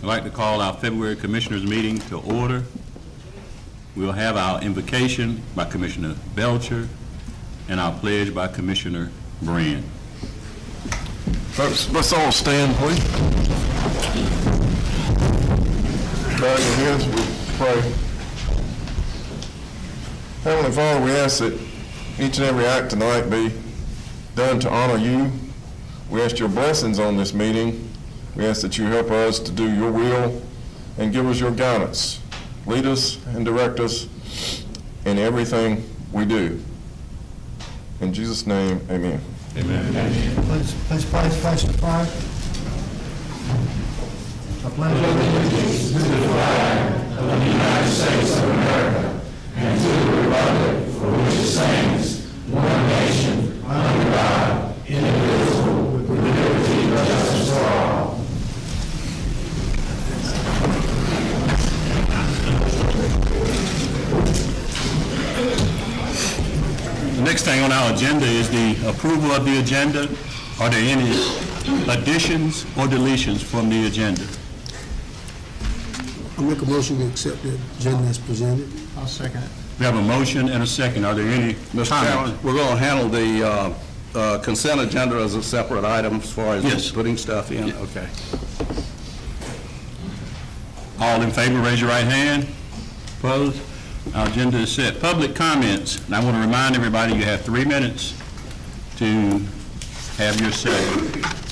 I'd like to call our February Commissioners meeting to order. We'll have our invocation by Commissioner Belcher and our pledge by Commissioner Brand. Folks, let's all stand, please. Bow your heads, we pray. Heavenly Father, we ask that each and every act tonight be done to honor you. We ask your blessings on this meeting. We ask that you help us to do your will and give us your guidance. Lead us and direct us in everything we do. In Jesus' name, amen. Amen. Please place the flag. I pledge allegiance to the flag of the United States of America and to the republic for which it stands, one nation, under God, indivisible, with liberty and justice for all. The next thing on our agenda is the approval of the agenda. Are there any additions or deletions from the agenda? I'll make a motion to accept the agenda as presented. I'll second it. We have a motion and a second. Are there any Mr. comments? Chairman, we're going to handle the consent agenda as a separate item as far as Yes. putting stuff in? Yeah. Okay. All in favor, raise your right hand. Opposed? Our agenda is set. Public comments. And I want to remind everybody you have 3 minutes to have your say.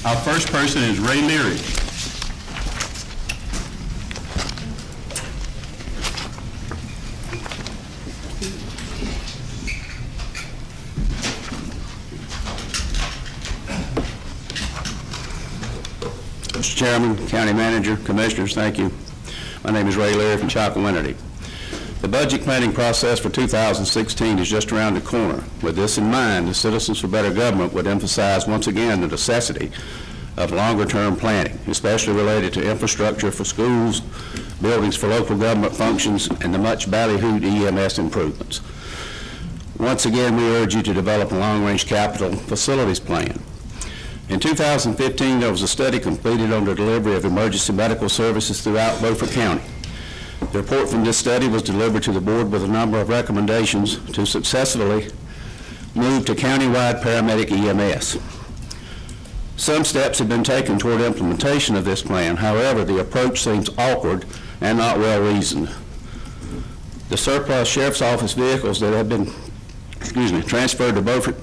Our first person is Ray Leary. Mr. Chairman, County Manager, Commissioners, thank you. My name is Ray Leary from Chocowinity. The budget planning process for 2016 is just around the corner. With this in mind, the Citizens for Better Government would emphasize once again the necessity of longer-term planning, especially related to infrastructure for schools, buildings for local government functions, and the much ballyhooed EMS improvements. Once again, we urge you to develop a long-range capital facilities plan. In 2015, there was a study completed on the delivery of emergency medical services throughout Beaufort County. The report from this study was delivered to the board with a number of recommendations to successfully move to countywide paramedic EMS. Some steps have been taken toward implementation of this plan. However, the approach seems awkward and not well reasoned. The surplus sheriff's office vehicles that have been transferred to Beaufort,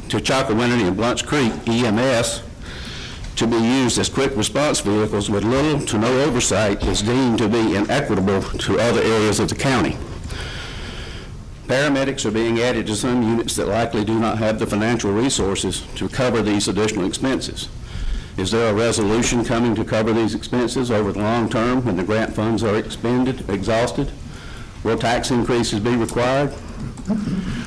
to Chocowinity and Blunt's Creek EMS to be used as quick response vehicles with little to no oversight is deemed to be inequitable to other areas of the county. Paramedics are being added to some units that likely do not have the financial resources to cover these additional expenses. Is there a resolution coming to cover these expenses over the long term when the grant funds are exhausted? Will tax increases be required?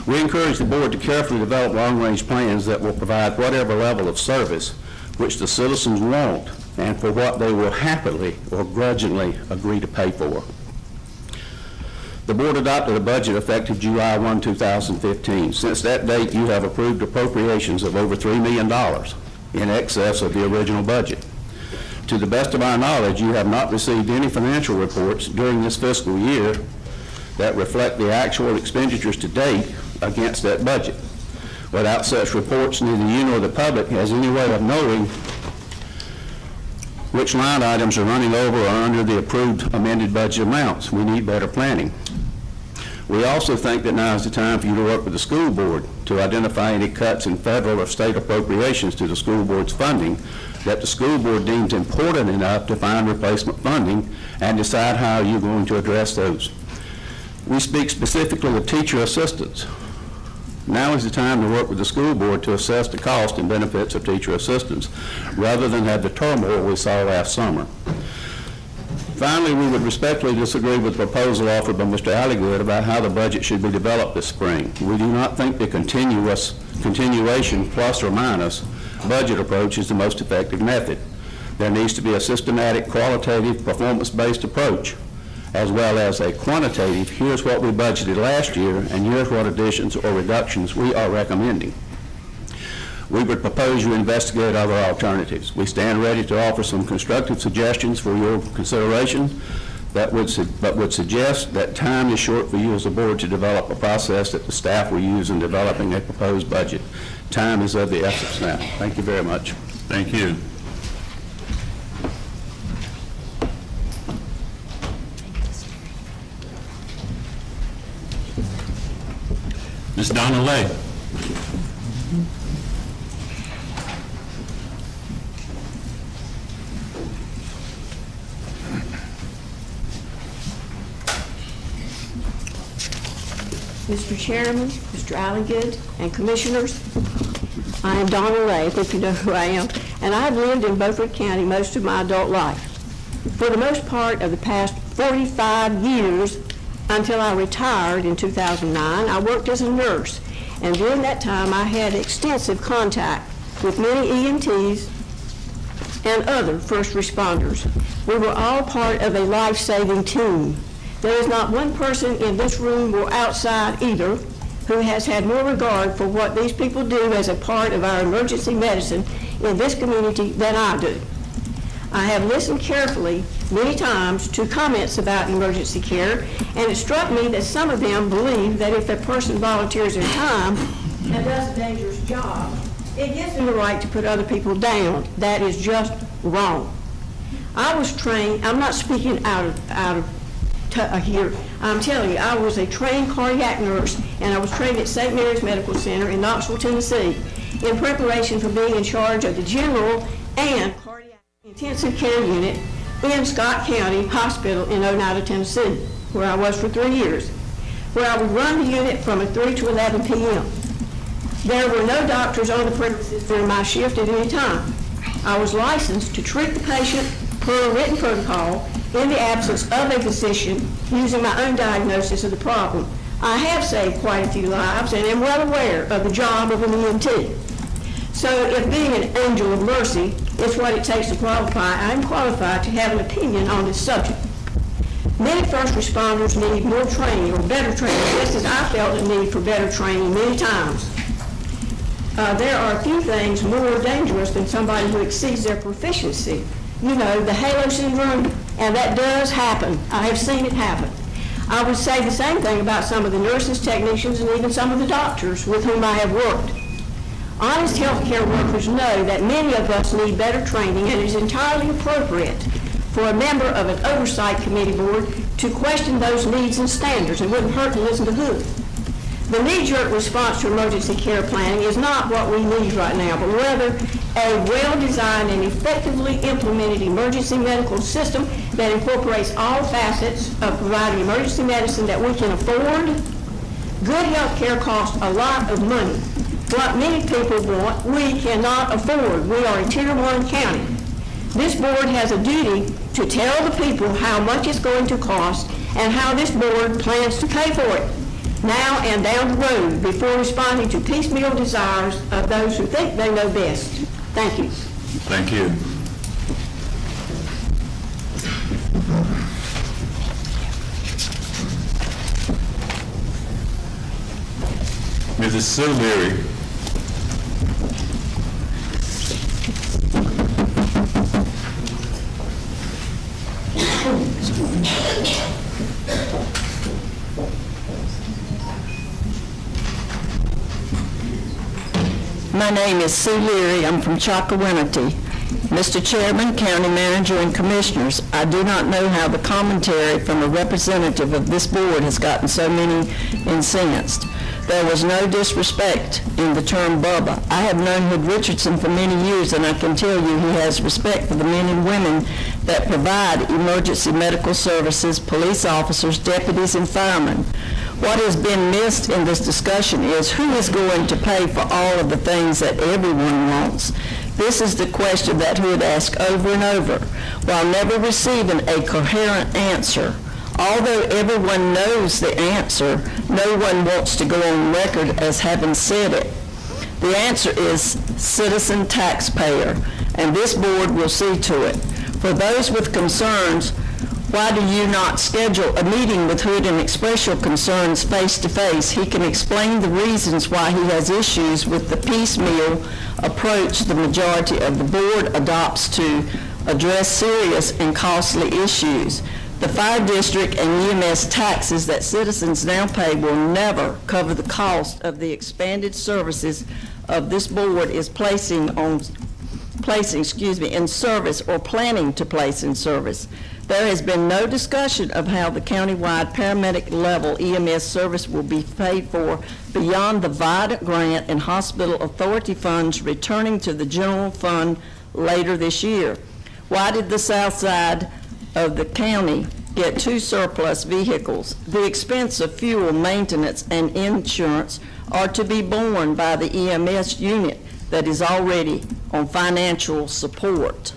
We encourage the board to carefully develop long-range plans that will provide whatever level of service which the citizens want and for what they will happily or grudgingly agree to pay for. The board adopted a budget effective July 1, 2015. Since that date, you have approved appropriations of over $3 million in excess of the original budget. To the best of our knowledge, you have not received any financial reports during this fiscal year that reflect the actual expenditures to date against that budget. Without such reports, neither you nor the public has any way of knowing which line items are running over or under the approved amended budget amounts. We need better planning. We also think that now is the time for you to work with the school board to identify any cuts in federal or state appropriations to the school board's funding that the school board deems important enough to find replacement funding and decide how you're going to address those. We speak specifically of teacher assistants. Now is the time to work with the school board to assess the cost and benefits of teacher assistants rather than have the turmoil we saw last summer. Finally, we would respectfully disagree with the proposal offered by Mr. Alligood about how the budget should be developed this spring. We do not think the continuation plus or minus budget approach is the most effective method. There needs to be a systematic, qualitative, performance-based approach, as well as a quantitative, here's what we budgeted last year, and here's what additions or reductions we are recommending. we would propose you investigate other alternatives. We stand ready to offer some constructive suggestions for your consideration, but would suggest that time is short for you as a board to develop a process that the staff will use in developing a proposed budget. Time is of the essence now. Thank you very much. Thank you. Ms. Donna Lay. Mr. Chairman, Mr. Alligood, and Commissioners, I am Donna Ray, I think you know who I am, and I've lived in Beaufort County most of my adult life. For the most part of the past 45 years, until I retired in 2009, I worked as a nurse, and during that time I had extensive contact with many EMTs and other first responders. We were all part of a life-saving team. There is not one person in this room or outside either who has had more regard for what these people do as a part of our emergency medicine in this community than I do. I have listened carefully many times to comments about emergency care, and it struck me that some of them believe that if a person volunteers their time and does a dangerous job, it gives them the right to put other people down. That is just wrong. I was trained, I'm not speaking out of here, I'm telling you, I was a trained cardiac nurse, and I was trained at St. Mary's Medical Center in Knoxville, Tennessee, in preparation for being in charge of the general and cardiac intensive care unit in Scott County Hospital in Oneida, Tennessee, where I was for 3 years, where I would run the unit from 3 to 11 p.m. There were no doctors on the premises during my shift at any time. I was licensed to treat the patient per written protocol in the absence of a physician, using my own diagnosis of the problem. I have saved quite a few lives and am well aware of the job of an EMT. So if being an angel of mercy is what it takes to qualify, I am qualified to have an opinion on this subject. Many first responders need more training or better training, just as I felt a need for better training many times. There are a few things more dangerous than somebody who exceeds their proficiency. You know, the halo syndrome, and that does happen. I have seen it happen. I would say the same thing about some of the nurses, technicians, and even some of the doctors with whom I have worked. Honest healthcare workers know that many of us need better training, and it is entirely appropriate for a member of an oversight committee board to question those needs and standards. It wouldn't hurt to listen to who. The knee-jerk response to emergency care planning is not what we need right now, but rather a well-designed and effectively implemented emergency medical system that incorporates all facets of providing emergency medicine that we can afford. Good health care costs a lot of money. What many people want, we cannot afford. We are a Tier 1 county. This board has a duty to tell the people how much it's going to cost and how this board plans to pay for it, now and down the road, before responding to piecemeal desires of those who think they know best. Thank you. Thank you. Mrs. Sue Leary. My name is Sue Leary. I'm from Chocowinity. Mr. Chairman, County Manager, and Commissioners, I do not know how the commentary from a representative of this board has gotten so many incensed. There was no disrespect in the term Bubba. I have known Hood Richardson for many years, and I can tell you he has respect for the men and women that provide emergency medical services, police officers, deputies, and firemen. What has been missed in this discussion is who is going to pay for all of the things that everyone wants. This is the question that Hood asks over and over, while never receiving a coherent answer. Although everyone knows the answer, no one wants to go on record as having said it. The answer is citizen taxpayer, and this board will see to it. For those with concerns, Why do you not schedule a meeting with Hood and express your concerns face-to-face? He can explain the reasons why he has issues with the piecemeal approach the majority of the board adopts to address serious and costly issues. The fire district and EMS taxes that citizens now pay will never cover the cost of the expanded services of this board is placing in service or planning to place in service. There has been no discussion of how the countywide paramedic level EMS service will be paid for beyond the VIDA grant and hospital authority funds returning to the general fund later this year. Why did the south side of the county get 2 surplus vehicles? The expense of fuel, maintenance, and insurance are to be borne by the EMS unit that is already on financial support.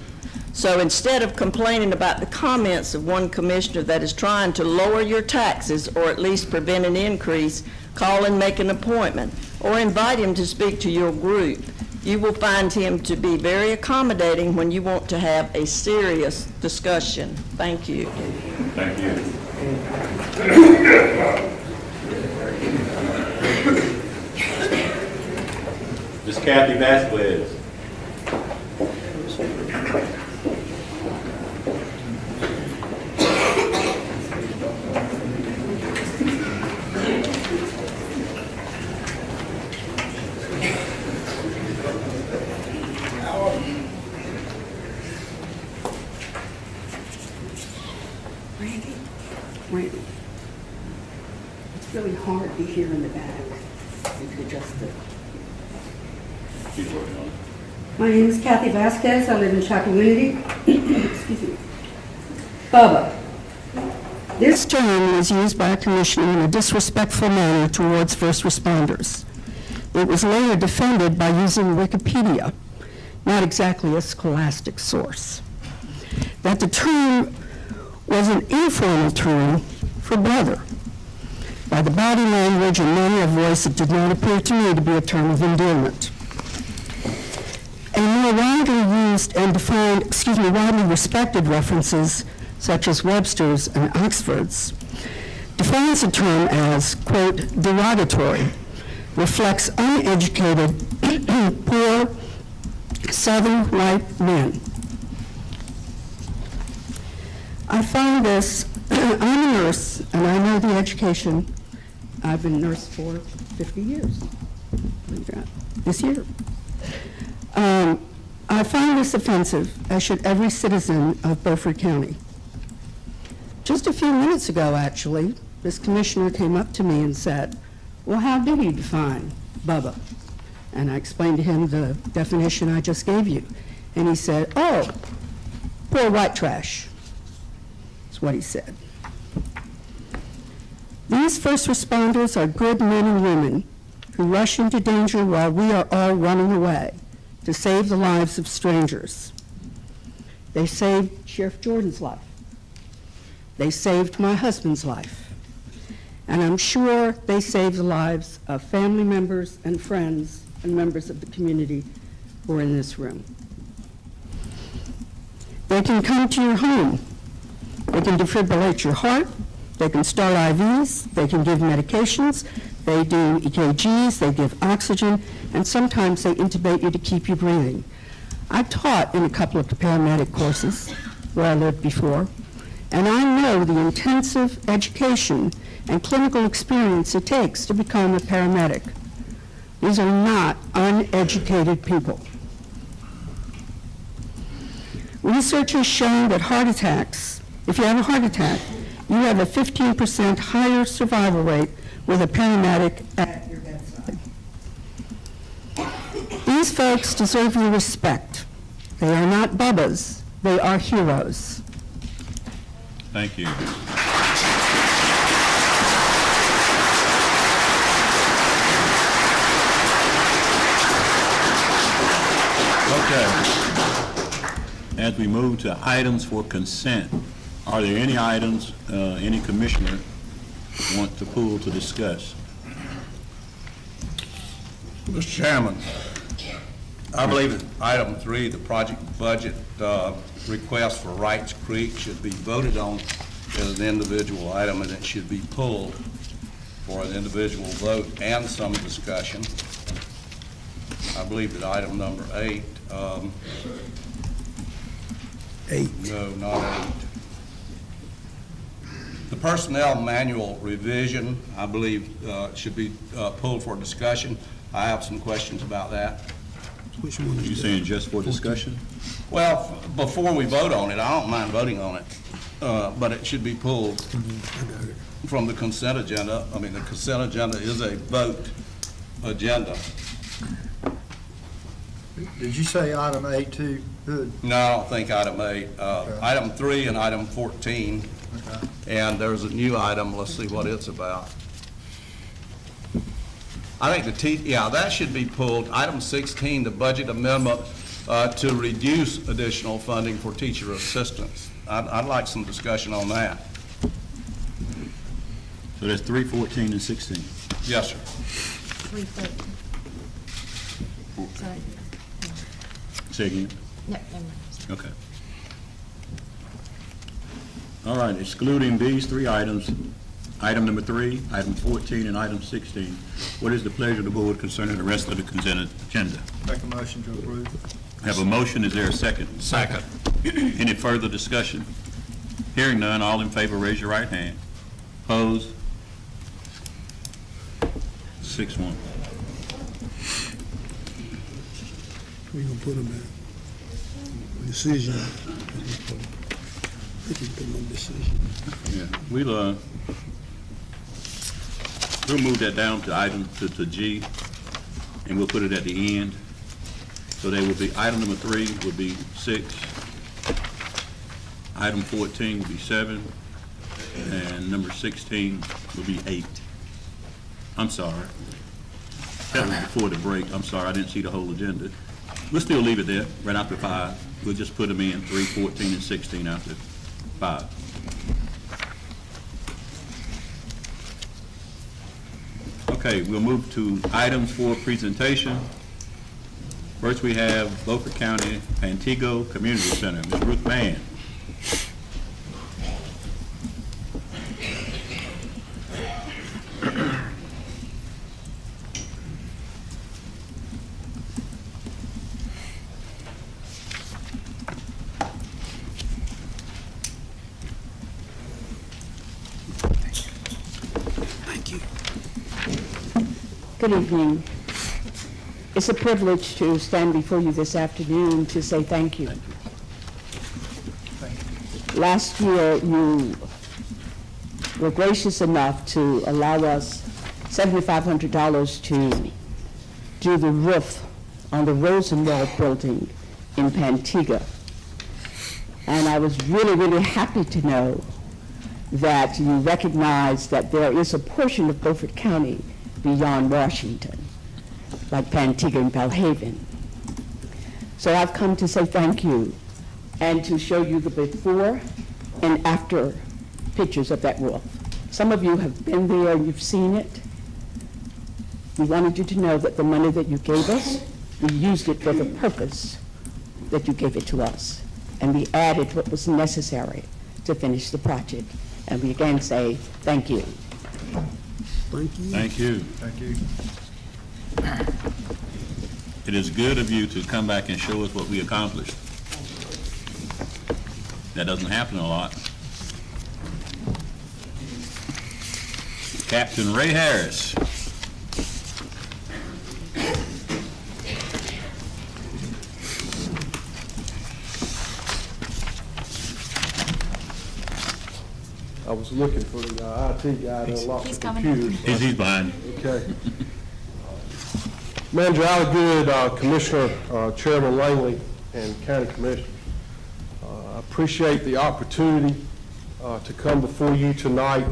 So instead of complaining about the comments of one commissioner that is trying to lower your taxes or at least prevent an increase, call and make an appointment or invite him to speak to your group. You will find him to be very accommodating when you want to have a serious discussion. Thank you. Thank you. Ms. Kathy Vasquez. Randy, it's really hard to hear in the back. You could adjust it. She's working on it. My name is Kathy Vasquez. I live in Chocowinity. Excuse me. Bubba, this term was used by a commissioner in a disrespectful manner towards first responders. It was later defended by using Wikipedia, not exactly a scholastic source. That the term was an informal term for brother. By the body language and manner of voice, it did not appear to me to be a term of endearment. A more widely used and defined, widely respected references, such as Webster's and Oxford's, defines the term as, quote, derogatory, reflects uneducated, poor, Southern white men. I find this, I'm a nurse, and I know the education. I've been a nurse for 50 years, this year. I find this offensive, as should every citizen of Beaufort County. Just a few minutes ago, actually, this commissioner came up to me and said, well, how do you define Bubba? And I explained to him the definition I just gave you. And he said, oh, poor white trash. That's what he said. These first responders are good men and women who rush into danger while we are all running away to save the lives of strangers. They saved Sheriff Jordan's life. They saved my husband's life. And I'm sure they saved the lives of family members and friends and members of the community who are in this room. They can come to your home. They can defibrillate your heart. They can start IVs. They can give medications. They do EKGs. They give oxygen. And sometimes they intubate you to keep you breathing. I taught in a couple of paramedic courses where I lived before, and I know the intensive education and clinical experience it takes to become a paramedic. These are not uneducated people. Research has shown that heart attacks, if you have a heart attack, you have a 15% higher survival rate with a paramedic at your bedside. These folks deserve your respect. They are not bubbas, they are heroes. Thank you. Okay. As we move to items for consent, are there any items any commissioner want to pull to discuss? Mr. Chairman, I believe that item 3, the project budget request for Wrights Creek, should be voted on as an individual item, and it should be pulled for an individual vote and some discussion. I believe that item number 8. 8. No, not 8. The personnel manual revision, I believe, should be pulled for discussion. I have some questions about that. Which one is You that? saying just for discussion? Well, before we vote on it, I don't mind voting on it, but it should be pulled I got it. from the consent agenda. I mean, the consent agenda is a vote agenda. Did you say item 8 too? Good. No, I don't think item 8. Item 3 and item 14. Okay. And there's a new item, let's see what it's about. I think that should be pulled. Item 16, the budget amendment to reduce additional funding for teacher assistants. I'd like some discussion on that. So that's 3, 14, and 16. Yes, sir. 3:30. Sorry. Say again? No, never mind. Okay. All right, excluding these 3 items, item number 3, item 14, and item 16, what is the pleasure of the board concerning the rest of the consent agenda? Make a motion to approve. Have a motion, is there a second? Second. Any further discussion? Hearing none, all in favor, raise your right hand. Opposed? 6-1. We gonna put them in decision. I think we put them in decision. Yeah, we'll move that down to item, to G, and we'll put it at the end. So they will be, item number 3 would be 6, item 14 would be 7, and number 16 would be 8. I'm sorry. That was before the break. I'm sorry, I didn't see the whole agenda. We'll still leave it there, right after 5. We'll just put them in, 3, 14, and 16 after 5. Okay, we'll move to items for presentation. First, we have Beaufort County Pantego Community Center, Ms. Ruth Vann. Good evening. It's a privilege to stand before you this afternoon to say thank you. Last year, you were gracious enough to allow us $7,500 to do the roof on the Rosenwald building in Pantego. And I was really, really happy to know that you recognize that there is a portion of Beaufort County beyond Washington, like Pantego and Belhaven. So I've come to say thank you and to show you the before and after pictures of that roof. Some of you have been there and you've seen it. We wanted you to know that the money that you gave us, we used it for the purpose that you gave it to us. And we added what was necessary to finish the project. And we again say thank you. Thank you. Thank you. Thank you. It is good of you to come back and show us what we accomplished. That doesn't happen a lot. Captain Ray Harris. I was looking for the IT guy to unlock the computers. He's behind. Okay. Manager Alligood, Commissioner, Chairman Langley, and County Commissioner, I appreciate the opportunity to come before you tonight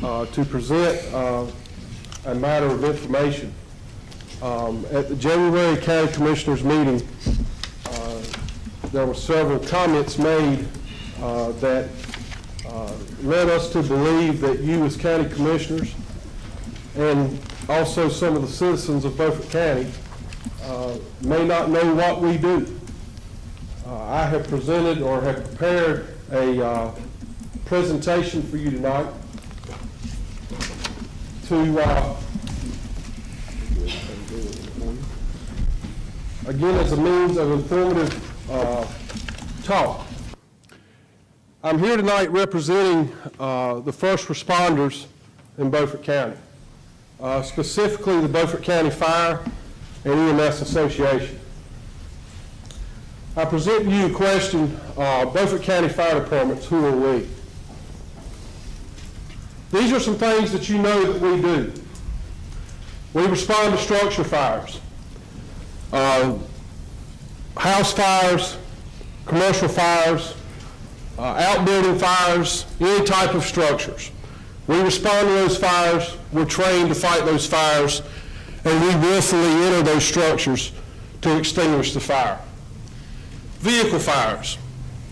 to present a matter of information. At the January County Commissioners meeting, there were several comments made that led us to believe that you as county commissioners and also some of the citizens of Beaufort County may not know what we do. I have presented or have prepared a presentation for you tonight to, again, as a means of informative talk. I'm here tonight representing the first responders in Beaufort County, specifically the Beaufort County Fire and EMS Association. I present to you a question, Beaufort County Fire Departments, who are we? These are some things that you know that we do. We respond to structure fires, house fires, commercial fires, outbuilding fires, any type of structures. We respond to those fires, we're trained to fight those fires, and we willfully enter those structures to extinguish the fire. Vehicle fires.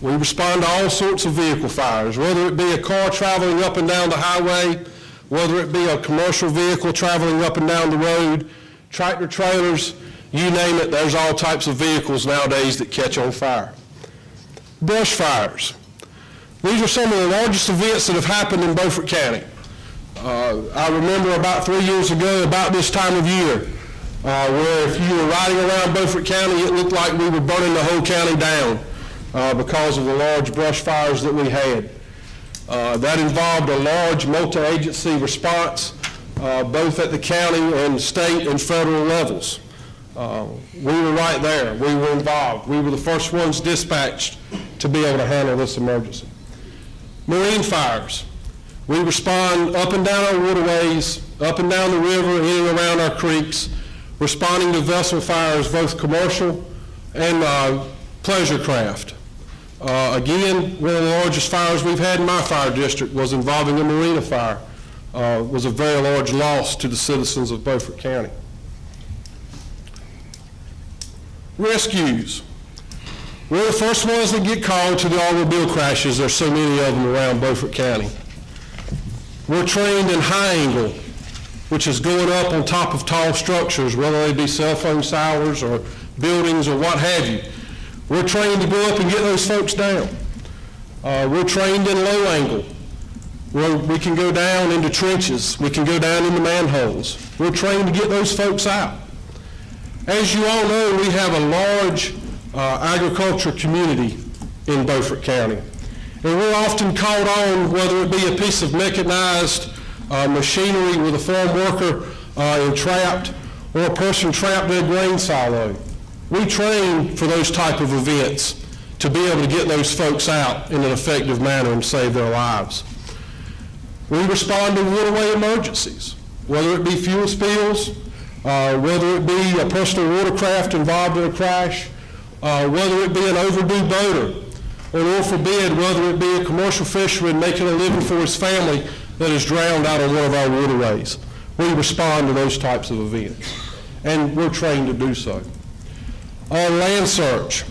We respond to all sorts of vehicle fires, whether it be a car traveling up and down the highway, whether it be a commercial vehicle traveling up and down the road, tractor trailers, you name it, there's all types of vehicles nowadays that catch on fire. Brush fires. These are some of the largest events that have happened in Beaufort County. I remember about 3 years ago, about this time of year, where if you were riding around Beaufort County, it looked like we were burning the whole county down because of the large brush fires that we had. That involved a large multi-agency response, both at the county and state and federal levels. We were right there. We were involved. We were the first ones dispatched to be able to handle this emergency. Marine fires. We respond up and down our waterways, up and down the river, in and around our creeks, responding to vessel fires, both commercial and pleasure craft. Again, one of the largest fires we've had in my fire district was involving a marina fire. It was a very large loss to the citizens of Beaufort County. Rescues. We're the first ones that get called to the automobile crashes. There's so many of them around Beaufort County. We're trained in high angle, which is going up on top of tall structures, whether they be cell phone towers or buildings or what have you. We're trained to go up and get those folks down. We're trained in low angle, where we can go down into trenches. We can go down into manholes. We're trained to get those folks out. As you all know, we have a large agriculture community in Beaufort County. And we're often called on, whether it be a piece of mechanized machinery with a farm worker entrapped or a person trapped in a grain silo. We train for those type of events to be able to get those folks out in an effective manner and save their lives. We respond to waterway emergencies, whether it be fuel spills, whether it be a personal watercraft involved in a crash, whether it be an overdue boater, or Lord forbid, whether it be a commercial fisherman making a living for his family that is drowned out on one of our waterways. We respond to those types of events, and we're trained to do so. Land search.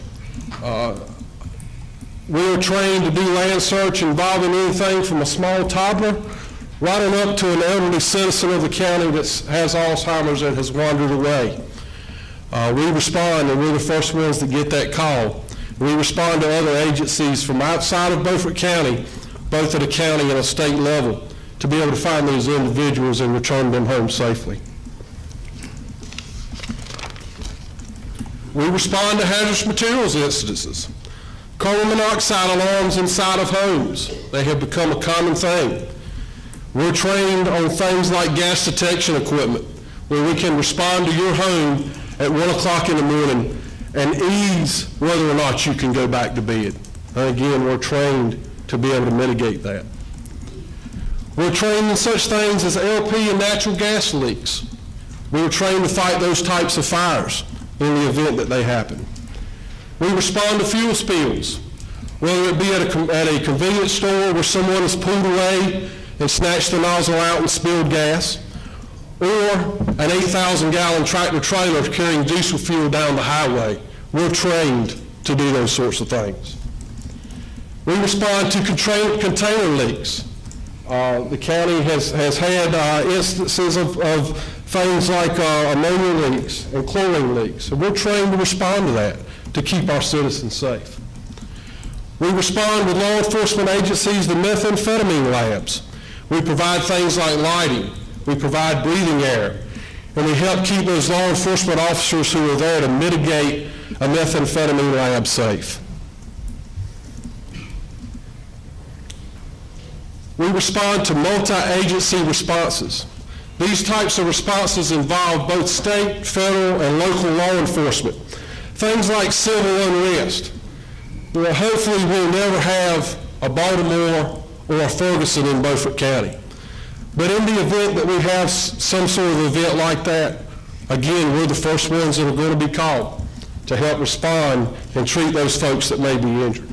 We are trained to do land search involving anything from a small toddler right on up to an elderly citizen of the county that has Alzheimer's and has wandered away. We respond, and we're the first ones to get that call. We respond to other agencies from outside of Beaufort County, both at a county and a state level, to be able to find those individuals and return them home safely. We respond to hazardous materials incidences. Carbon monoxide alarms inside of homes. They have become a common thing. We're trained on things like gas detection equipment, where we can respond to your home at 1 o'clock in the morning and ease whether or not you can go back to bed. And again, we're trained to be able to mitigate that. We're trained in such things as LP and natural gas leaks. We were trained to fight those types of fires in the event that they happen. We respond to fuel spills, whether it be at a convenience store where someone is pulled away and snatched the nozzle out and spilled gas, or an 8,000-gallon tractor trailer carrying diesel fuel down the highway. We're trained to do those sorts of things. We respond to container leaks. The county has had instances of things like ammonia leaks and chlorine leaks. And we're trained to respond to that to keep our citizens safe. We respond with law enforcement agencies to methamphetamine labs. We provide things like lighting. We provide breathing air. And we help keep those law enforcement officers who are there to mitigate a methamphetamine lab safe. We respond to multi-agency responses. These types of responses involve both state, federal, and local law enforcement. Things like civil unrest. Well, hopefully we'll never have a Baltimore or a Ferguson in Beaufort County. But in the event that we have some sort of event like that, again, we're the first ones that are going to be called to help respond and treat those folks that may be injured.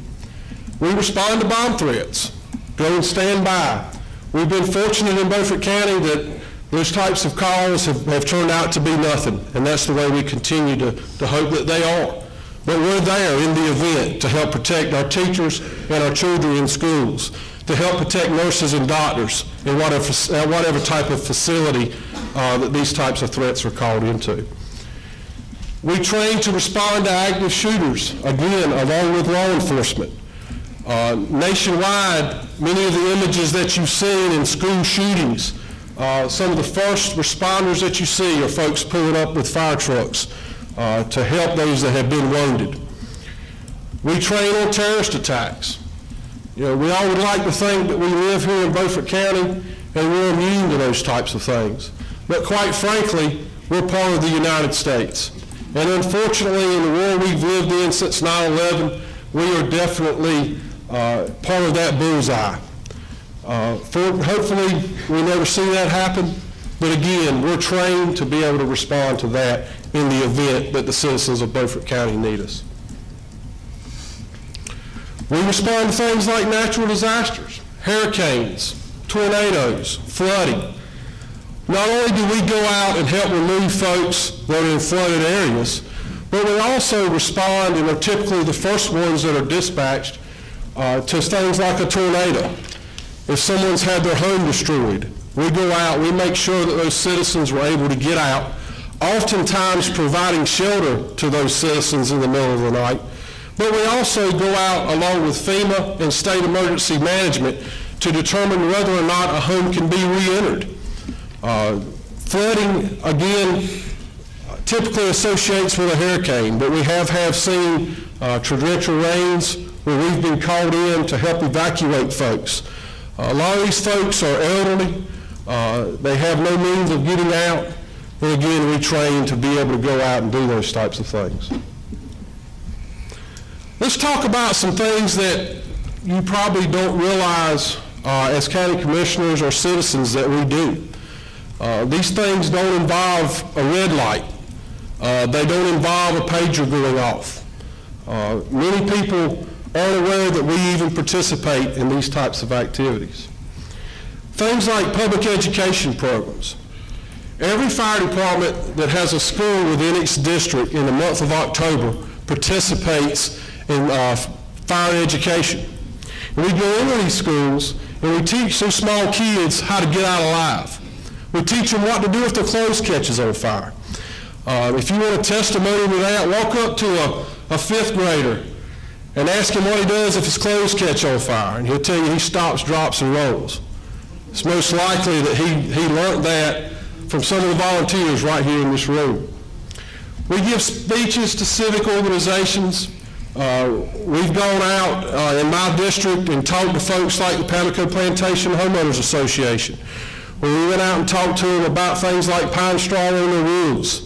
We respond to bomb threats. Go and stand by. We've been fortunate in Beaufort County that those types of calls have turned out to be nothing, and that's the way we continue to hope that they are. But we're there in the event to help protect our teachers and our children in schools, to help protect nurses and doctors in whatever type of facility that these types of threats are called into. We train to respond to active shooters, again, along with law enforcement. Nationwide, many of the images that you've seen in school shootings, some of the first responders that you see are folks pulling up with fire trucks to help those that have been wounded. We train on terrorist attacks. You know, we all would like to think that we live here in Beaufort County and we're immune to those types of things. But quite frankly, we're part of the United States. And unfortunately, in the world we've lived in since 9/11, we are definitely part of that bullseye. Hopefully, we never see that happen. But again, we're trained to be able to respond to that in the event that the citizens of Beaufort County need us. We respond to things like natural disasters, hurricanes, tornadoes, flooding. Not only do we go out and help remove folks that are in flooded areas, but we also respond and are typically the first ones that are dispatched to things like a tornado. If someone's had their home destroyed, we go out, we make sure that those citizens were able to get out, oftentimes providing shelter to those citizens in the middle of the night. But we also go out along with FEMA and state emergency management to determine whether or not a home can be re-entered. Flooding, again, typically associates with a hurricane, but we have seen torrential rains where we've been called in to help evacuate folks. A lot of these folks are elderly. They have no means of getting out. And again, we train to be able to go out and do those types of things. Let's talk about some things that you probably don't realize as county commissioners or citizens that we do. These things don't involve a red light. They don't involve a pager going off. Many people aren't aware that we even participate in these types of activities. Things like public education programs. Every fire department that has a school within its district in the month of October participates in fire education. And we go into these schools and we teach those small kids how to get out alive. We teach them what to do if their clothes catches on fire. If you want a testimony to that, walk up to a fifth grader and ask him what he does if his clothes catch on fire, and he'll tell you he stops, drops, and rolls. It's most likely that he learned that from some of the volunteers right here in this room. We give speeches to civic organizations. We've gone out in my district and talked to folks like the Pamlico Plantation Homeowners Association, where we went out and talked to them about things like pine straw on their roofs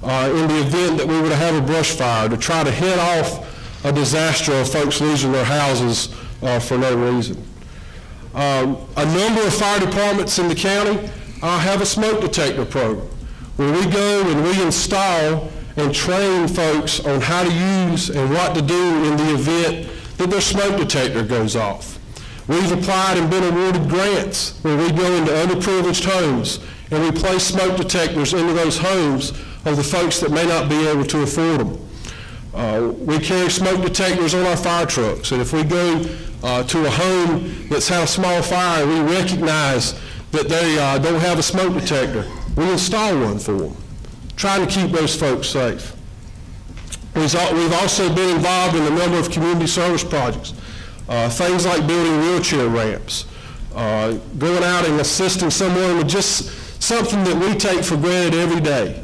in the event that we were to have a brush fire, to try to head off a disaster of folks losing their houses for no reason. A number of fire departments in the county have a smoke detector program where we go and we install and train folks on how to use and what to do in the event that their smoke detector goes off. We've applied and been awarded grants where we go into underprivileged homes and we place smoke detectors into those homes of the folks that may not be able to afford them. We carry smoke detectors on our fire trucks, and if we go to a home that's had a small fire and we recognize that they don't have a smoke detector, we install one for them, trying to keep those folks safe. We've also been involved in a number of community service projects, things like building wheelchair ramps, going out and assisting someone with just something that we take for granted every day,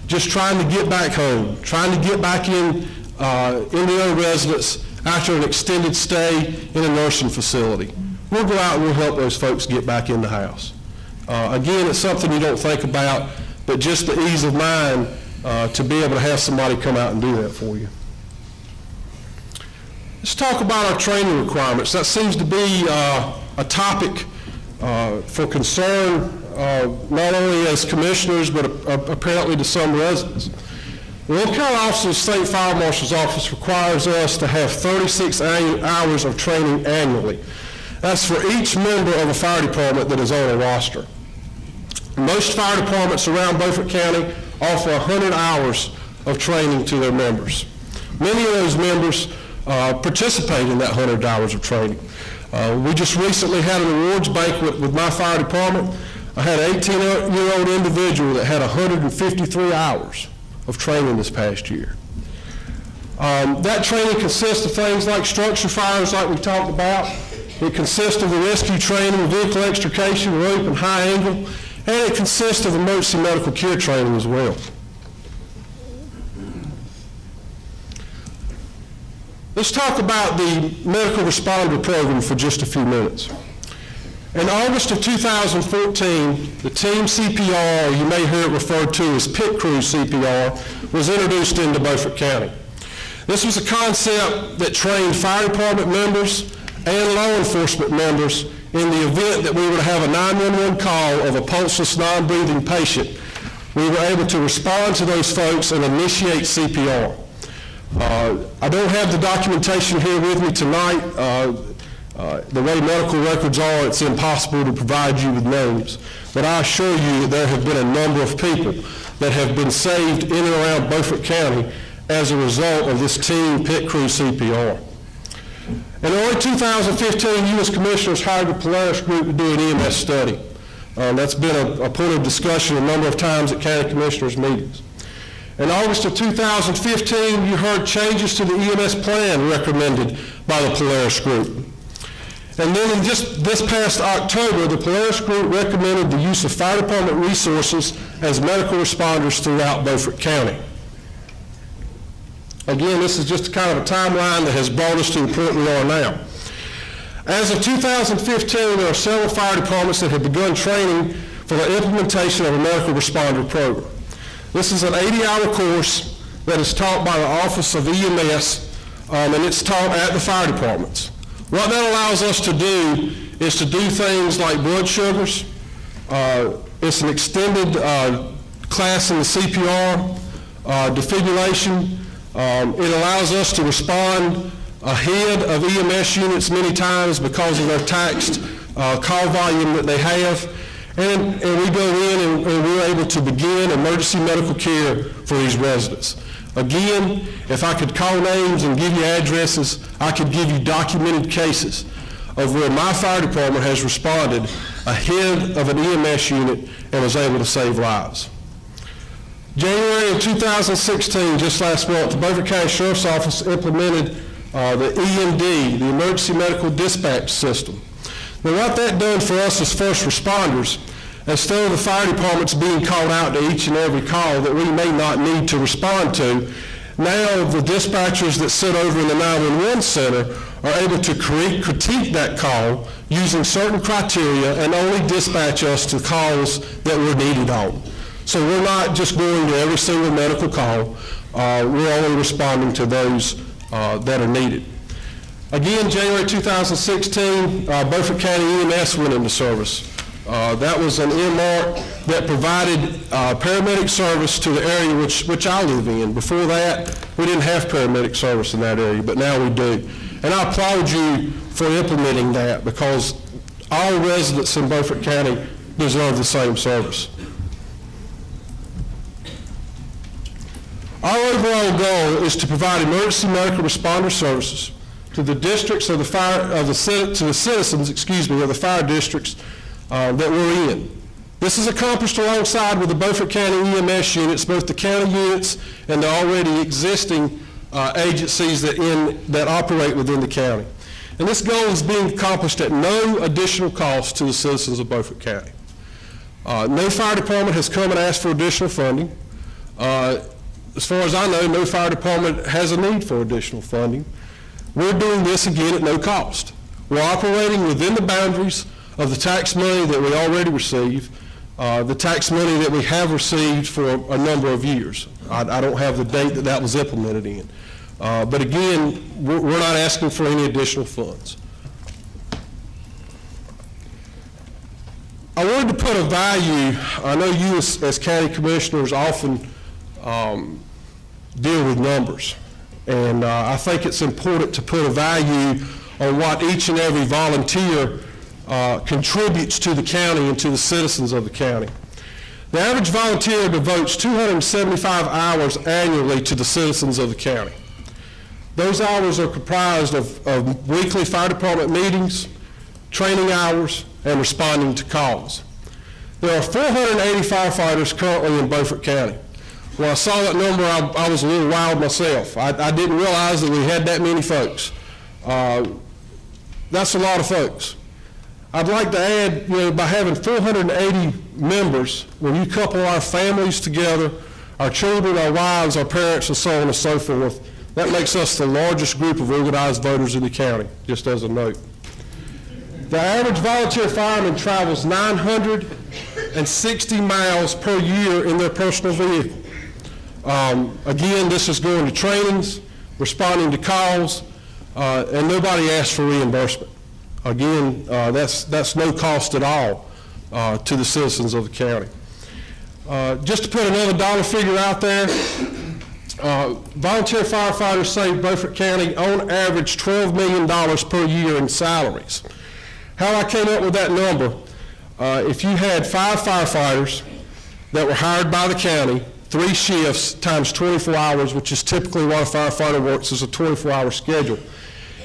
just trying to get back home, trying to get back in their own residence after an extended stay in a nursing facility. We'll go out and we'll help those folks get back in the house. Again, it's something you don't think about, but just the ease of mind to be able to have somebody come out and do that for you. Let's talk about our training requirements. That seems to be a topic for concern, not only as commissioners, but apparently to some residents. The Will County Office of the State Fire Marshal's Office requires us to have 36 hours of training annually. That's for each member of a fire department that is on a roster. Most fire departments around Beaufort County offer 100 hours of training to their members. Many of those members participate in that 100 hours of training. We just recently had an awards banquet with my fire department. I had an 18-year-old individual that had 153 hours of training this past year. That training consists of things like structure fires like we talked about. It consists of the rescue training, vehicle extrication, rope and high angle, and it consists of emergency medical care training as well. Let's talk about the medical responder program for just a few minutes. In August of 2014, the team CPR, or you may hear it referred to as pit crew CPR, was introduced into Beaufort County. This was a concept that trained fire department members and law enforcement members in the event that we were to have a 911 call of a pulseless, non-breathing patient. We were able to respond to those folks and initiate CPR. I don't have the documentation here with me tonight. The way medical records are, it's impossible to provide you with names. But I assure you that there have been a number of people that have been saved in and around Beaufort County as a result of this team pit crew CPR. In early 2015, you as commissioners hired the Polaris Group to do an EMS study. That's been a point of discussion a number of times at county commissioners' meetings. In August of 2015, you heard changes to the EMS plan recommended by the Polaris Group. And then in just this past October, the Polaris Group recommended the use of fire department resources as medical responders throughout Beaufort County. Again, this is just kind of a timeline that has brought us to the point we are now. As of 2015, there are several fire departments that have begun training for the implementation of a medical responder program. This is an 80-hour course that is taught by the Office of EMS, and it's taught at the fire departments. What that allows us to do is to do things like blood sugars. It's an extended class in the CPR, defibrillation. It allows us to respond ahead of EMS units many times because of their taxed call volume that they have. And we go in and we're able to begin emergency medical care for these residents. Again, if I could call names and give you addresses, I could give you documented cases of where my fire department has responded ahead of an EMS unit and was able to save lives. January of 2016, just last month, the Beaufort County Sheriff's Office implemented the EMD, the Emergency Medical Dispatch System. Now what that done for us as first responders, instead of the fire departments being called out to each and every call that we may not need to respond to, now the dispatchers that sit over in the 911 center are able to critique that call using certain criteria and only dispatch us to calls that we're needed on. So we're not just going to every single medical call, we're only responding to those that are needed. Again, January 2016, Beaufort County EMS went into service. That was an earmark that provided paramedic service to the area which I live in. Before that, we didn't have paramedic service in that area, but now we do. And I applaud you for implementing that because all residents in Beaufort County deserve the same service. Our overall goal is to provide emergency medical responder services to the districts of to the citizens, of the fire districts that we're in. This is accomplished alongside with the Beaufort County EMS units, both the county units and the already existing agencies that operate within the county. And this goal is being accomplished at no additional cost to the citizens of Beaufort County. No fire department has come and asked for additional funding. As far as I know, no fire department has a need for additional funding. We're doing this again at no cost. We're operating within the boundaries of the tax money that we already receive, the tax money that we have received for a number of years. I don't have the date that was implemented in. But again, we're not asking for any additional funds. I wanted to put a value. I know you as county commissioners often deal with numbers, and I think it's important to put a value on what each and every volunteer contributes to the county and to the citizens of the county. The average volunteer devotes 275 hours annually to the citizens of the county. Those hours are comprised of weekly fire department meetings, training hours, and responding to calls. There are 480 firefighters currently in Beaufort County. When I saw that number, I was a little wild myself. I didn't realize that we had that many folks. That's a lot of folks. I'd like to add, by having 480 members, when you couple our families together, our children, our wives, our parents, and so on and so forth, that makes us the largest group of organized voters in the county, just as a note. The average volunteer fireman travels 960 miles per year in their personal vehicle. Again, this is going to trainings, responding to calls, and nobody asks for reimbursement. Again, that's no cost at all to the citizens of the county. Just to put another dollar figure out there, volunteer firefighters save Beaufort County on average $12 million per year in salaries. How I came up with that number, if you had 5 firefighters that were hired by the county, 3 shifts times 24 hours, which is typically what a firefighter works as a 24-hour schedule.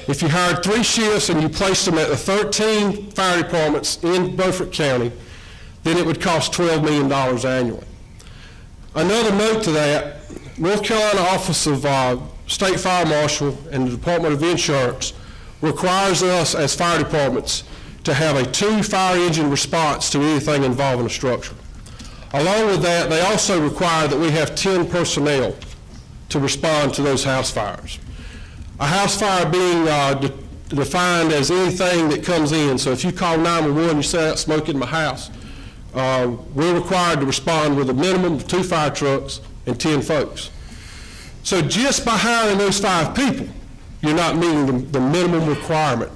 If you hired 3 shifts and you placed them at the 13 fire departments in Beaufort County, then it would cost $12 million annually. Another note to that, North Carolina Office of State Fire Marshal and the Department of Insurance requires us as fire departments to have a 2 fire engine response to anything involving a structure. Along with that, they also require that we have 10 personnel to respond to those house fires. A house fire being defined as anything that comes in. So if you call 911, you say, "That's smoke in my house," we're required to respond with a minimum of 2 fire trucks and 10 folks. So just by hiring those 5 people, you're not meeting the minimum requirement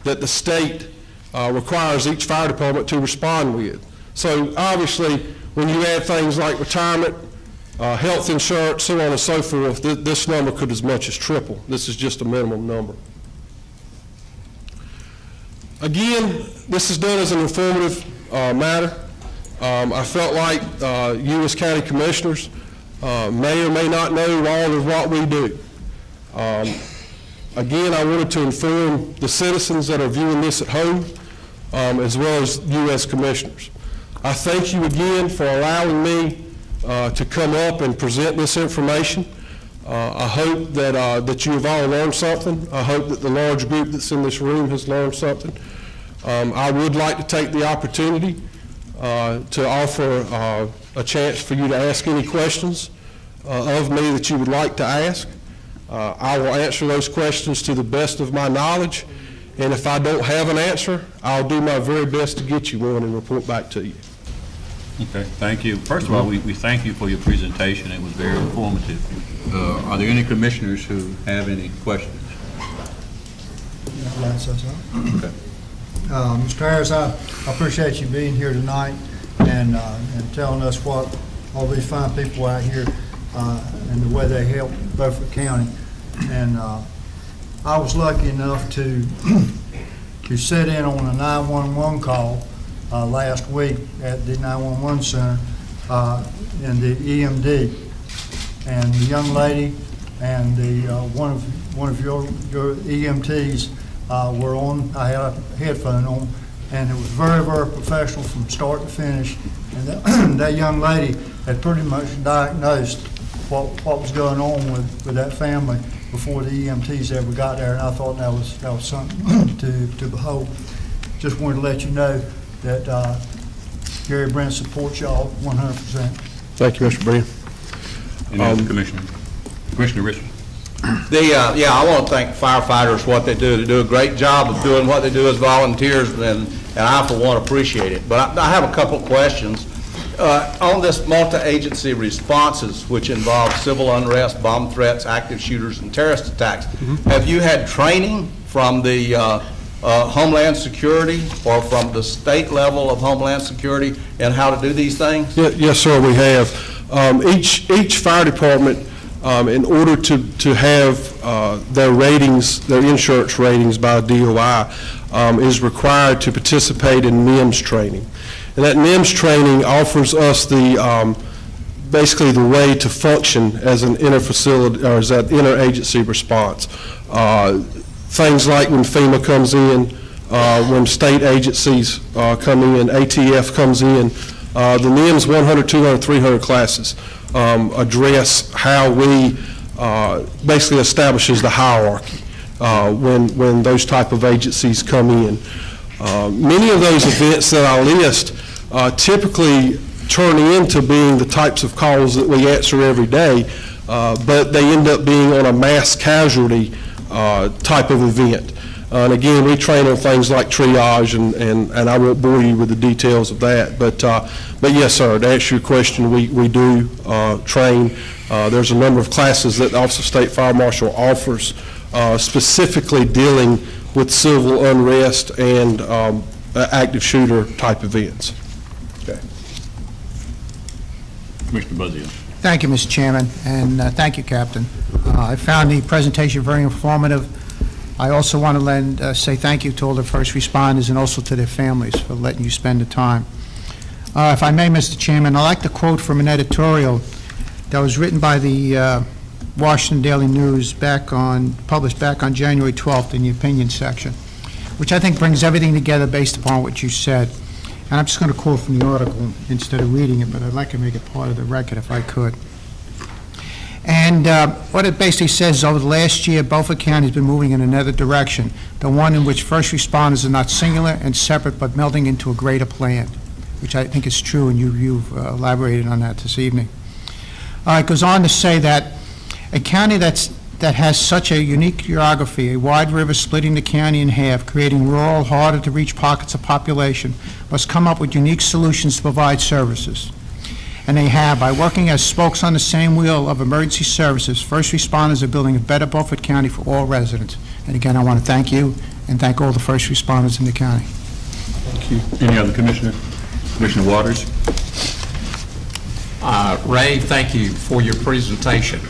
that the state requires each fire department to respond with. So obviously, when you add things like retirement, health insurance, so on and so forth, this number could as much as triple. This is just a minimum number. Again, this is done as an informative matter. I felt like you as county commissioners may or may not know all of what we do. Again, I wanted to inform the citizens that are viewing this at home, as well as you as commissioners. I thank you again for allowing me to come up and present this information. I hope that you have all learned something. I hope that the large group that's in this room has learned something. I would like to take the opportunity to offer a chance for you to ask any questions of me that you would like to ask. I will answer those questions to the best of my knowledge, and if I don't have an answer, I'll do my very best to get you one and report back to you. Okay, thank you. First of all, we thank you for your presentation. It was very informative. Are there any commissioners who have any questions? Okay. Mr. Harris, I appreciate you being here tonight and telling us what all these fine people out here and the way they help Beaufort County. And I was lucky enough to sit in on a 911 call last week at the 911 center in the EMD, and the young lady and the one of your EMTs were on. I had a headphone on, and it was very, very professional from start to finish. And that young lady had pretty much diagnosed what was going on with that family before the EMTs ever got there, and I thought that was something to behold. Just wanted to let you know that Gary Brent supports y'all 100%. Thank you, Mr. Breen. Any other commissioner? Commissioner Richard? I want to thank firefighters for what they do. They do a great job of doing what they do as volunteers, and I, for one, appreciate it. But I have a couple of questions. On this multi-agency responses, which involve civil unrest, bomb threats, active shooters, and terrorist attacks, have you had training from the Homeland Security or from the state level of Homeland Security in how to do these things? Yes, sir, we have. Each fire department, in order to have their ratings, their insurance ratings by DOI, is required to participate in NIMS training. And that NIMS training offers us the basically the way to function as an inter-facility or as an interagency response. Things like when FEMA comes in, when state agencies come in, ATF comes in, the NIMS 100, 200, 300 classes address how we basically establishes the hierarchy when those type of agencies come in. Many of those events that I list typically turn into being the types of calls that we answer every day, but they end up being on a mass casualty type of event. And again, we train on things like triage, and I won't bore you with the details of that. But yes, sir, to answer your question, we do train. There's a number of classes that the Office of State Fire Marshal offers specifically dealing with civil unrest and active shooter type events. Okay. Commissioner Buzzio. Thank you, Mr. Chairman, and thank you, Captain. I found the presentation very informative. I also want to say thank you to all the first responders and also to their families for letting you spend the time. If I may, Mr. Chairman, I'd like to quote from an editorial that was written by the Washington Daily News published back on January 12th in the opinion section, which I think brings everything together based upon what you said. And I'm just going to quote from the article instead of reading it, but I'd like to make it part of the record if I could. And what it basically says is, over the last year, Beaufort County has been moving in another direction, the one in which first responders are not singular and separate, but melding into a greater plan, which I think is true, and you've elaborated on that this evening. It goes on to say that a county that has such a unique geography, a wide river splitting the county in half, creating rural, harder-to-reach pockets of population, must come up with unique solutions to provide services. And they have. By working as spokes on the same wheel of emergency services, first responders are building a better Beaufort County for all residents. And again, I want to thank you and thank all the first responders in the county. Thank you. Any other commissioner? Commissioner Waters. Ray, thank you for your presentation.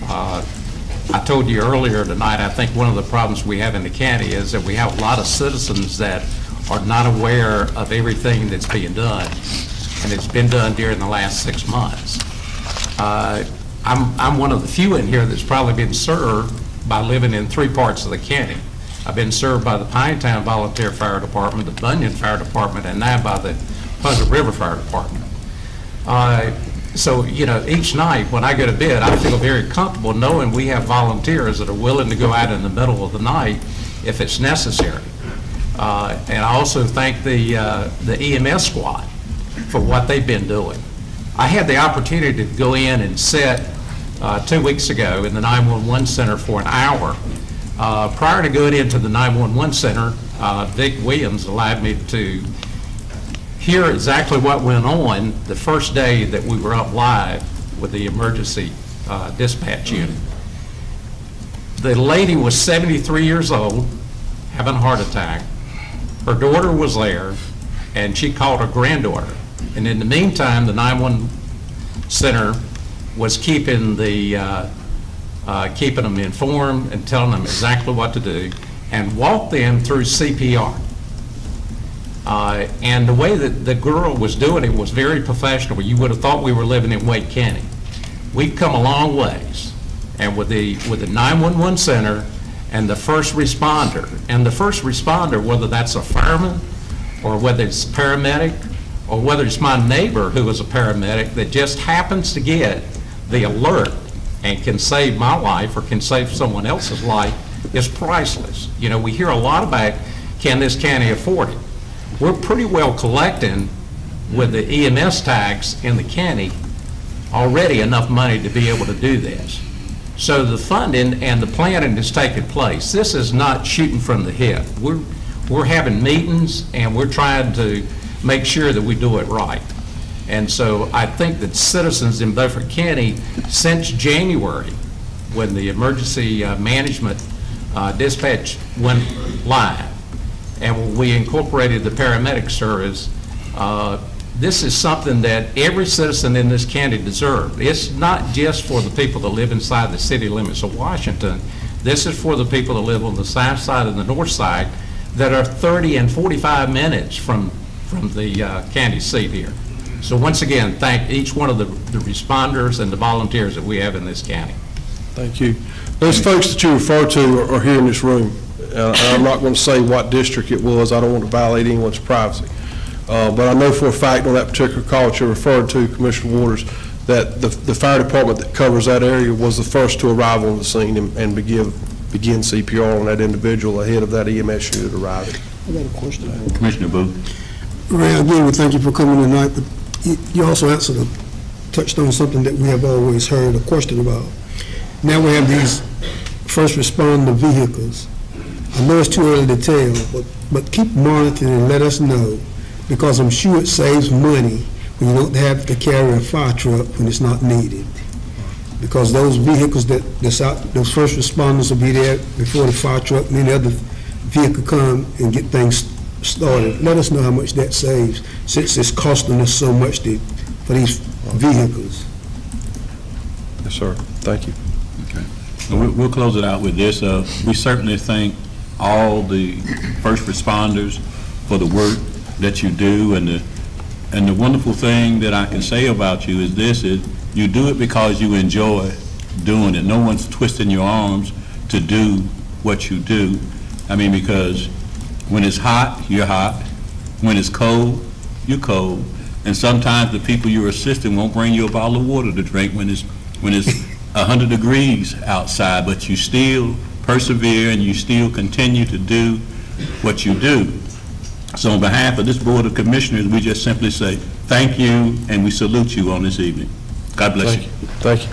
I told you earlier tonight, I think one of the problems we have in the county is that we have a lot of citizens that are not aware of everything that's being done, and it's been done during the last 6 months. I'm one of the few in here that's probably been served by living in 3 parts of the county. I've been served by the Pinetown Volunteer Fire Department, the Bunyan Fire Department, and now by the Pleasant River Fire Department. So, you know, each night when I go to bed, I feel very comfortable knowing we have volunteers that are willing to go out in the middle of the night if it's necessary. And I also thank the EMS squad for what they've been doing. I had the opportunity to go in and sit 2 weeks ago in the 911 center for an hour. Prior to going into the 911 center, Vic Williams allowed me to hear exactly what went on the first day that we were up live with the emergency dispatch unit. The lady was 73 years old, having a heart attack. Her daughter was there, and she called her granddaughter. And in the meantime, the 911 center was keeping them informed and telling them exactly what to do, and walked them through CPR. And the way that the girl was doing it was very professional. You would have thought we were living in Wake County. We've come a long ways, and with the 911 center and the first responder, whether that's a fireman or whether it's a paramedic, or whether it's my neighbor who is a paramedic that just happens to get the alert and can save my life or can save someone else's life, is priceless. You know, we hear a lot about, can this county afford it? We're pretty well collecting with the EMS tags in the county already enough money to be able to do this. So the funding and the planning is taking place. This is not shooting from the hip. We're having meetings and we're trying to make sure that we do it right. And so I think that citizens in Beaufort County, since January, when the emergency management dispatch went live, and when we incorporated the paramedic service, this is something that every citizen in this county deserves. It's not just for the people that live inside the city limits of Washington. This is for the people that live on the south side and the north side that are 30 and 45 minutes from the county seat here. So once again, thank each one of the responders and the volunteers that we have in this county. Thank you. Those folks that you refer to are here in this room. I'm not going to say what district it was. I don't want to violate anyone's privacy. But I know for a fact on that particular call that you referred to, Commissioner Waters, that the fire department that covers that area was the first to arrive on the scene and begin CPR on that individual ahead of that EMS unit arriving. I got a question. Commissioner Booth. Ray, again, we thank you for coming tonight, but you also touched on something that we have always heard a question about. Now we have these first responder vehicles. I know it's too early to tell, but keep monitoring and let us know, because I'm sure it saves money when you don't have to carry a fire truck when it's not needed. Because those vehicles those first responders will be there before the fire truck and any other vehicle come and get things started. Let us know how much that saves, since it's costing us so much for these vehicles. Yes, sir. Thank you. Okay. Well, we'll close it out with this. We certainly thank all the first responders for the work that you do, and the wonderful thing that I can say about you is this: is you do it because you enjoy doing it. No one's twisting your arms to do what you do. I mean, because when it's hot, you're hot. When it's cold, you're cold. And sometimes the people you're assisting won't bring you a bottle of water to drink when it's 100 degrees outside, but you still persevere and you still continue to do what you do. So on behalf of this Board of Commissioners, we just simply say thank you, and we salute you on this evening. God bless you. Thank you.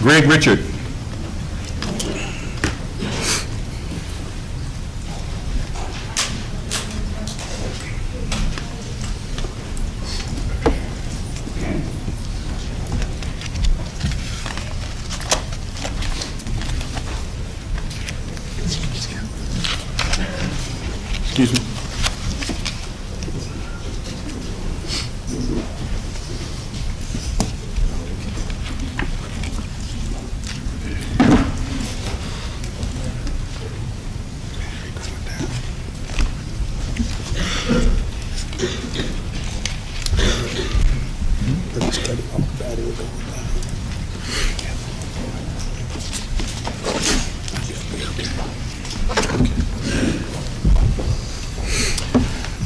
Greg Richard. Excuse me.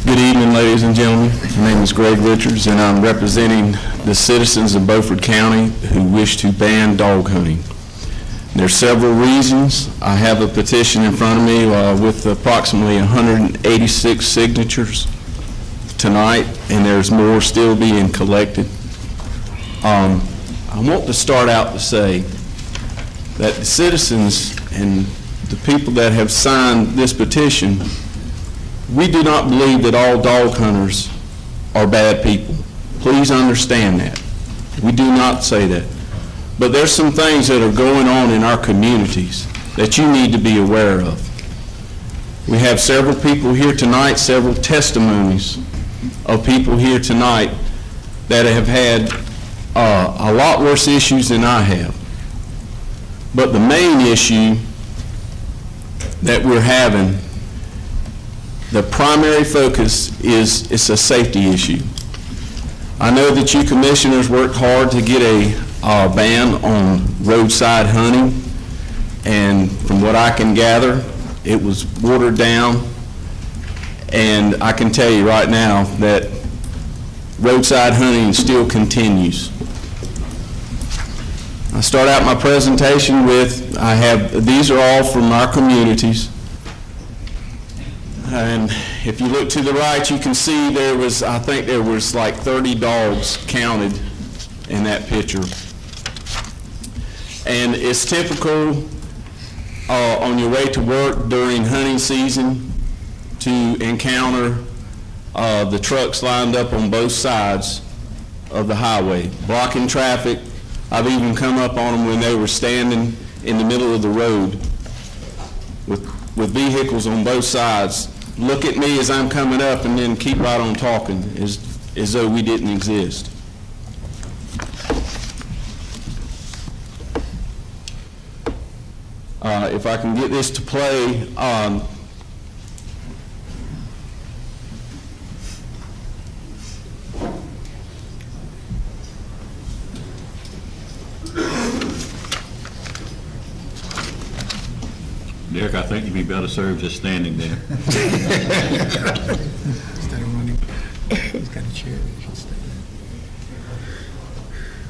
Good evening, ladies and gentlemen. My name is Greg Richards, and I'm representing the citizens of Beaufort County who wish to ban dog hunting. There are several reasons. I have a petition in front of me with approximately 186 signatures tonight, and there's more still being collected. I want to start out to say that the citizens and the people that have signed this petition, we do not believe that all dog hunters are bad people. Please understand that. We do not say that. But there's some things that are going on in our communities that you need to be aware of. We have several people here tonight, several testimonies of people here tonight that have had a lot worse issues than I have. But the main issue that we're having, the primary focus is it's a safety issue. I know that you commissioners worked hard to get a ban on roadside hunting, and from what I can gather, it was watered down. And I can tell you right now that roadside hunting still continues. I start out my presentation with, these are all from our communities. And if you look to the right, you can see I think there was like 30 dogs counted in that picture. And it's typical on your way to work during hunting season to encounter the trucks lined up on both sides of the highway, blocking traffic. I've even come up on them when they were standing in the middle of the road with vehicles on both sides. Look at me as I'm coming up and then keep right on talking as though we didn't exist. If I can get this to play, Derek, I think you'd be better served just standing there. Instead of running, he's got a chair. He can stay there.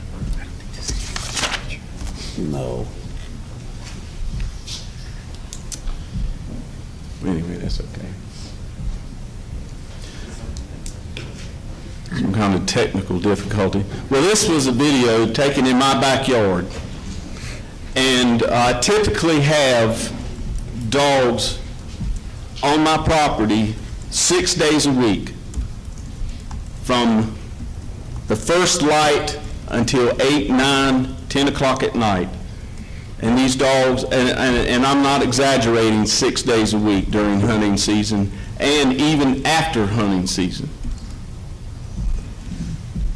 I don't think this is No. Anyway, that's okay. Some kind of technical difficulty. Well, this was a video taken in my backyard. And I typically have dogs on my property 6 days a week, from the first light until 8, 9, 10 o'clock at night. And these dogs, and I'm not exaggerating, 6 days a week during hunting season and even after hunting season.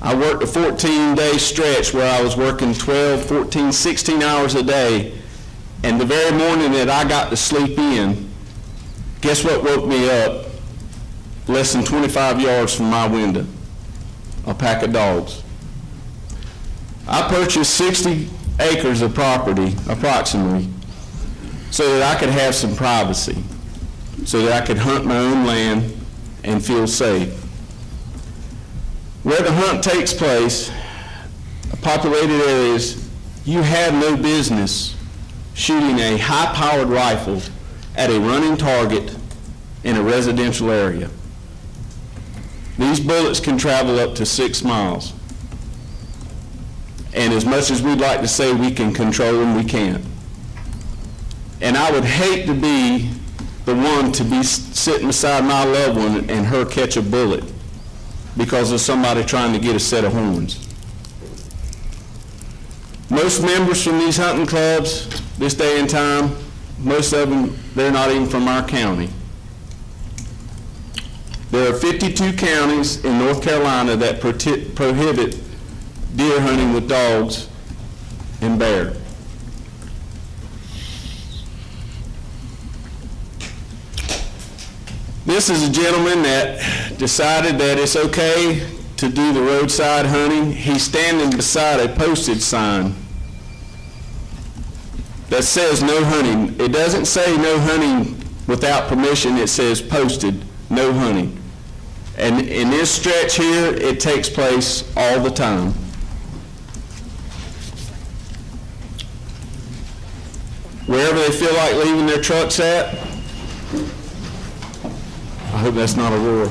I worked a 14-day stretch where I was working 12, 14, 16 hours a day, and the very morning that I got to sleep in, guess what woke me up less than 25 yards from my window? A pack of dogs. I purchased 60 acres of property, approximately, so that I could have some privacy, so that I could hunt my own land and feel safe. Where the hunt takes place, populated areas, you have no business shooting a high-powered rifle at a running target in a residential area. These bullets can travel up to 6 miles. And as much as we'd like to say we can control them, we can't. And I would hate to be the one to be sitting beside my loved one and her catch a bullet because of somebody trying to get a set of horns. Most members from these hunting clubs, this day and time, most of them, they're not even from our county. There are 52 counties in North Carolina that prohibit deer hunting with dogs and bear. This is a gentleman that decided that it's okay to do the roadside hunting. He's standing beside a postage sign that says no hunting. It doesn't say no hunting without permission. It says posted, no hunting. And in this stretch here, it takes place all the time. Wherever they feel like leaving their trucks at, I hope that's not a roar.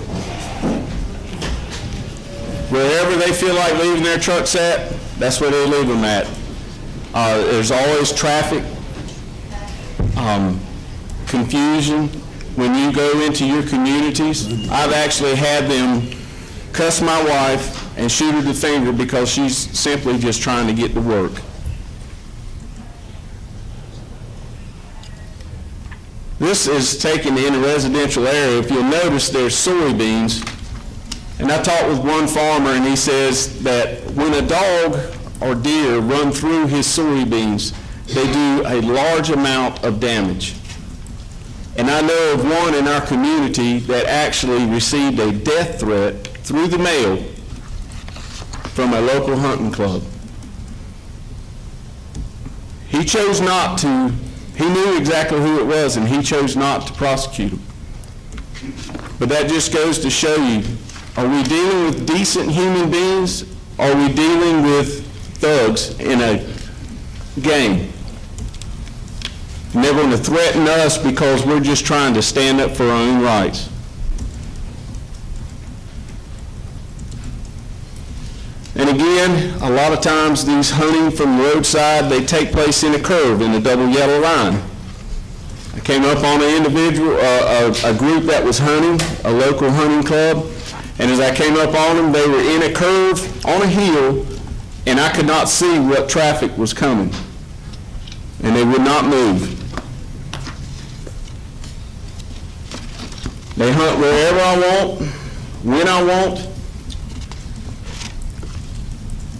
Wherever they feel like leaving their trucks at, that's where they leave them at. There's always traffic, confusion when you go into your communities. I've actually had them cuss my wife and shoot her the finger because she's simply just trying to get to work. This is taken in a residential area. If you'll notice, there's soybeans. And I talked with one farmer, and he says that when a dog or deer run through his soybeans, they do a large amount of damage. And I know of one in our community that actually received a death threat through the mail from a local hunting club. He chose not to, he knew exactly who it was, and he chose not to prosecute him. But that just goes to show you, are we dealing with decent human beings? Or are we dealing with thugs in a game? And they're going to threaten us because we're just trying to stand up for our own rights. And again, a lot of times these hunting from the roadside, they take place in a curve in a double yellow line. I came up on an individual, a group that was hunting, a local hunting club, and as I came up on them, they were in a curve on a hill, and I could not see what traffic was coming, and they would not move. They hunt wherever I want, when I want,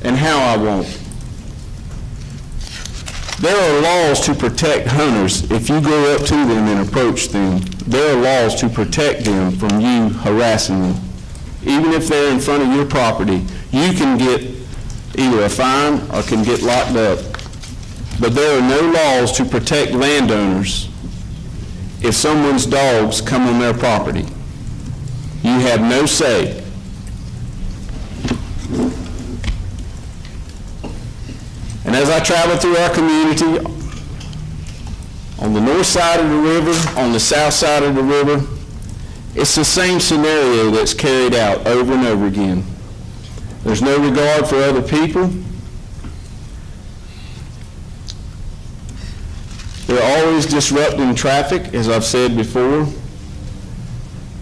and how I want. There are laws to protect hunters if you go up to them and approach them. There are laws to protect them from you harassing them. Even if they're in front of your property, you can get either a fine or can get locked up. But there are no laws to protect landowners if someone's dogs come on their property. You have no say. And as I travel through our community, on the north side of the river, on the south side of the river, it's the same scenario that's carried out over and over again. There's no regard for other people. They're always disrupting traffic, as I've said before.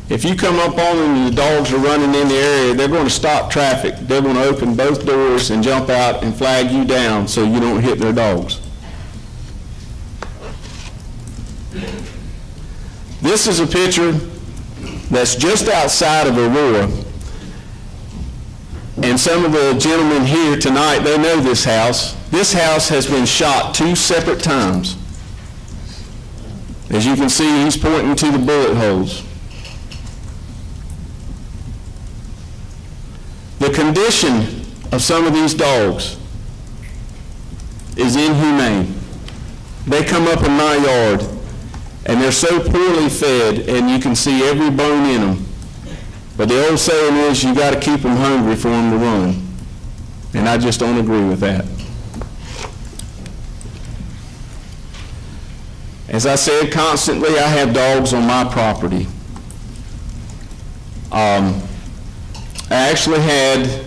If you come up on them and the dogs are running in the area, they're going to stop traffic. They're going to open both doors and jump out and flag you down so you don't hit their dogs. This is a picture that's just outside of Aurora. And some of the gentlemen here tonight, they know this house. This house has been shot 2 separate times. As you can see, he's pointing to the bullet holes. The condition of some of these dogs is inhumane. They come up in my yard, and they're so poorly fed, and you can see every bone in them. But the old saying is, you got to keep them hungry for them to run. And I just don't agree with that. As I said, constantly I have dogs on my property. I actually had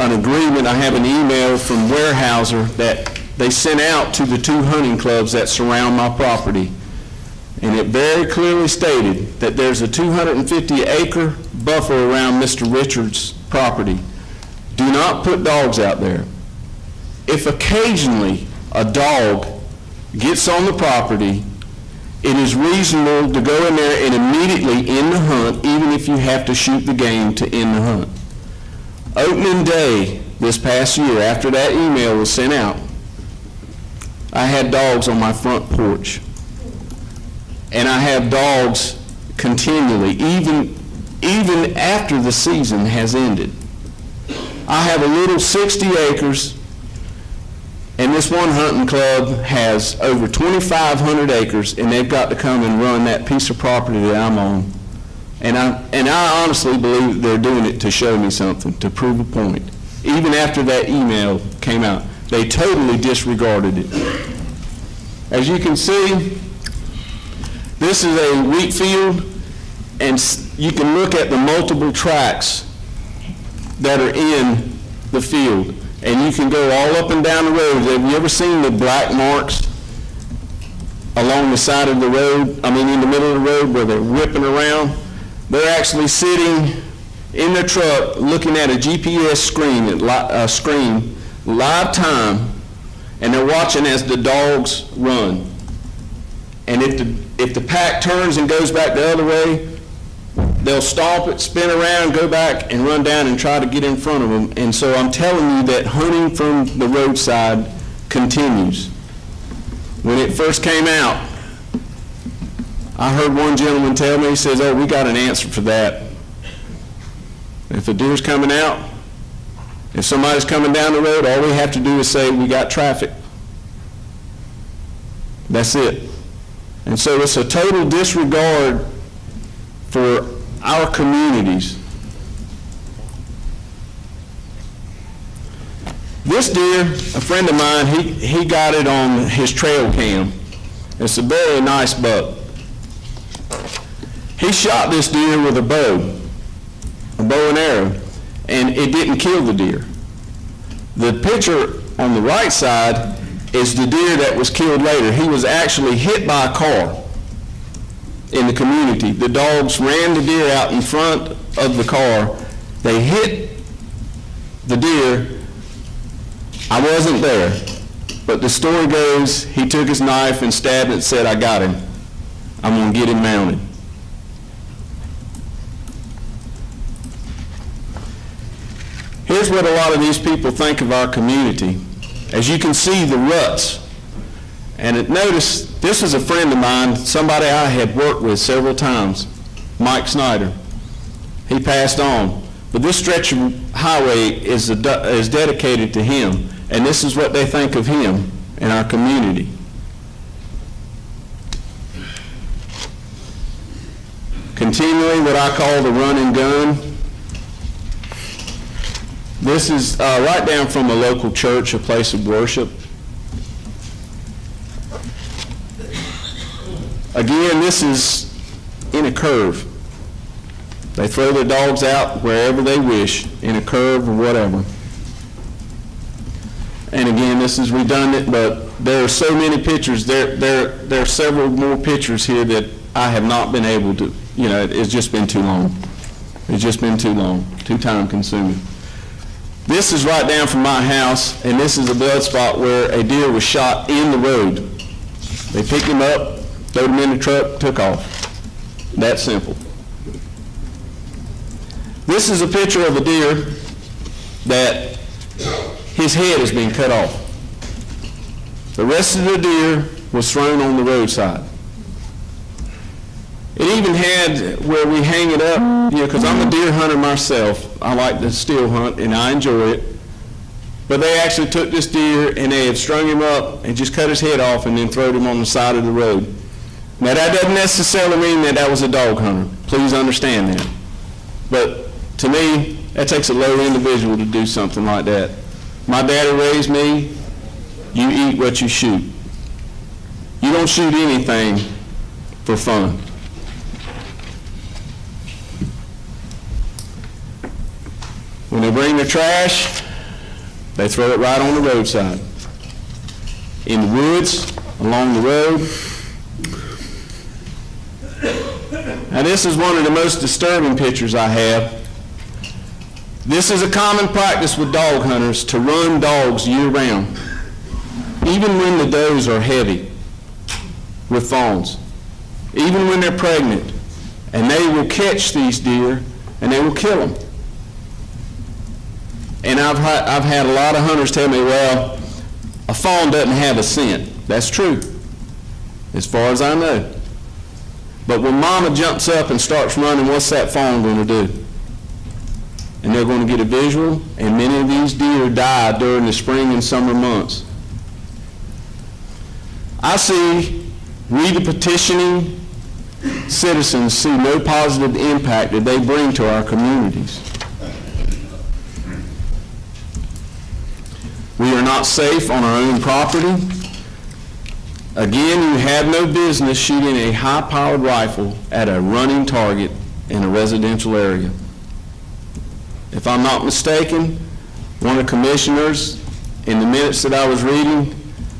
an agreement, I have an email from Weyerhaeuser that they sent out to the 2 hunting clubs that surround my property. And it very clearly stated that there's a 250-acre buffer around Mr. Richards' property. Do not put dogs out there. If occasionally a dog gets on the property, it is reasonable to go in there and immediately end the hunt, even if you have to shoot the game to end the hunt. Opening day this past year, after that email was sent out, I had dogs on my front porch. And I have dogs continually, even after the season has ended. I have a little 60 acres, and this one hunting club has over 2,500 acres, and they've got to come and run that piece of property that I'm on. And I honestly believe that they're doing it to show me something, to prove a point. Even after that email came out, they totally disregarded it. As you can see, this is a wheat field, and you can look at the multiple tracks that are in the field. And you can go all up and down the road. Have you ever seen the black marks along the side of the road, in the middle of the road where they're whipping around? They're actually sitting in their truck looking at a GPS screen live time, and they're watching as the dogs run. And if the pack turns and goes back the other way, they'll stomp it, spin around, go back, and run down and try to get in front of them. And so I'm telling you that hunting from the roadside continues. When it first came out, I heard one gentleman tell me, he says, "Oh, we got an answer for that. If a deer's coming out, If somebody's coming down the road, all we have to do is say, we got traffic. That's it. And so it's a total disregard for our communities. This deer, a friend of mine, he got it on his trail cam. It's a very nice buck. He shot this deer with a bow and arrow, and it didn't kill the deer. The picture on the right side is the deer that was killed later. He was actually hit by a car in the community. The dogs ran the deer out in front of the car. They hit the deer. I wasn't there, but the story goes, he took his knife and stabbed it and said, I got him. I'm going to get him mounted. Here's what a lot of these people think of our community. As you can see, the ruts. And notice, this is a friend of mine, somebody I had worked with several times, Mike Snyder. He passed on. But this stretch of highway is dedicated to him. And this is what they think of him in our community. Continually, what I call the run and gun. This is right down from a local church, a place of worship. Again, this is in a curve. They throw their dogs out wherever they wish, in a curve or whatever. And again, this is redundant, but there are so many pictures. There are several more pictures here that I have not been able to, it's just been too long. It's just been too long, too time consuming. This is right down from my house, and this is a blood spot where a deer was shot in the road. They picked him up, throwed him in the truck, took off. That simple. This is a picture of a deer that his head has been cut off. The rest of the deer was thrown on the roadside. It even had where we hang it up, because I'm a deer hunter myself. I like to still hunt, and I enjoy it. But they actually took this deer, and they had strung him up and just cut his head off and then thrown him on the side of the road. Now, that doesn't necessarily mean that that was a dog hunter. Please understand that. But to me, that takes a low individual to do something like that. My daddy raised me, you eat what you shoot. You don't shoot anything for fun. When they bring their trash, they throw it right on the roadside. In the woods, along the road. Now this is one of the most disturbing pictures I have. This is a common practice with dog hunters to run dogs year-round, even when the does are heavy with fawns, even when they're pregnant, and they will catch these deer and they will kill them. And I've had a lot of hunters tell me, well, a fawn doesn't have a scent. That's true, as far as I know. But when mama jumps up and starts running, what's that fawn going to do? And they're going to get a visual, and many of these deer die during the spring and summer months. I see we, the petitioning citizens, see no positive impact that they bring to our communities. We are not safe on our own property. Again, you have no business shooting a high-powered rifle at a running target in a residential area. If I'm not mistaken, one of the commissioners, in the minutes that I was reading,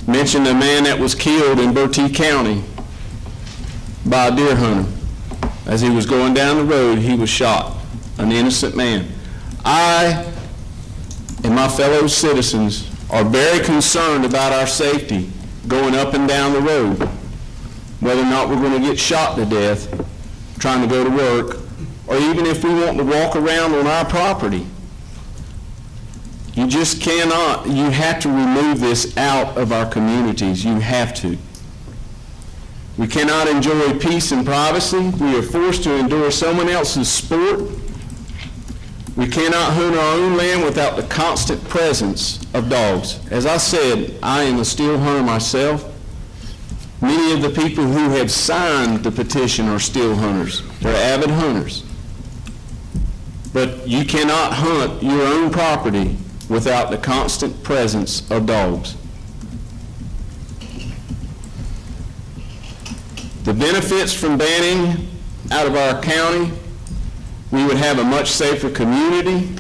mentioned a man that was killed in Beaufort County by a deer hunter. As he was going down the road, he was shot, an innocent man. I and my fellow citizens are very concerned about our safety going up and down the road, whether or not we're going to get shot to death trying to go to work, or even if we want to walk around on our property. You just cannot, you have to remove this out of our communities. You have to. We cannot enjoy peace and privacy. We are forced to endure someone else's sport We cannot hunt our own land without the constant presence of dogs. As I said, I am a still hunter myself. Many of the people who have signed the petition are still hunters. They're avid hunters. But you cannot hunt your own property without the constant presence of dogs. The benefits from banning out of our county, we would have a much safer community,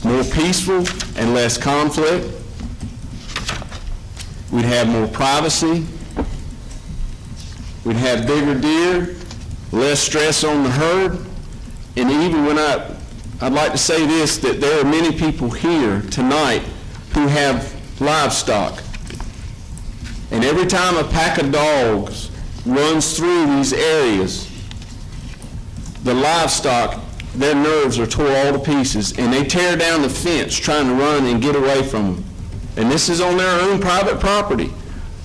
more peaceful and less conflict. We'd have more privacy. We'd have bigger deer, less stress on the herd. And even when I'd like to say this, that there are many people here tonight who have livestock. And every time a pack of dogs runs through these areas, the livestock, their nerves are tore all to pieces, and they tear down the fence trying to run and get away from them. And this is on their own private property.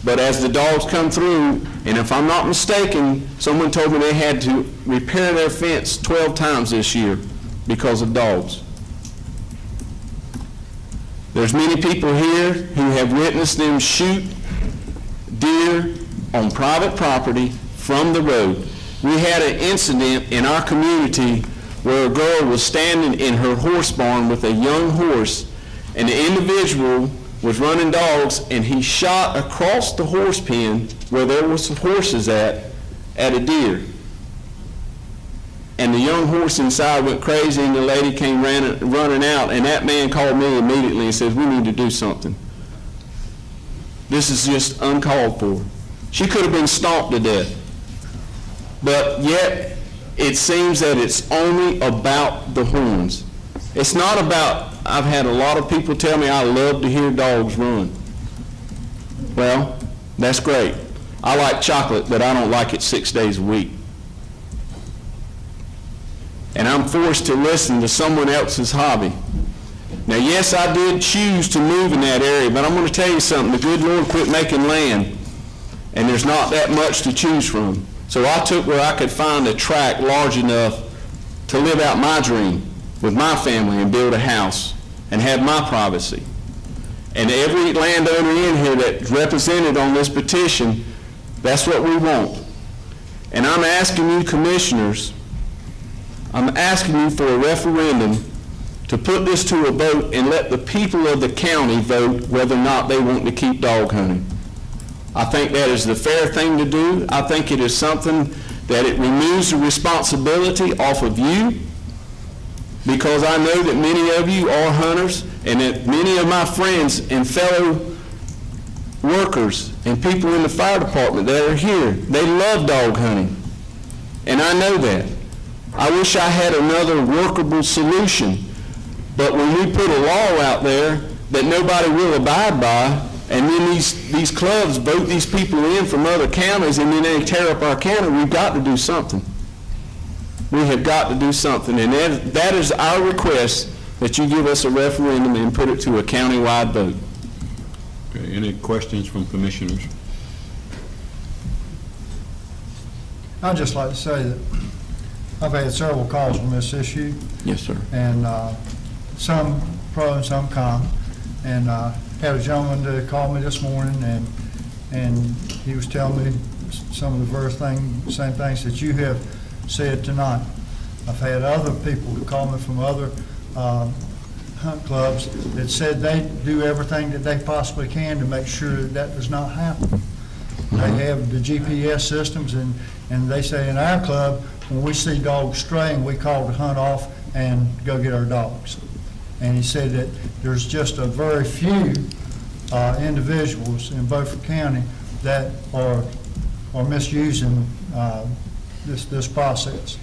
But as the dogs come through, and if I'm not mistaken, someone told me they had to repair their fence 12 times this year because of dogs. There's many people here who have witnessed them shoot deer on private property from the road. We had an incident in our community where a girl was standing in her horse barn with a young horse, and the individual was running dogs, and he shot across the horse pen where there was horses at a deer. And the young horse inside went crazy, and the lady came running out, and that man called me immediately and said, "We need to do something. This is just uncalled for." She could have been stomped to death. But yet, it seems that it's only about the horns. It's not about, I've had a lot of people tell me I love to hear dogs run. Well, that's great. I like chocolate, but I don't like it 6 days a week. And I'm forced to listen to someone else's hobby. Now, yes, I did choose to move in that area, but I'm going to tell you something. The good Lord quit making land, and there's not that much to choose from. So I took where I could find a tract large enough to live out my dream with my family and build a house and have my privacy. And every landowner in here that's represented on this petition, that's what we want. And I'm asking you commissioners, I'm asking you for a referendum to put this to a vote and let the people of the county vote whether or not they want to keep dog hunting. I think that is the fair thing to do. I think it is something that it removes the responsibility off of you, because I know that many of you are hunters, and that many of my friends and fellow workers and people in the fire department that are here, they love dog hunting. And I know that. I wish I had another workable solution. But when we put a law out there that nobody will abide by, and then these clubs vote these people in from other counties, and then they tear up our county, we've got to do something. We have got to do something, and that is our request, that you give us a referendum and put it to a county-wide vote. Okay, any questions from commissioners? I'd just like to say that I've had several calls on this issue. Yes, sir. And some pro and some con. And had a gentleman that called me this morning, and he was telling me some of the same things that you have said tonight. I've had other people who call me from other hunt clubs that said they do everything that they possibly can to make sure that that does not happen. They have the GPS systems, and they say in our club, when we see dogs straying, we call the hunt off and go get our dogs. And he said that there's just a very few individuals in Beaufort County that are misusing this process.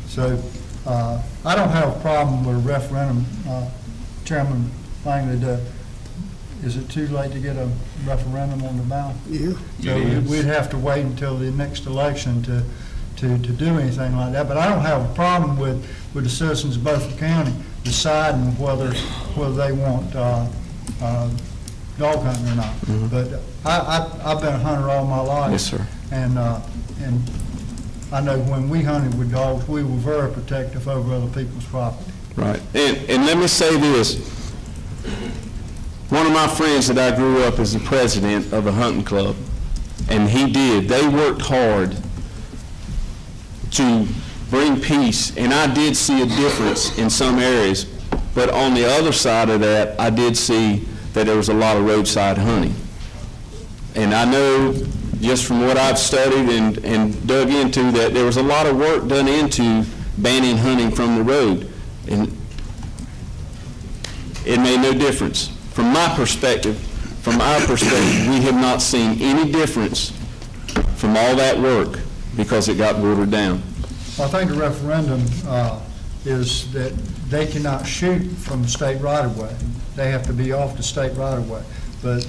So I don't have a problem with a referendum. Chairman Langley, is it too late to get a referendum on the ballot? Yeah. So we'd have to wait until the next election to do anything like that. But I don't have a problem with the citizens of Beaufort County deciding whether they want dog hunting or not. Mm-hmm. But I've been a hunter all my life. Yes, sir. And I know when we hunted with dogs, we were very protective over other people's property. Right. And let me say this. One of my friends that I grew up as the president of a hunting club, and they worked hard to bring peace, and I did see a difference in some areas, but on the other side of that, I did see that there was a lot of roadside hunting. And I know, just from what I've studied and dug into, that there was a lot of work done into banning hunting from the road, and it made no difference. From my perspective, from our perspective, we have not seen any difference from all that work because it got watered down. Well, I think the referendum is that they cannot shoot from the state right-of-way. They have to be off the state right-of-way. But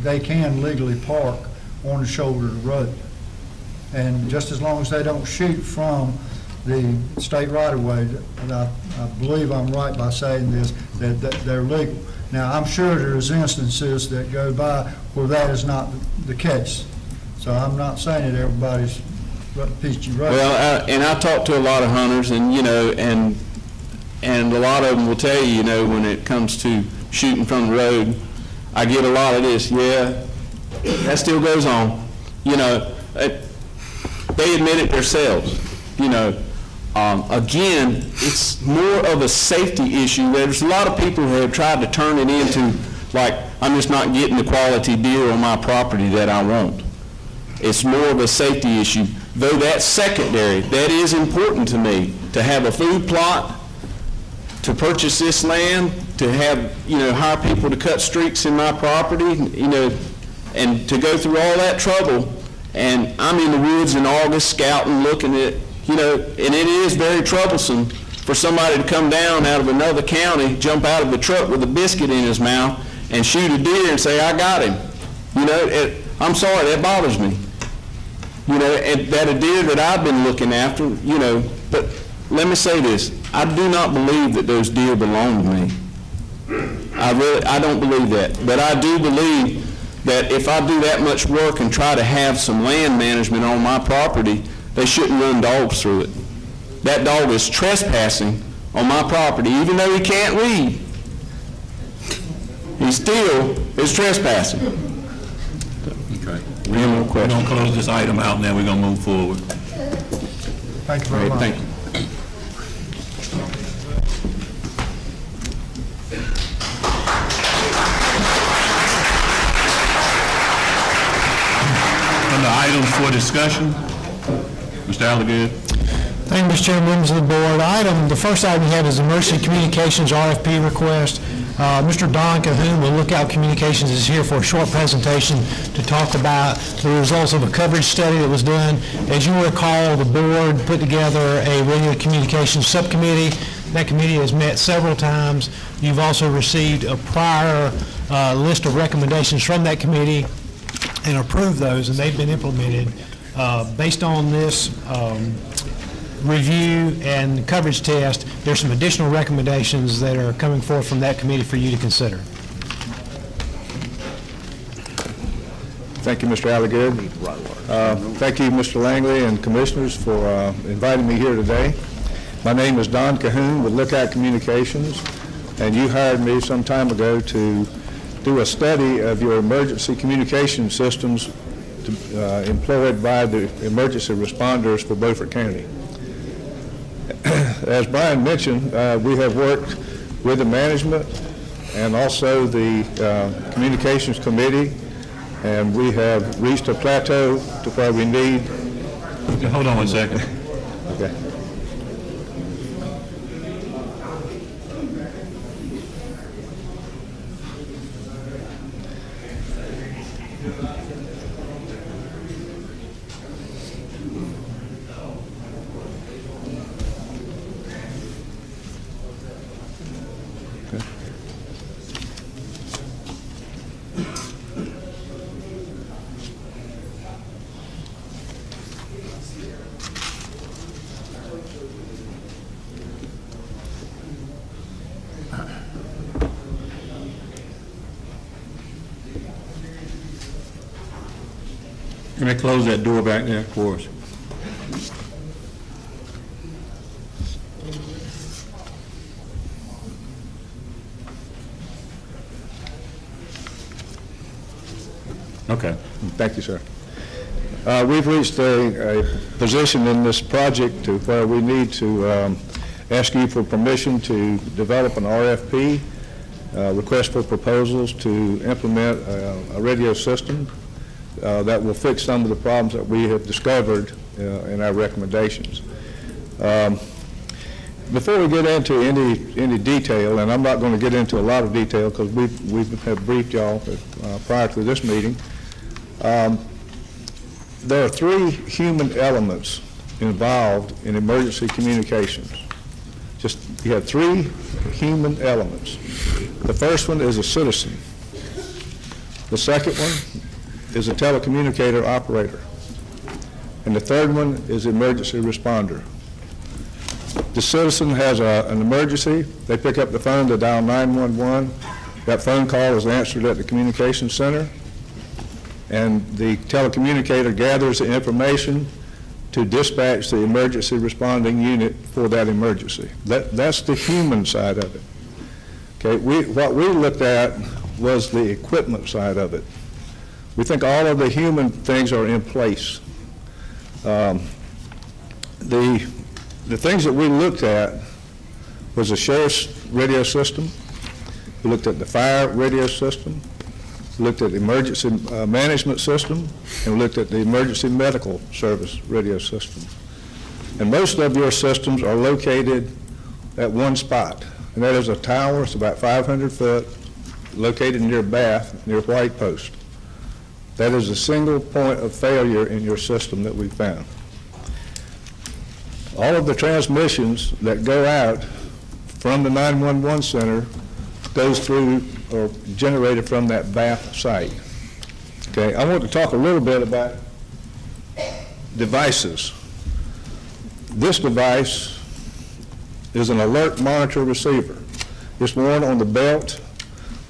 they can legally park on the shoulder of the road. And just as long as they don't shoot from the state right-of-way, and I believe I'm right by saying this, that they're legal. Now, I'm sure there's instances that go by where that is not the case. So I'm not saying that everybody's peachy road. Well, and I talk to a lot of hunters, and and a lot of them will tell you, when it comes to shooting from the road, I get a lot of this. Yeah, that still goes on. They admit it themselves. Again, it's more of a safety issue. There's a lot of people who have tried to turn it into, like, I'm just not getting the quality deer on my property that I want. It's more of a safety issue. Though that's secondary, that is important to me, to have a food plot, to purchase this land, to have, hire people to cut streaks in my property, and to go through all that trouble. And I'm in the woods in August scouting, looking at, and it is very troublesome for somebody to come down out of another county, jump out of the truck with a biscuit in his mouth, and shoot a deer and say, I got him. I'm sorry, that bothers me. And that a deer that I've been looking after, but let me say this, I do not believe that those deer belong to me. I don't believe that. But I do believe that if I do that much work and try to have some land management on my property, they shouldn't run dogs through it. That dog is trespassing on my property, even though he can't read. He still is trespassing. Okay. We're going to close this item out, and then we're going to move forward. Thank you very much. Thank you. Under items for discussion, Mr. Alligood. Thank you, Mr. Chairman, members of the board. The first item we have is emergency communications RFP request. Mr. Don Cahoon with Lookout Communications is here for a short presentation to talk about the results of a coverage study that was done. As you recall, the board put together a radio communications subcommittee. That committee has met several times. You've also received a prior list of recommendations from that committee and approved those, and they've been implemented. Based on this review and coverage test, there's some additional recommendations that are coming forth from that committee for you to consider. Thank you, Mr. Alligood. Thank you, Mr. Langley and commissioners, for inviting me here today. My name is Don Cahoon with Lookout Communications, and you hired me some time ago to do a study of your emergency communication systems employed by the emergency responders for Beaufort County. As Brian mentioned, we have worked with the management and also the communications committee, and we have reached a plateau to where we need... Okay, hold on one second. Okay. Can I close that door back there for us? Okay. Thank you, sir. We've reached a position in this project to where we need to ask you for permission to develop an RFP, request for proposals to implement a radio system that will fix some of the problems that we have discovered in our recommendations. Before we get into any detail, and I'm not going to get into a lot of detail because we have briefed y'all prior to this meeting, there are three human elements involved in emergency communications. You have three human elements. The first one is a citizen. The second one is a telecommunicator operator. And the third one is emergency responder. The citizen has an emergency. They pick up the phone to dial 911. That phone call is answered at the communication center. And the telecommunicator gathers the information to dispatch the emergency responding unit for that emergency. That's the human side of it. Okay, what we looked at was the equipment side of it. We think all of the human things are in place. The things that we looked at was the sheriff's radio system. We looked at the fire radio system. We looked at the emergency management system, and we looked at the emergency medical service radio system. And most of your systems are located at one spot, and that is a tower. It's about 500 foot, located near Bath, near White Post. That is a single point of failure in your system that we found. All of the transmissions that go out from the 911 center goes through or generated from that Bath site. Okay, I want to talk a little bit about devices. This device is an alert monitor receiver. It's worn on the belt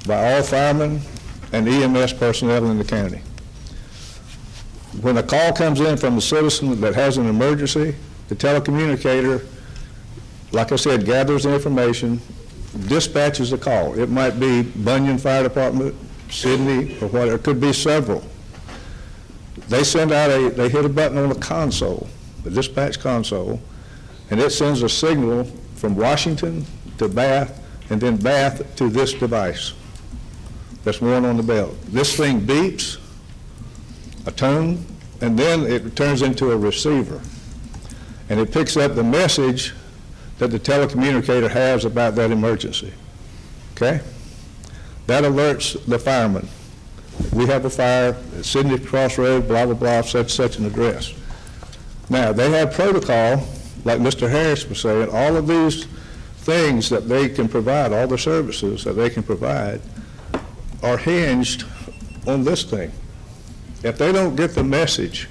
by all firemen and EMS personnel in the county. When a call comes in from a citizen that has an emergency, the telecommunicator, like I said, gathers the information, dispatches a call. It might be Bunyan Fire Department, Sydney, or whatever. It could be several. They send out they hit a button on the console, the dispatch console, and it sends a signal from Washington to Bath, and then Bath to this device that's worn on the belt. This thing beeps a tone, and then it turns into a receiver. And it picks up the message that the telecommunicator has about that emergency. Okay? That alerts the fireman. We have a fire at Sydney Crossroad, blah, blah, blah, such an address. Now, they have protocol, like Mr. Harris was saying, all of these things that they can provide, all the services that they can provide, are hinged on this thing. If they don't get the message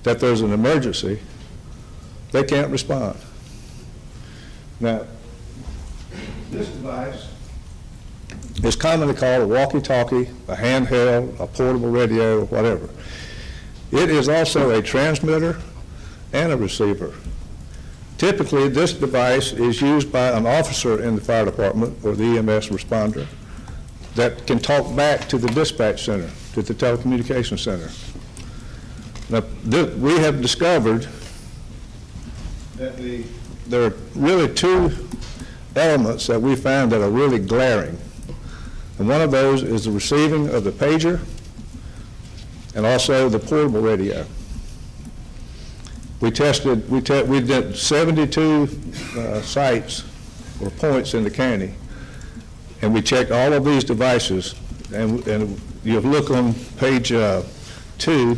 that there's an emergency, they can't respond. Now, this device is commonly called a walkie-talkie, a handheld, a portable radio, whatever. It is also a transmitter and a receiver. Typically, this device is used by an officer in the fire department or the EMS responder that can talk back to the dispatch center, to the telecommunications center. Now, we have discovered that there are really two elements that we found that are really glaring. And one of those is the receiving of the pager and also the portable radio. We did 72 sites or points in the county, and we checked all of these devices. And you look on page 2.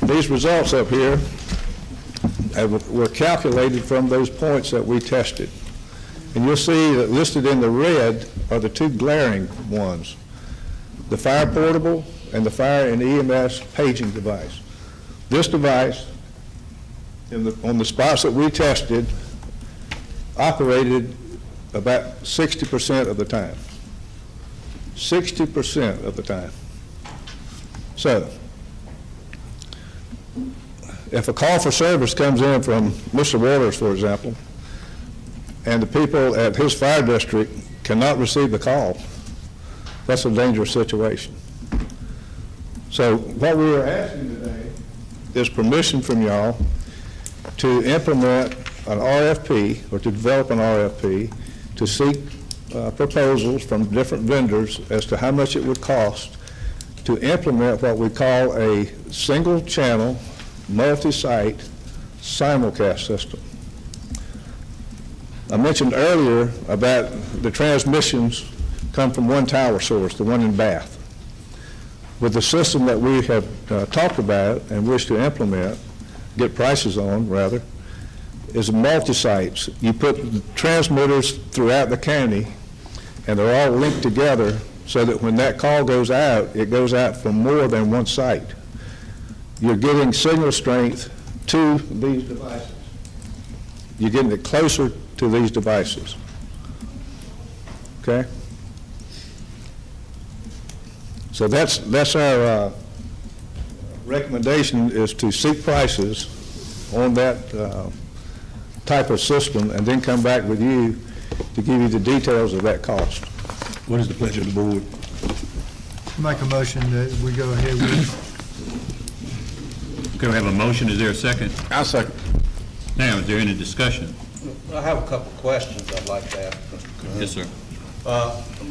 These results up here were calculated from those points that we tested. And you'll see that listed in the red are the two glaring ones, the fire portable and the fire and EMS paging device. This device, on the spots that we tested, operated about 60% of the time. 60% of the time. So, if a call for service comes in from Mr. Waters, for example, and the people at his fire district cannot receive the call. That's a dangerous situation. So what we are asking today is permission from y'all to implement an RFP, or to develop an RFP, to seek proposals from different vendors as to how much it would cost to implement what we call a single-channel, multi-site simulcast system. I mentioned earlier about the transmissions come from one tower source, the one in Bath. With the system that we have talked about and wish to implement, get prices on, rather, is multi-sites. You put transmitters throughout the county, and they're all linked together so that when that call goes out, it goes out from more than one site. You're getting signal strength to these devices. You're getting it closer to these devices. Okay? So that's our recommendation, is to seek prices on that type of system and then come back with you to give you the details of that cost. What is the pleasure of the board? Make a motion that we go ahead with. Okay, we have a motion. Is there a second? I'll second. Now, is there any discussion? I have a couple of questions I'd like to ask Mr. Coon. Yes, sir.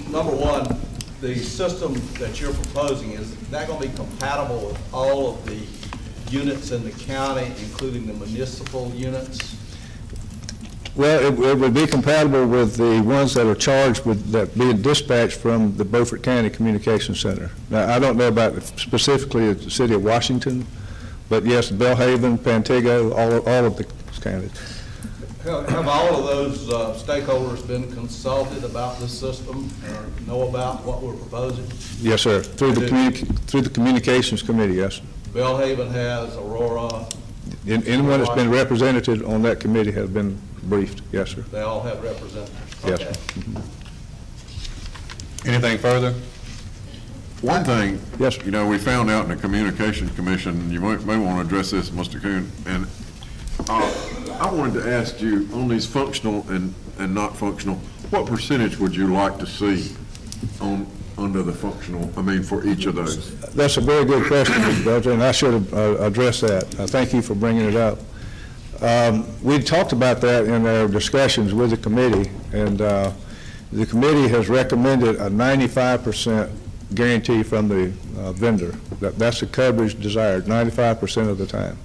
Number one, the system that you're proposing, is that going to be compatible with all of the units in the county, including the municipal units? Well, it would be compatible with the ones that are charged with that being dispatched from the Beaufort County Communication Center. Now, I don't know about specifically the city of Washington, but yes, Belhaven, Pantego, all of the counties. Have all of those stakeholders been consulted about this system or know about what we're proposing? Yes, sir. Through the Communications Committee, yes. Belhaven has, Aurora. Anyone that's been represented on that committee has been briefed, yes, sir. They all have representatives? Yes, Okay. sir. Anything further? One thing, yes, you know, we found out in the Communications Commission, you may want to address this, Mr. Coon, and I wanted to ask you on these functional and not functional, what percentage would you like to see under the functional, for each of those? That's a very good question, Mr. Belcher, and I should have addressed that. Thank you for bringing it up. We talked about that in our discussions with the committee, and the committee has recommended a 95% guarantee from the vendor. That's the coverage desired, 95% of the time.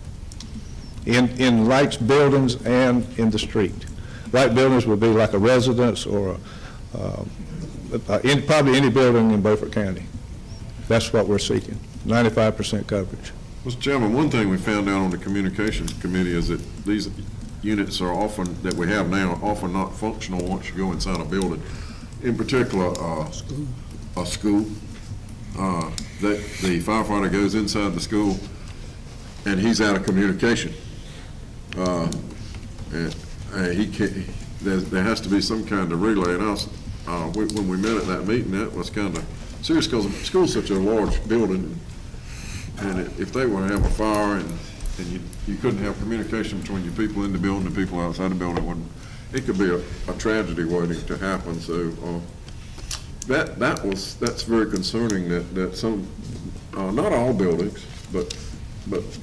In lights buildings and in the street. Light buildings would be like a residence or probably any building in Beaufort County. That's what we're seeking, 95% coverage. Mr. Chairman, one thing we found out on the Communications Committee is that these units are often, that we have now, are often not functional once you go inside a building. In particular, a school, that the firefighter goes inside the school and he's out of communication. And he can't, there has to be some kind of relay. And when we met at that meeting, that was kind of serious because the school's such a large building. And if they were to have a fire and you couldn't have communication between your people in the building and people outside the building, it could be a tragedy waiting to happen. So that's very concerning that some, not all buildings, but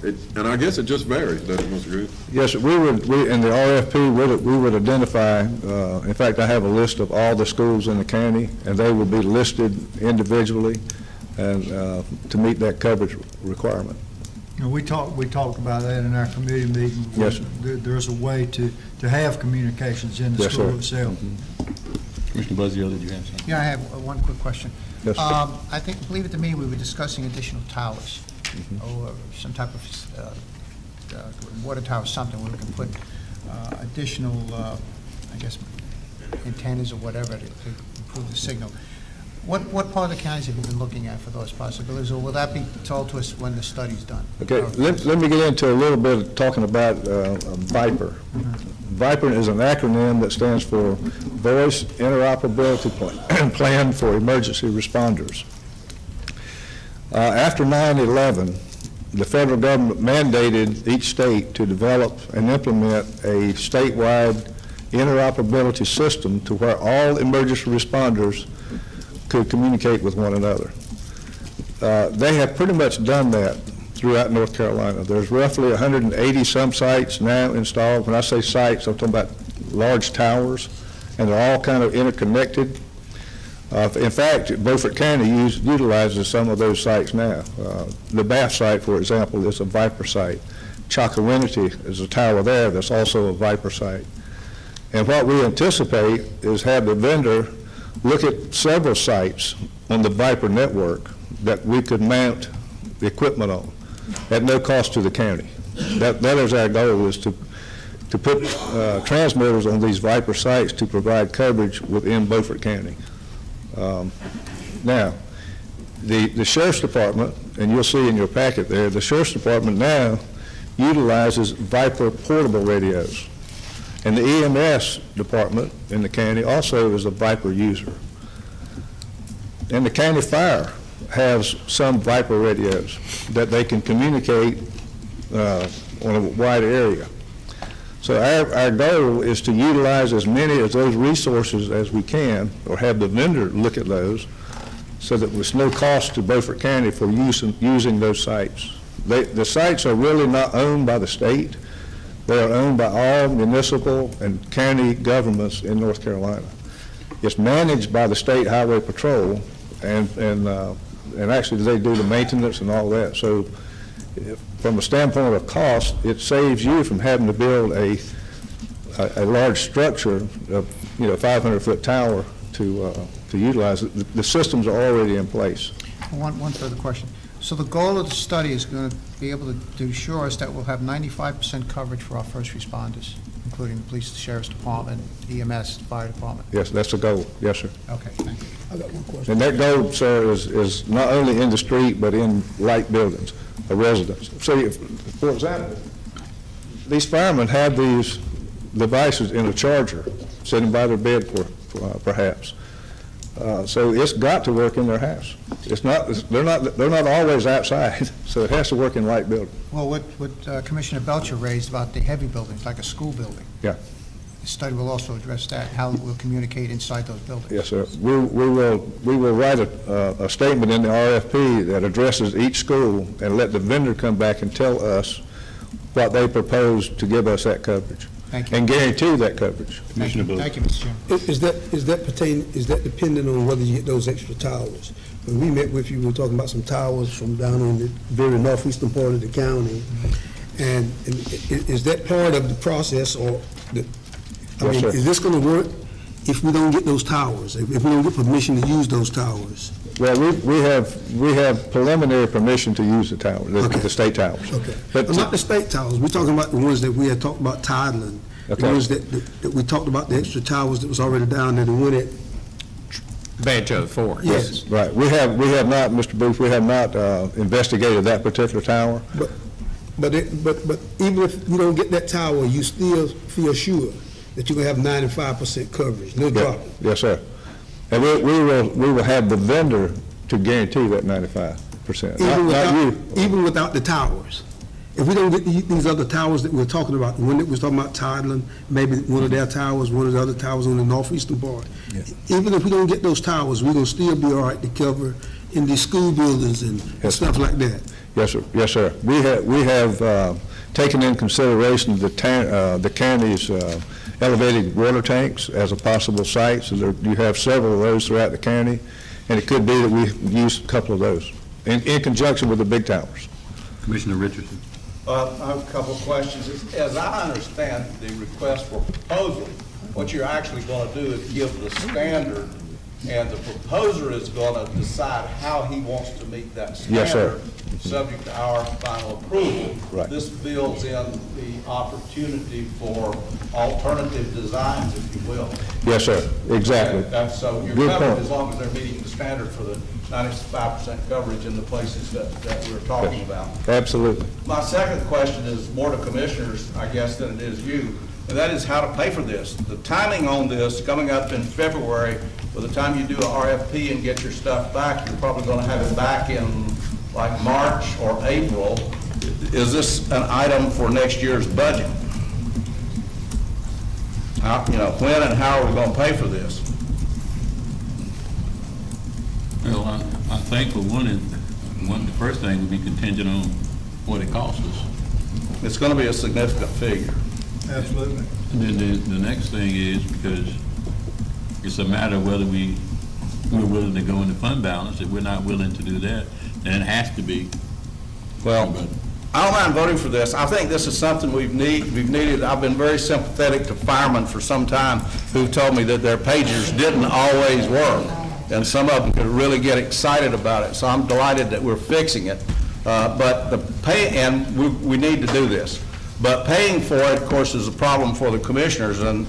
and I guess it just varies, doesn't it, Mr. Green? Yes, we in the RFP, we would identify, in fact, I have a list of all the schools in the county, and they would be listed individually and to meet that coverage requirement. You know, we talked about that in our committee meeting. Yes, sir. There's a way to have communications in the Yes, school sir. itself. Commissioner Buzzio, did you have something? Yeah, I have one quick question. Yes, sir. I believe at the meeting we were discussing additional towers, or some type of water tower, something where we can put additional, I guess, antennas or whatever to improve the signal. What part of the counties have you been looking at for those possibilities, or will that be told to us when the study's done? Okay, let me get into a little bit of talking about VIPER. VIPER is an acronym that stands for Voice Interoperability Plan for Emergency Responders. After 9/11, the federal government mandated each state to develop and implement a statewide interoperability system to where all emergency responders could communicate with one another. They have pretty much done that throughout North Carolina. There's roughly 180 some sites now installed. When I say sites, I'm talking about large towers, and they're all kind of interconnected. In fact, Beaufort County utilizes some of those sites now. The Bath site, for example, is a Viper site. Chocowinity is a tower there that's also a Viper site. And what we anticipate is have the vendor look at several sites on the Viper network that we could mount the equipment on at no cost to the county. That is our goal, is to put transmitters on these Viper sites to provide coverage within Beaufort County. Now, the Sheriff's Department, and you'll see in your packet there, the Sheriff's Department now utilizes Viper portable radios. And the EMS department in the county also is a Viper user. And the county fire has some Viper radios that they can communicate on a wide area. So our goal is to utilize as many of those resources as we can, or have the vendor look at those, so that there's no cost to Beaufort County for using those sites. The sites are really not owned by the state. They are owned by all municipal and county governments in North Carolina. It's managed by the State Highway Patrol, and actually they do the maintenance and all that. So from a standpoint of cost, it saves you from having to build a large structure of 500-foot tower to utilize it. The systems are already in place. One further question. So the goal of the study is going to be able to assure us that we'll have 95% coverage for our first responders, including the police, the sheriff's department, EMS, fire department. Yes, that's the goal. Yes, sir. Okay, thank you. I got one question. And that goal, sir, is not only in the street, but in light buildings, a residence. So, for example, these firemen have these devices in a charger sitting by their bed, perhaps. So it's got to work in their house. It's not. They're not always outside. So it has to work in light buildings. Well, what Commissioner Belcher raised about the heavy buildings, like a school building. Yeah. The study will also address that, how we'll communicate inside those buildings. Yes, sir. We will write a statement in the RFP that addresses each school and let the vendor come back and tell us what they propose to give us that coverage. Thank you. And guarantee that coverage. Thank you, Mr. Chairman. Is that dependent on whether you get those extra towers? When we met with you, we were talking about some towers from down on the very northeastern part of the county. And is that part of the process, or Yes, sir. is this going to work if we don't get those towers, if we don't get permission to use those towers? Well, we have preliminary permission to use the tower, the state towers. Okay. But Not the state towers. We're talking about the ones that we had talked about Tideland. Okay. The ones that we talked about, the extra towers that was already down there, the one that. Banjo 4. Yes. Right. We have not, Mr. Booth, we have not investigated that particular tower. But even if you don't get that tower, you still feel sure that you're going to have 95% coverage, no drop. Yes, sir. And we will have the vendor to guarantee that 95%. Even without the towers. If we don't get these other towers that we're talking about, the one that we're talking about, Tideland, maybe one of their towers, one of the other towers on the northeastern part, even if we don't get those towers, we're going to still be all right to cover in these school buildings and stuff like that. Yes, sir. Yes, sir. We have taken in consideration the county's elevated water tanks as a possible site, so you have several of those throughout the county, and it could be that we use a couple of those in conjunction with the big towers. Commissioner Richardson. I have a couple of questions. As I understand the request for proposal, what you're actually going to do is give the standard, and the proposer is going to decide how he wants to meet that standard. Yes, sir. Subject to our final approval. Right. This builds in the opportunity for alternative designs, if you will. Yes, sir. Exactly. And so you're Good covered point. as long as they're meeting the standard for the 95% coverage in the places that we're talking about. Absolutely. My second question is more to commissioners, I guess, than it is you, and that is how to pay for this. The timing on this, coming up in February, by the time you do an RFP and get your stuff back, you're probably going to have it back in like March or April. Is this an item for next year's budget? when and how are we going to pay for this? Well, I think for the first thing would be contingent on what it costs us. It's going to be a significant figure. Absolutely. And then the next thing is, because it's a matter of whether we're willing to go into fund balance. If we're not willing to do that, then it has to be. Well, I don't mind voting for this. I think this is something we've needed. I've been very sympathetic to firemen for some time who told me that their pagers didn't always work, and some of them could really get excited about it. So I'm delighted that we're fixing it. But the pay, and we need to do this. But paying for it, of course, is a problem for the commissioners, and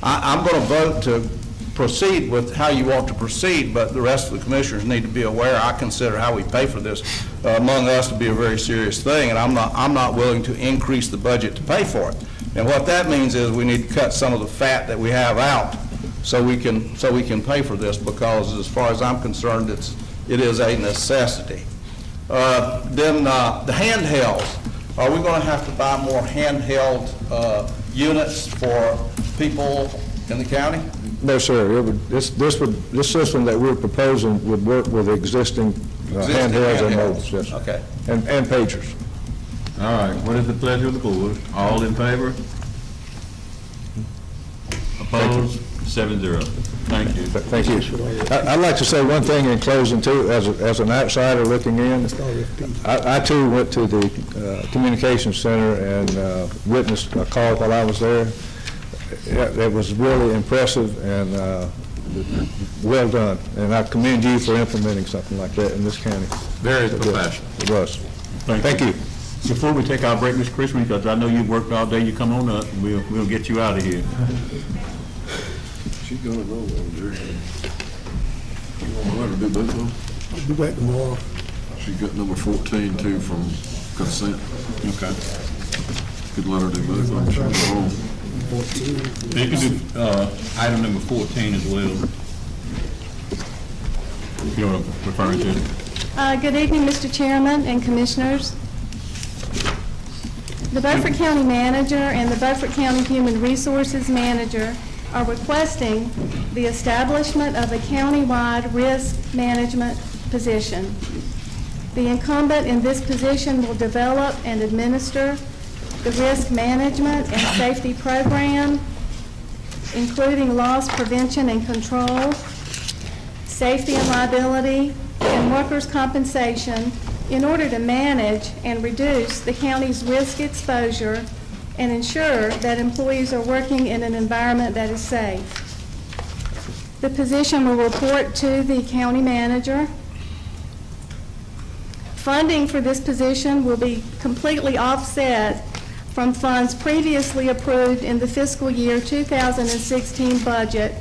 I'm going to vote to proceed with how you want to proceed, but the rest of the commissioners need to be aware. I consider how we pay for this among us to be a very serious thing, and I'm not willing to increase the budget to pay for it. And what that means is we need to cut some of the fat that we have out so we can pay for this, because as far as I'm concerned, it is a necessity. Then the handhelds. Are we going to have to buy more handheld units for people in the county? No, sir. This system that we're proposing would work with existing handhelds and mobiles, yes. Okay. And pagers. All right, what is the pleasure of the board? All in favor? Opposed? 7-0. Thank you. Thank you. I'd like to say one thing in closing too, as an outsider looking in. I too went to the communications center and witnessed a call while I was there. It was really impressive and well done, and I commend you for implementing something like that in this county. Very professional. It was. Thank you. Before we take our break, Ms. Christmas, because I know you've worked all day, you come on up, and we'll get you out of here. She's going to roll over there. You want to let her do both of them? I'll be back tomorrow. She got number 14 too from consent. Okay. Could let her do both of them. She'll go home. You can do item number 14 as well. You know what I'm referring to? Good evening, Mr. Chairman and Commissioners. The Beaufort County Manager and the Beaufort County Human Resources Manager are requesting the establishment of a county-wide risk management position. The incumbent in this position will develop and administer the risk management and safety program, including loss prevention and control, safety and liability, and workers' compensation, in order to manage and reduce the county's risk exposure and ensure that employees are working in an environment that is safe. The position will report to the county manager. Funding for this position will be completely offset from funds previously approved in the fiscal year 2016 budget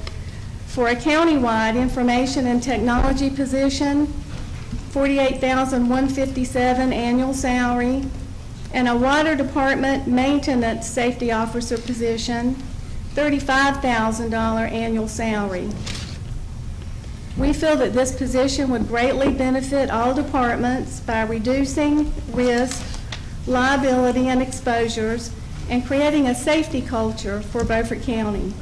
for a countywide information and technology position, $48,157 annual salary, and a water department maintenance safety officer position, $35,000 annual salary. We feel that this position would greatly benefit all departments by reducing risk, liability, and exposures, and creating a safety culture for Beaufort County.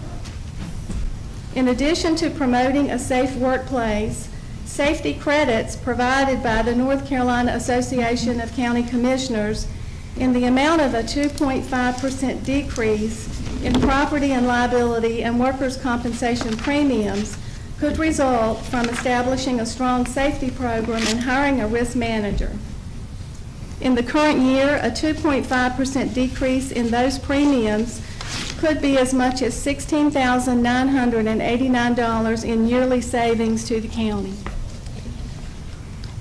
In addition to promoting a safe workplace, safety credits provided by the North Carolina Association of County Commissioners in the amount of a 2.5% decrease in property and liability and workers' compensation premiums could result from establishing a strong safety program and hiring a risk manager. In the current year, a 2.5% decrease in those premiums could be as much as $16,989 in yearly savings to the county.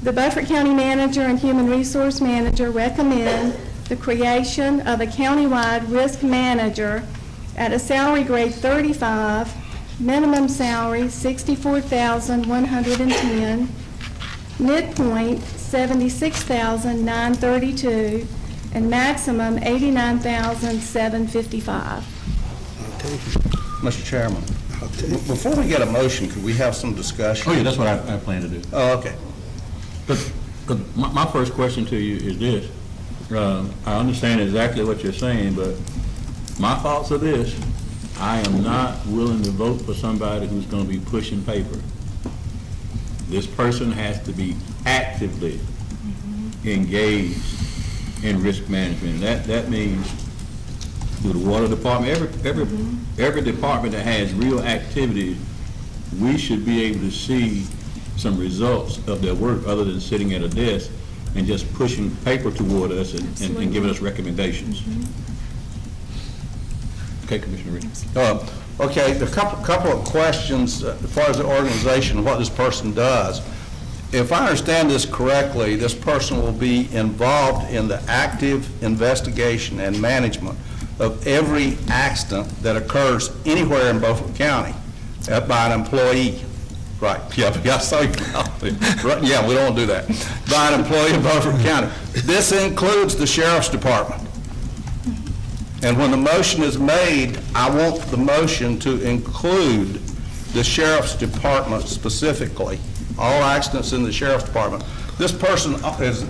The Beaufort County Manager and Human Resource Manager recommend the creation of a countywide risk manager at a salary grade 35, minimum salary $64,110, midpoint $76,932, and maximum $89,755. Mr. Chairman, before we get a motion, could we have some discussion? Oh, yeah, that's what I plan to do. Oh, okay. Because my first question to you is this. I understand exactly what you're saying, but my thoughts are this. I am not willing to vote for somebody who's going to be pushing paper. This person has to be actively engaged in risk management. That means through the water department, every department that has real activity, we should be able to see some results of their work other than sitting at a desk and just pushing paper toward us and giving us recommendations. Okay, Commissioner Richards. Okay, a couple of questions as far as the organization and what this person does. If I understand this correctly, this person will be involved in the active investigation and management of every accident that occurs anywhere in Beaufort County by an employee. Right, yeah, sorry. Right, yeah, we don't do that. By an employee in Beaufort County. This includes the Sheriff's Department. And when the motion is made, I want the motion to include the Sheriff's Department specifically, all accidents in the Sheriff's Department. This person is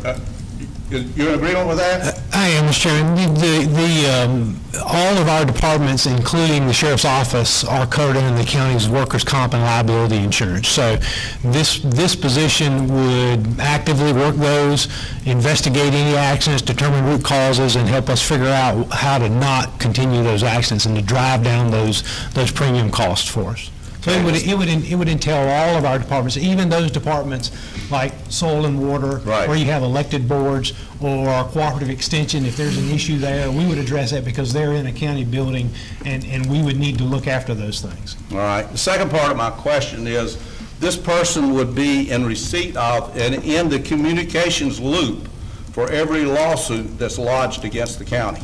you in agreement with that? I am, Mr. Chairman. All of our departments, including the Sheriff's Office, are covered under the county's workers' comp and liability insurance. So this position would actively work those, investigate any accidents, determine root causes, and help us figure out how to not continue those accidents and to drive down those premium costs for us. So it would entail all of our departments, even those departments like soil and water, where you have elected boards, or cooperative extension. If there's an issue there, we would address that because they're in a county building, and we would need to look after those things. All right. The second part of my question is, this person would be in receipt of and in the communications loop for every lawsuit that's lodged against the county.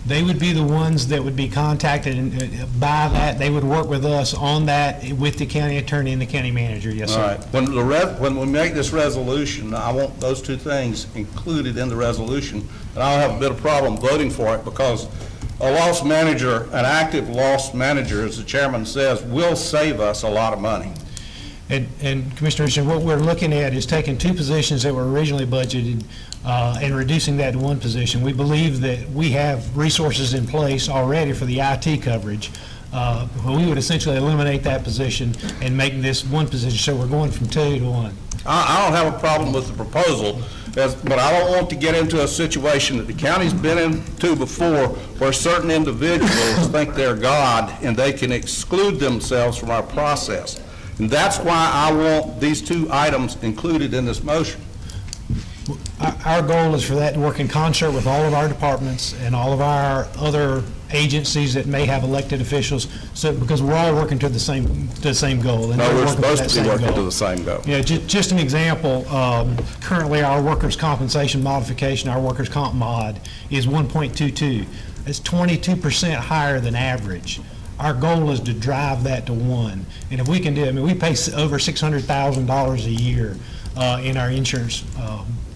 They would be the ones that would be contacted and by that. They would work with us on that with the county attorney and the county manager. Yes, sir. All right. When we make this resolution, I want those two things included in the resolution, and I'll have a bit of problem voting for it because a loss manager, an active loss manager, as the chairman says, will save us a lot of money. And Commissioner Richardson, what we're looking at is taking two positions that were originally budgeted and reducing that to one position. We believe that we have resources in place already for the IT coverage. We would essentially eliminate that position and make this one position, so we're going from 2 to 1. I don't have a problem with the proposal, but I don't want to get into a situation that the county's been into before where certain individuals think they're God and they can exclude themselves from our process. And that's why I want these two items included in this motion. Our goal is for that to work in concert with all of our departments and all of our other agencies that may have elected officials, so because we're all working to the same goal. And no, we're supposed to be working to the same goal. Yeah, just an example. Currently, our workers' compensation modification, our workers' comp mod, is 1.22. It's 22% higher than average. Our goal is to drive that to 1, and if we can do it, I mean, we pay over $600,000 a year in our insurance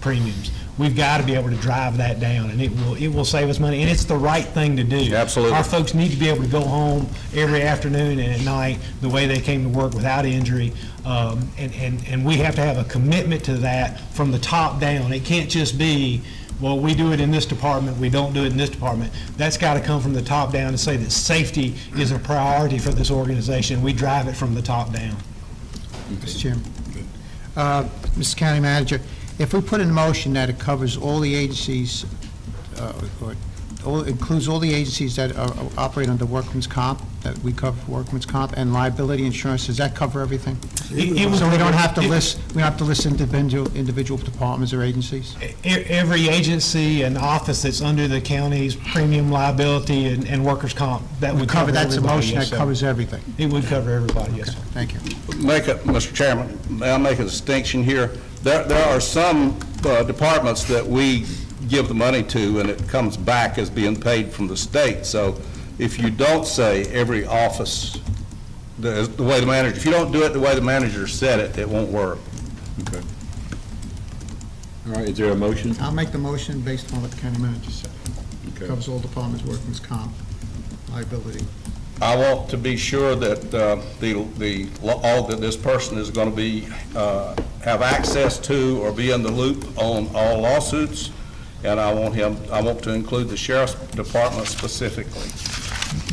premiums. We've got to be able to drive that down, and it will save us money, and it's the right thing to do. Absolutely. Our folks need to be able to go home every afternoon and at night the way they came to work without injury, and we have to have a commitment to that from the top down. It can't just be, well, we do it in this department, we don't do it in this department. That's got to come from the top down to say that safety is a priority for this organization. We drive it from the top down. Mr. Chairman. Mr. County Manager, if we put in motion that it covers all the agencies, includes all the agencies that operate under workman's comp, that we cover for workman's comp, and liability insurance, does that cover everything? So we don't have to list individual departments or agencies? Every agency and office that's under the county's premium liability and workers' comp, that would cover That's a everybody. motion Yes, that sir. covers everything. It would cover everybody, yes, sir. Thank you. Mr. Chairman, may I make a distinction here? There are some departments that we give the money to and it comes back as being paid from the state. So if you don't say every office, the way the manager, if you don't do it the way the manager said it, it won't work. Okay. All right, is there a motion? I'll make the motion based on what the county manager said. Okay. Covers all departments, workman's comp, liability. I want to be sure that all that this person is going to be have access to or be in the loop on all lawsuits, and I want to include the Sheriff's Department specifically.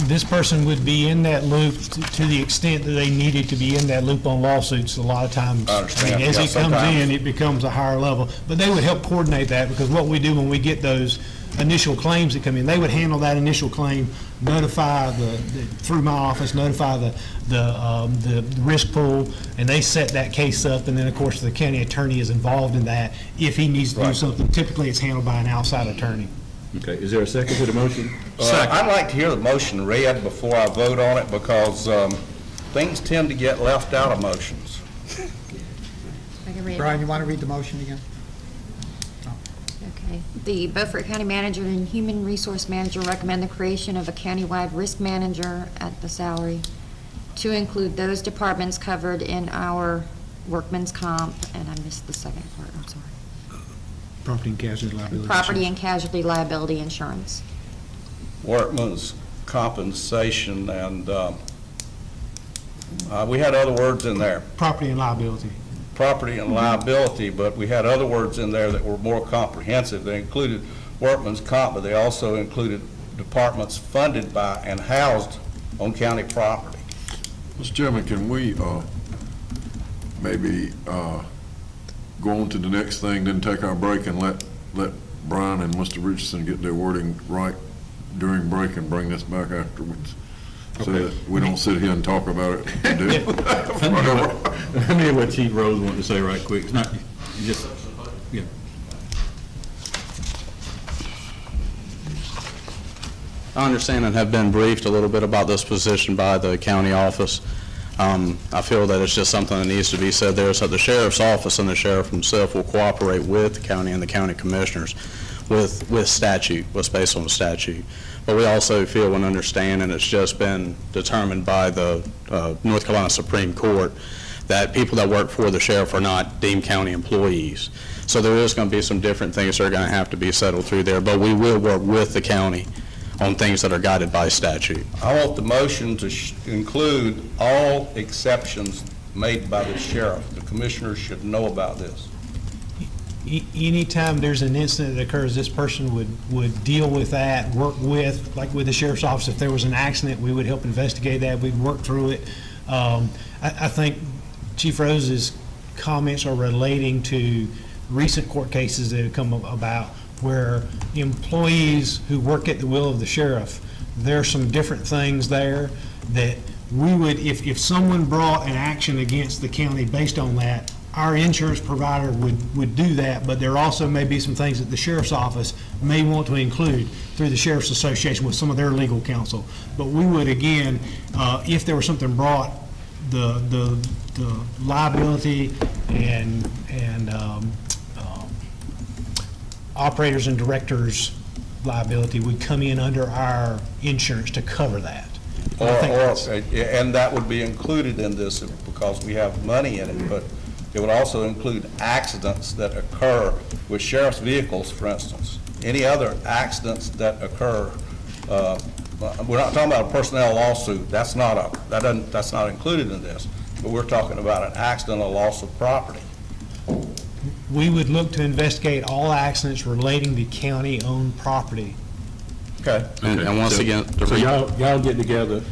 this person would be in that loop to the extent that they needed to be in that loop on lawsuits a lot of times. I understand. As Yeah, it comes sometimes. in, it becomes a higher level. But they would help coordinate that, because what we do when we get those initial claims that come in, they would handle that initial claim, notify through my office, notify the risk pool, and they set that case up, and then, of course, the county attorney is involved in that. If he needs to do something, typically it's handled by an outside attorney. Okay, is there a second to the motion? I'd like to hear the motion read before I vote on it, because things tend to get left out of motions. I can read it. Brian, you want to read the motion again? Okay. The Beaufort County Manager and Human Resource Manager recommend the creation of a countywide risk manager at the salary to include those departments covered in our workman's comp, and I missed the second part, I'm sorry. Property and casualty liability. Property and casualty liability insurance. Workman's compensation, and we had other words in there. Property and liability. Property and liability, but we had other words in there that were more comprehensive. They included workman's comp, but they also included departments funded by and housed on county property. Mr. Chairman, can we maybe go on to the next thing, then take our break and let Brian and Mr. Richardson get their wording right during break and bring this back afterwards? So that we don't sit here and talk about it. Let me hear what Chief Rose wanted to say right quick. It's not just, yeah. I understand and have been briefed a little bit about this position by the county office. I feel that it's just something that needs to be said there, so the sheriff's office and the sheriff himself will cooperate with the county and the county commissioners with statute, what's based on the statute. But we also feel and understand, and it's just been determined by the North Carolina Supreme Court, that people that work for the sheriff are not deemed county employees. So there is going to be some different things that are going to have to be settled through there, but we will work with the county on things that are guided by statute. I want the motion to include all exceptions made by the sheriff. The commissioners should know about this. Anytime there's an incident that occurs, this person would deal with that, work with, like with the sheriff's office, if there was an accident, we would help investigate that, we'd work through it. I think Chief Rose's comments are relating to recent court cases that have come about where employees who work at the will of the sheriff, there are some different things there that we would, if someone brought an action against the county based on that, our insurance provider would do that, but there also may be some things that the sheriff's office may want to include through the Sheriff's Association with some of their legal counsel. But we would, again, if there was something brought, the liability and operators and directors liability would come in under our insurance to cover that. And that would be included in this because we have money in it, but it would also include accidents that occur with sheriff's vehicles, for instance. Any other accidents that occur, we're not talking about a personnel lawsuit. That's not included in this. But we're talking about an accident or loss of property. We would look to investigate all accidents relating to county-owned property. Okay. And once again, So y'all get together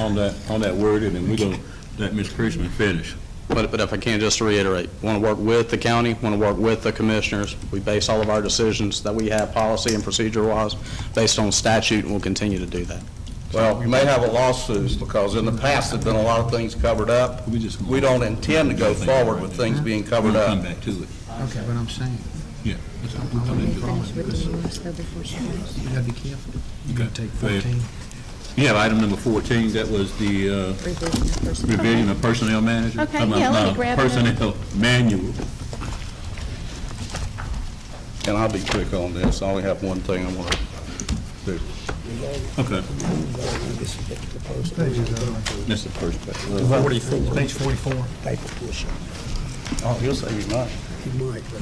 on that wording, and we're going to let Ms. Christman finish. But if I can just reiterate, want to work with the county, want to work with the commissioners. We base all of our decisions that we have policy and procedure-wise based on statute, and we'll continue to do that. Well, you may have a lawsuit because in the past there've been a lot of things covered up. We don't intend to go forward with things being covered up. Come back to it. Okay, what I'm saying. Yeah. You gotta be careful. You gotta take 14. You have item number 14, that was the revision of personnel manager. Okay, yeah, let me grab that. Personnel manual. And I'll be quick on this. I only have one thing I want to do. Okay. That's the first page. 44. Page 44. Oh, he'll say he's not. He might, but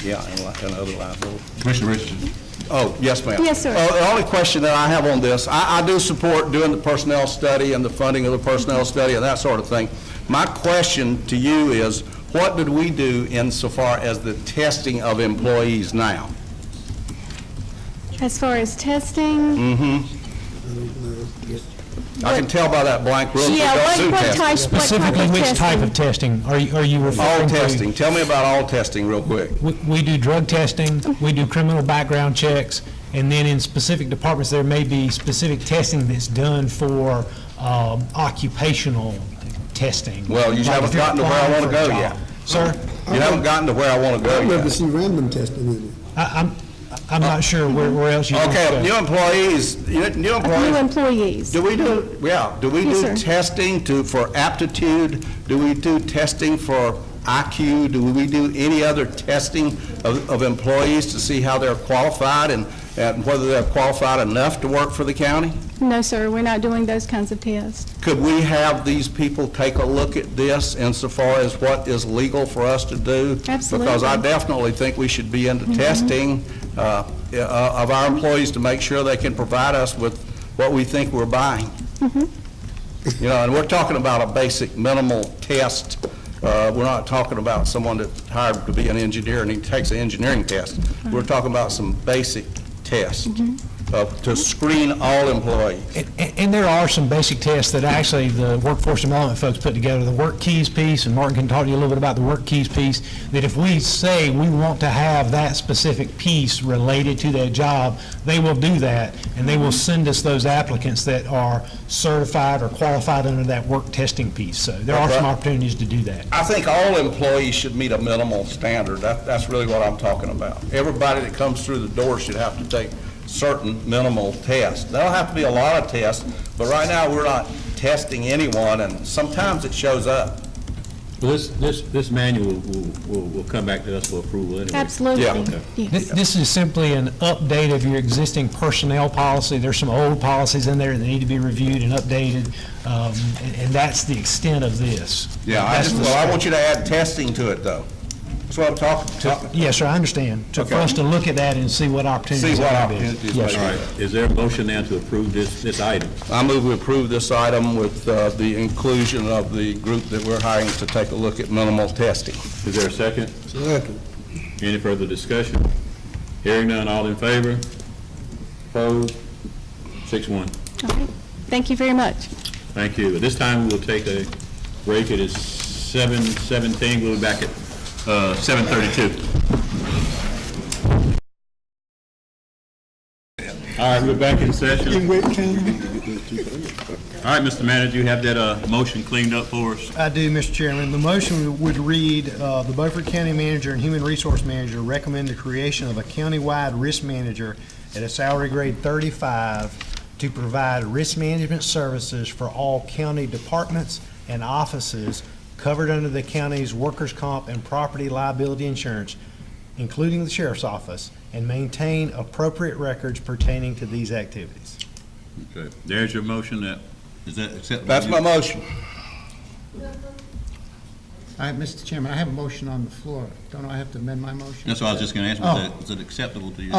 Yeah, and other liability. Commissioner Richardson. Oh, yes, ma'am. Yes, sir. The only question that I have on this, I do support doing the personnel study and the funding of the personnel study and that sort of thing. My question to you is, what did we do insofar as the testing of employees now? As far as testing, I can tell by that blank look. Yeah, what type Specifically, of which testing? type of testing are you referring All to? testing. Tell me about all testing real quick. We do drug testing, we do criminal background checks, and then in specific departments, there may be specific testing that's done for occupational testing. Well, you Like haven't if you're gotten to where I applying want to for a go job. yet. Sir? You haven't gotten to where I want to go I'd love to yet. see random testing in it. I'm not sure where else you want to Okay, go. new employees, new New employees. employees. Do we do, do we Yes, do sir. testing for aptitude? Do we do testing for IQ? Do we do any other testing of employees to see how they're qualified and whether they're qualified enough to work for the county? No, sir, we're not doing those kinds of tests. Could we have these people take a look at this insofar as what is legal for us to do? Absolutely. Because I definitely think we should be into testing of our employees to make sure they can provide us with what we think we're buying. You know, and we're talking about a basic minimal test. We're not talking about someone that's hired to be an engineer and he takes an engineering test. We're talking about some basic tests to screen all employees. And there are some basic tests that actually the workforce development folks put together, the work keys piece, and Martin can talk to you a little bit about the work keys piece, that if we say we want to have that specific piece related to that job, they will do that, and they will send us those applicants that are certified or qualified under that work testing piece. So there are some opportunities to do that. I think all employees should meet a minimal standard. That's really what I'm talking about. Everybody that comes through the door should have to take certain minimal tests. There'll have to be a lot of tests, but right now we're not testing anyone, and sometimes it shows up. Well, this manual will come back to us for approval anyway. Absolutely. Yeah. Okay. Yes. This is simply an update of your existing personnel policy. There's some old policies in there that need to be reviewed and updated, and that's the extent of this. Yeah, I want you to add testing to it, though. That's what I'm talking. Yes, sir, I understand. For Okay. us to look at that and see what opportunities See what there may be. opportunities Yes, may sir. All right, is there a motion now to approve this item? I move we approve this item with the inclusion of the group that we're hiring to take a look at minimal testing. Is there a second? Second. Any further discussion? Hearing none, all in favor? Opposed? 6-1. All right. Thank you very much. Thank you. At this time, we'll take a break. It is 7:17. We'll be back at 7:32. All right, we're back in session. All right, Mr. Manager, you have that motion cleaned up for us? I do, Mr. Chairman. The motion would read, the Beaufort County Manager and Human Resource Manager recommend the creation of a countywide risk manager at a salary grade 35 to provide risk management services for all county departments and offices covered under the county's workers' comp and property liability insurance, including the sheriff's office, and maintain appropriate records pertaining to these activities. Okay, there's your motion. Is that acceptable? That's my motion. Mr. Chairman, I have a motion on the floor. Don't I have to amend my motion? That's what I was just going to ask. Is it acceptable to you?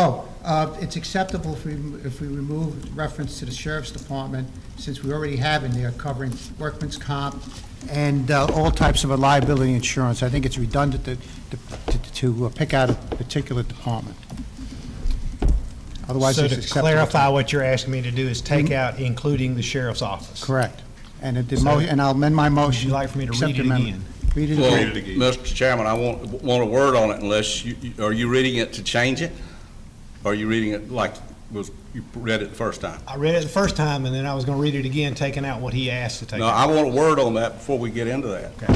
It's acceptable if we remove reference to the sheriff's department, since we already have in there covering workman's comp and all types of liability insurance. I think it's redundant to pick out a particular department. Otherwise, So it's to acceptable. clarify, what you're asking me to do is take out including the sheriff's office. Correct. And I'll amend my motion. Would you like for me to Accept read it amendment. again? Read it Well, again. Mr. Chairman, I want a word on it unless are you reading it to change it? Or are you reading it like you read it the first time? I read it the first time, and then I was going to read it again, taking out what he asked to take No, out. I want a word on that before we get into that. Okay.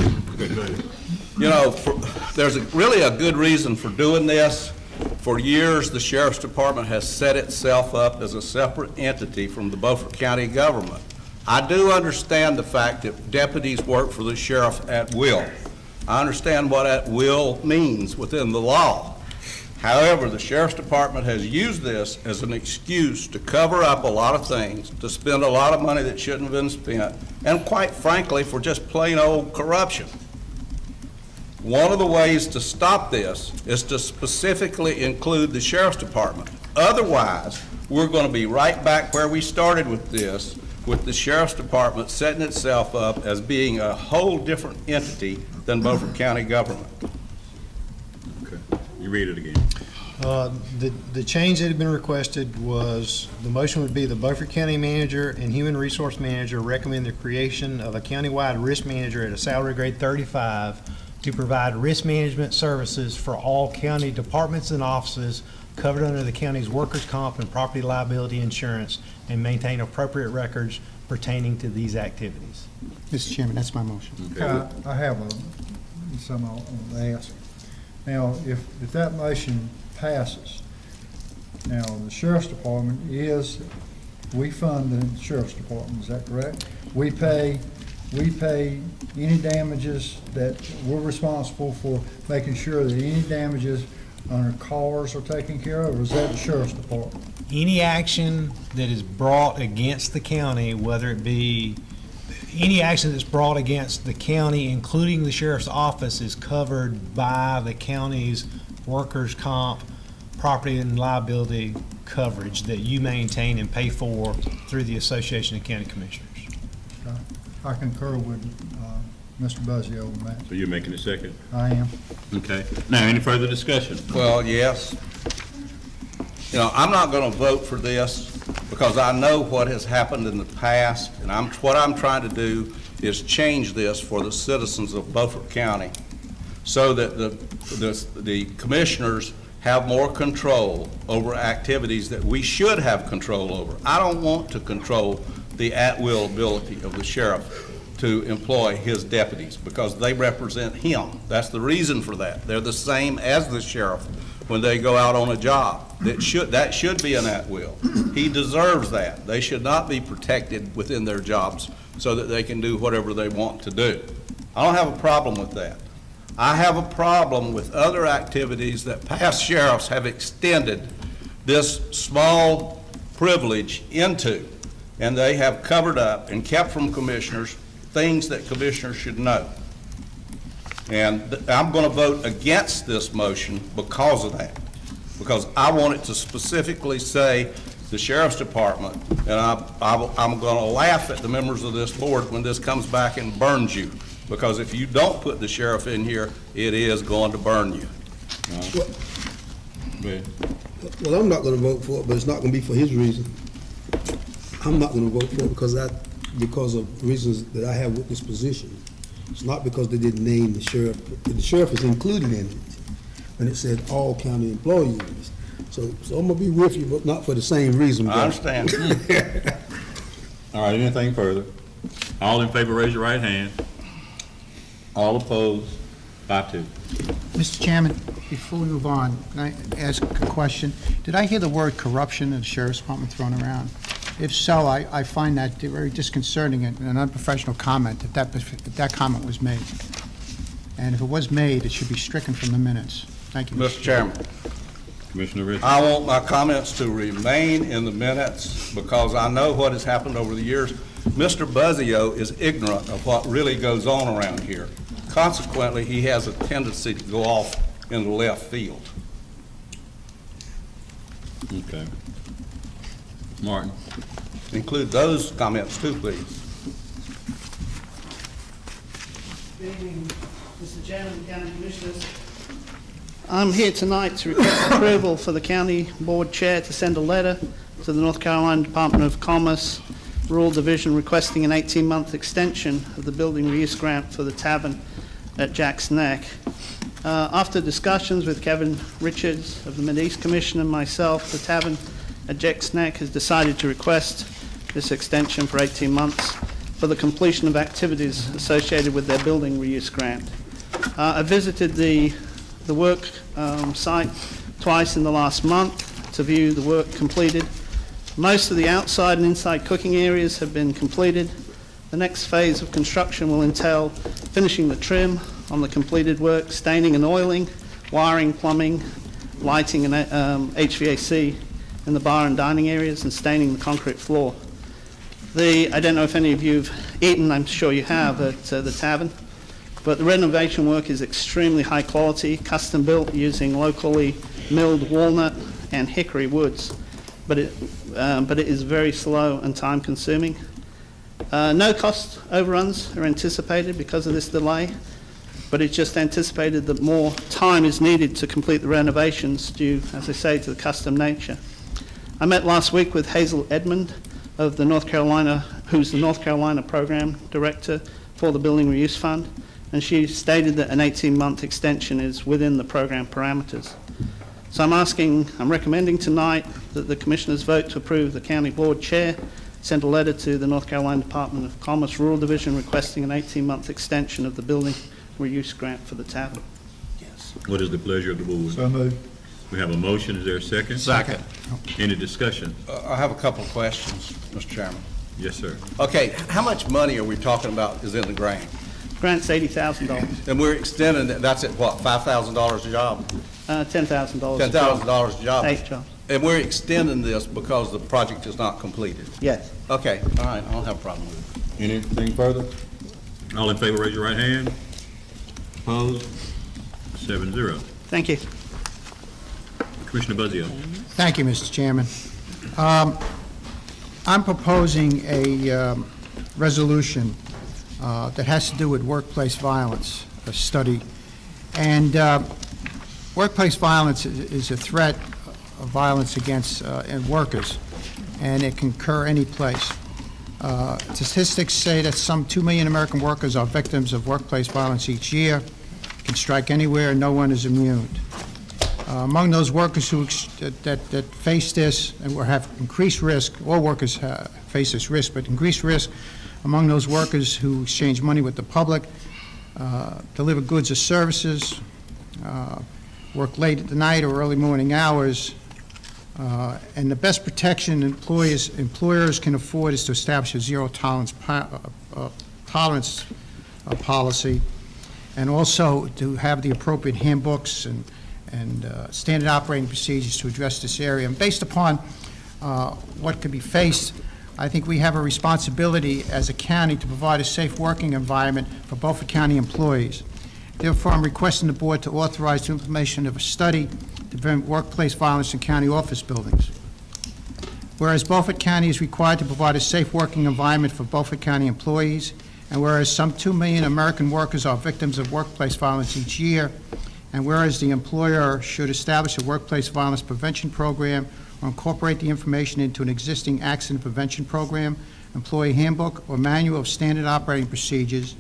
You know, there's really a good reason for doing this. For years, the Sheriff's Department has set itself up as a separate entity from the Beaufort County government. I do understand the fact that deputies work for the sheriff at will. I understand what at will means within the law. However, the Sheriff's Department has used this as an excuse to cover up a lot of things, to spend a lot of money that shouldn't have been spent, and quite frankly, for just plain old corruption. One of the ways to stop this is to specifically include the Sheriff's Department. Otherwise, we're going to be right back where we started with this, with the Sheriff's Department setting itself up as being a whole different entity than Beaufort County government. Okay. You read it again. The change that had been requested was, the motion would be the Beaufort County Manager and Human Resource Manager recommend the creation of a countywide risk manager at a salary grade 35 to provide risk management services for all county departments and offices covered under the county's workers' comp and property liability insurance and maintain appropriate records pertaining to these activities. Mr. Chairman, that's my motion. I have something I want to ask. Now, if that motion passes, now the Sheriff's Department we fund the Sheriff's Department, is that correct? We pay any damages that we're responsible for making sure that any damages on our cars are taken care of, or is that the Sheriff's Department? Any action that is brought against the county, whether it be any action that's brought against the county, including the sheriff's office, is covered by the county's workers' comp, property and liability coverage that you maintain and pay for through the Association of County Commissioners. I concur with Mr. Buzzio on that. So you're making a second? I am. Okay. Now, any further discussion? Well, yes. You know, I'm not going to vote for this because I know what has happened in the past, and what I'm trying to do is change this for the citizens of Beaufort County so that the commissioners have more control over activities that we should have control over. I don't want to control the at-will ability of the sheriff to employ his deputies because they represent him. That's the reason for that. They're the same as the sheriff when they go out on a job. That should be an at-will. He deserves that. They should not be protected within their jobs so that they can do whatever they want to do. I don't have a problem with that. I have a problem with other activities that past sheriffs have extended this small privilege into, and they have covered up and kept from commissioners things that commissioners should know. And I'm going to vote against this motion because of that, because I want it to specifically say the Sheriff's Department, and I'm going to laugh at the members of this board when this comes back and burns you, because if you don't put the sheriff in here, it is going to burn you. Well, I'm not going to vote for it, but it's not going to be for his reason. I'm not going to vote for it because of reasons that I have with this position. It's not because they didn't name the sheriff. The sheriff is included in it, and it said all county employees. So I'm going to be with you, but not for the same reason. I understand. All right, anything further? All in favor, raise your right hand. All opposed, 5-2. Mr. Chairman, before we move on, can I ask a question? Did I hear the word corruption in the Sheriff's Department thrown around? If so, I find that very disconcerting and an unprofessional comment if that comment was made. And if it was made, it should be stricken from the minutes. Thank you, Mr. Chairman. Commissioner Richards. I want my comments to remain in the minutes because I know what has happened over the years. Mr. Buzzio is ignorant of what really goes on around here. Consequently, he has a tendency to go off in the left field. Okay. Martin. Include those comments too, please. Good evening, Mr. Chairman, County Commissioners. I'm here tonight to request approval for the County Board Chair to send a letter to the North Carolina Department of Commerce Rural Division requesting an 18-month extension of the building reuse grant for the tavern at Jack's Neck. After discussions with Kevin Richards of the Mid-East Commission and myself, the tavern at Jack's Neck has decided to request this extension for 18 months for the completion of activities associated with their building reuse grant. I visited the work site twice in the last month to view the work completed. Most of the outside and inside cooking areas have been completed. The next phase of construction will entail finishing the trim on the completed work, staining and oiling, wiring, plumbing, lighting and HVAC in the bar and dining areas, and staining the concrete floor. I don't know if any of you have eaten, I'm sure you have, at the tavern, but the renovation work is extremely high quality, custom built using locally milled walnut and hickory woods, but it is very slow and time consuming. No cost overruns are anticipated because of this delay. but it's just anticipated that more time is needed to complete the renovations due, as I say, to the custom nature. I met last week with Hazel Edmond of the North Carolina, who's the North Carolina Program Director for the Building Reuse Fund, and she stated that an 18-month extension is within the program parameters. So I'm recommending tonight that the Commissioners vote to approve the County Board Chair send a letter to the North Carolina Department of Commerce Rural Division requesting an 18-month extension of the building reuse grant for the tavern. What is the pleasure of the board? So moved. We have a motion. Is there a second? Second. Any discussion? I have a couple of questions, Mr. Chairman. Yes, sir. Okay, how much money are we talking about is in the grant? Grant's $80,000. And we're extending it, that's at what, $5,000 a job? $10,000. $10,000 a job? 8 jobs. And we're extending this because the project is not completed? Yes. Okay, all right, I don't have a problem with it. Anything further? All in favor, raise your right hand. Opposed? 7-0. Thank you. Commissioner Buzzio. Thank you, Mr. Chairman. I'm proposing a resolution that has to do with workplace violence, a study. And workplace violence is a threat of violence against workers, and it can occur any place. Statistics say that some 2 million American workers are victims of workplace violence each year. It can strike anywhere, and no one is immune. Among those workers who that face this and will have increased risk, all workers face this risk, but increased risk among those workers who exchange money with the public, deliver goods or services, work late at the night or early morning hours, and the best protection employers can afford is to establish a zero tolerance policy, and also to have the appropriate handbooks and standard operating procedures to address this area. And based upon what could be faced, I think we have a responsibility as a county to provide a safe working environment for Beaufort County employees. Therefore, I'm requesting the board to authorize the implementation of a study to prevent workplace violence in county office buildings. Whereas Beaufort County is required to provide a safe working environment for Beaufort County employees, and whereas some 2 million American workers are victims of workplace violence each year, and whereas the employer should establish a workplace violence prevention program or incorporate the information into an existing accident prevention program, employee handbook, or manual of standard operating procedures,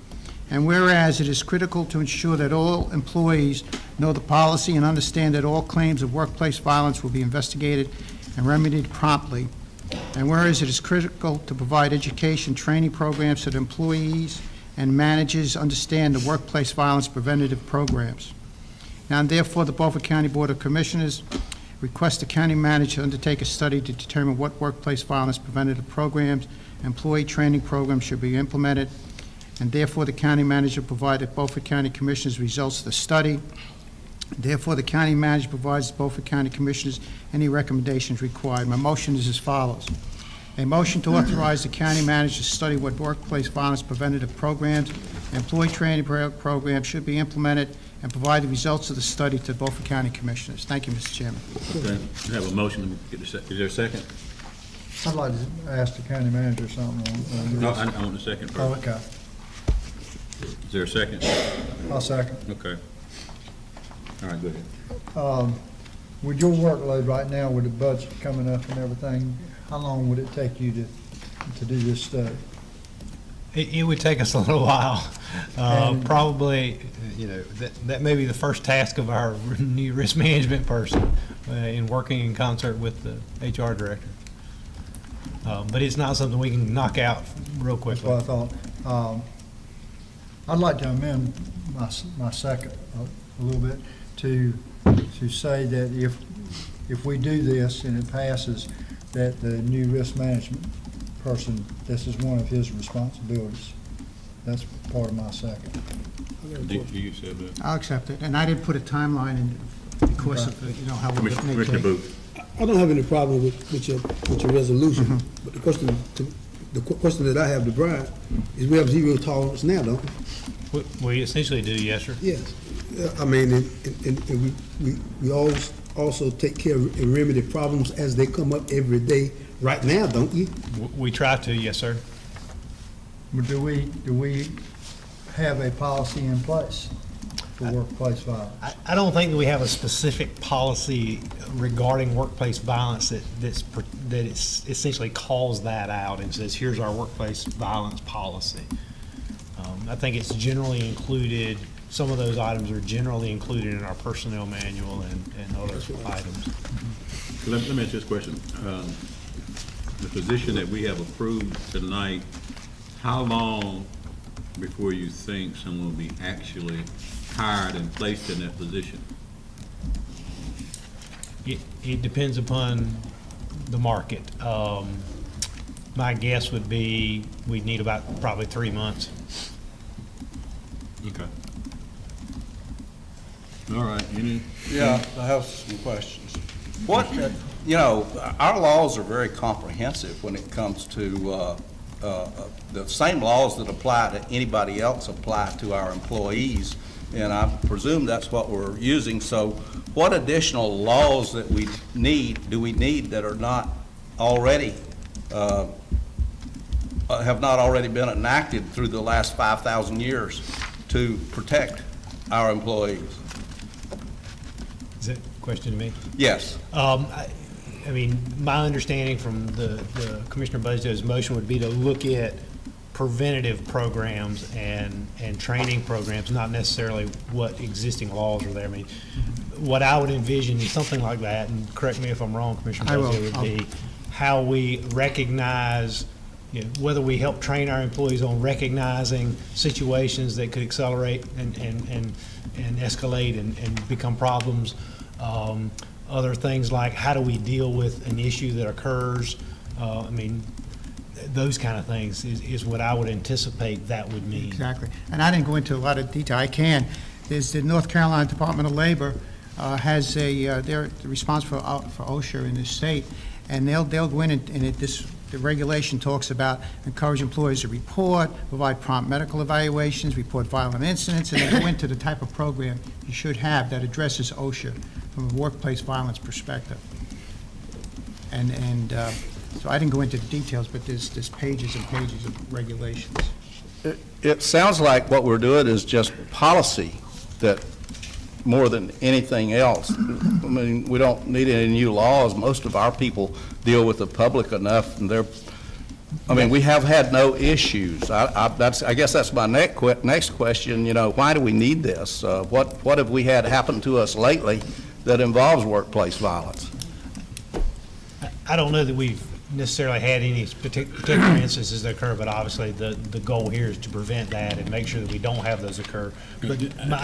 and whereas it is critical to ensure that all employees know the policy and understand that all claims of workplace violence will be investigated and remedied promptly, and whereas it is critical to provide education training programs so that employees and managers understand the workplace violence preventative programs. Now, and therefore, the Beaufort County Board of Commissioners request the county manager to undertake a study to determine what workplace violence preventative programs, employee training programs should be implemented, and therefore the county manager provide the Beaufort County Commissioners results of the study. Therefore, the county manager provides the Beaufort County Commissioners any recommendations required. My motion is as follows. A motion to authorize the county manager to study what workplace violence preventative programs, employee training programs should be implemented, and provide the results of the study to Beaufort County Commissioners. Thank you, Mr. Chairman. Okay. We have a motion. Is there a second? I'd like to ask the county manager something on No, this. I want a second first. Oh, okay. Is there a second? I'll second. Okay. All right, go ahead. With your workload right now, with the budget coming up and everything, how long would it take you to do this study? It would take us a little while. Probably, that may be the first task of our new risk management person in working in concert with the HR director. But it's not something we can knock out real quickly. That's what I thought. I'd like to amend my second a little bit to say that if we do this and it passes, that the new risk management person, this is one of his responsibilities. That's part of my second. Do you accept that? I'll accept it, and I didn't put a timeline in because of how we may Commissioner take. Booth. I don't have any problem with your resolution, but the question that I have to Brian is we have zero tolerance now, don't we? We essentially do, yes, sir. Yes. I mean, and we always also take care of and remedy problems as they come up every day right now, don't you? We try to, yes, sir. But do we have a policy in place? for workplace violence? I don't think that we have a specific policy regarding workplace violence that essentially calls that out and says, here's our workplace violence policy. I think it's generally included, some of those items are generally included in our personnel manual and other items. Let me ask this question. The position that we have approved tonight, how long before you think someone will be actually hired and placed in that position? It depends upon the market. My guess would be we'd need about probably 3 months. Okay. All right, Yeah, I have some questions. What, you know, our laws are very comprehensive when it comes to, the same laws that apply to anybody else apply to our employees, and I presume that's what we're using. So what additional laws that do we need that are not already, have not already been enacted through the last 5,000 years to protect our employees? Is that a question to me? Yes. I mean, my understanding from the Commissioner Busdale's motion would be to look at preventative programs and training programs, not necessarily what existing laws are there. I mean, what I would envision is something like that, and correct me if I'm wrong, Commissioner Busdale, would be how we recognize, you know, whether we help train our employees on recognizing situations that could accelerate and escalate and become problems. Other things like how do we deal with an issue that occurs. I mean, those kind of things is what I would anticipate that would mean. Exactly. And I didn't go into a lot of detail. I can. There's the North Carolina Department of Labor has they're responsible for OSHA in the state, and they'll go in and the regulation talks about encourage employees to report, provide prompt medical evaluations, report violent incidents, and they go into the type of program you should have that addresses OSHA from a workplace violence perspective. And so I didn't go into the details, but there's pages and pages of regulations. It sounds like what we're doing is just policy that more than anything else. I mean, we don't need any new laws. Most of our people deal with the public enough, and I mean, we have had no issues. I guess that's my next question. You know, why do we need this? What have we had happen to us lately that involves workplace violence? I don't know that we've necessarily had any particular instances that occur, but obviously the goal here is to prevent that and make sure that we don't have those occur. But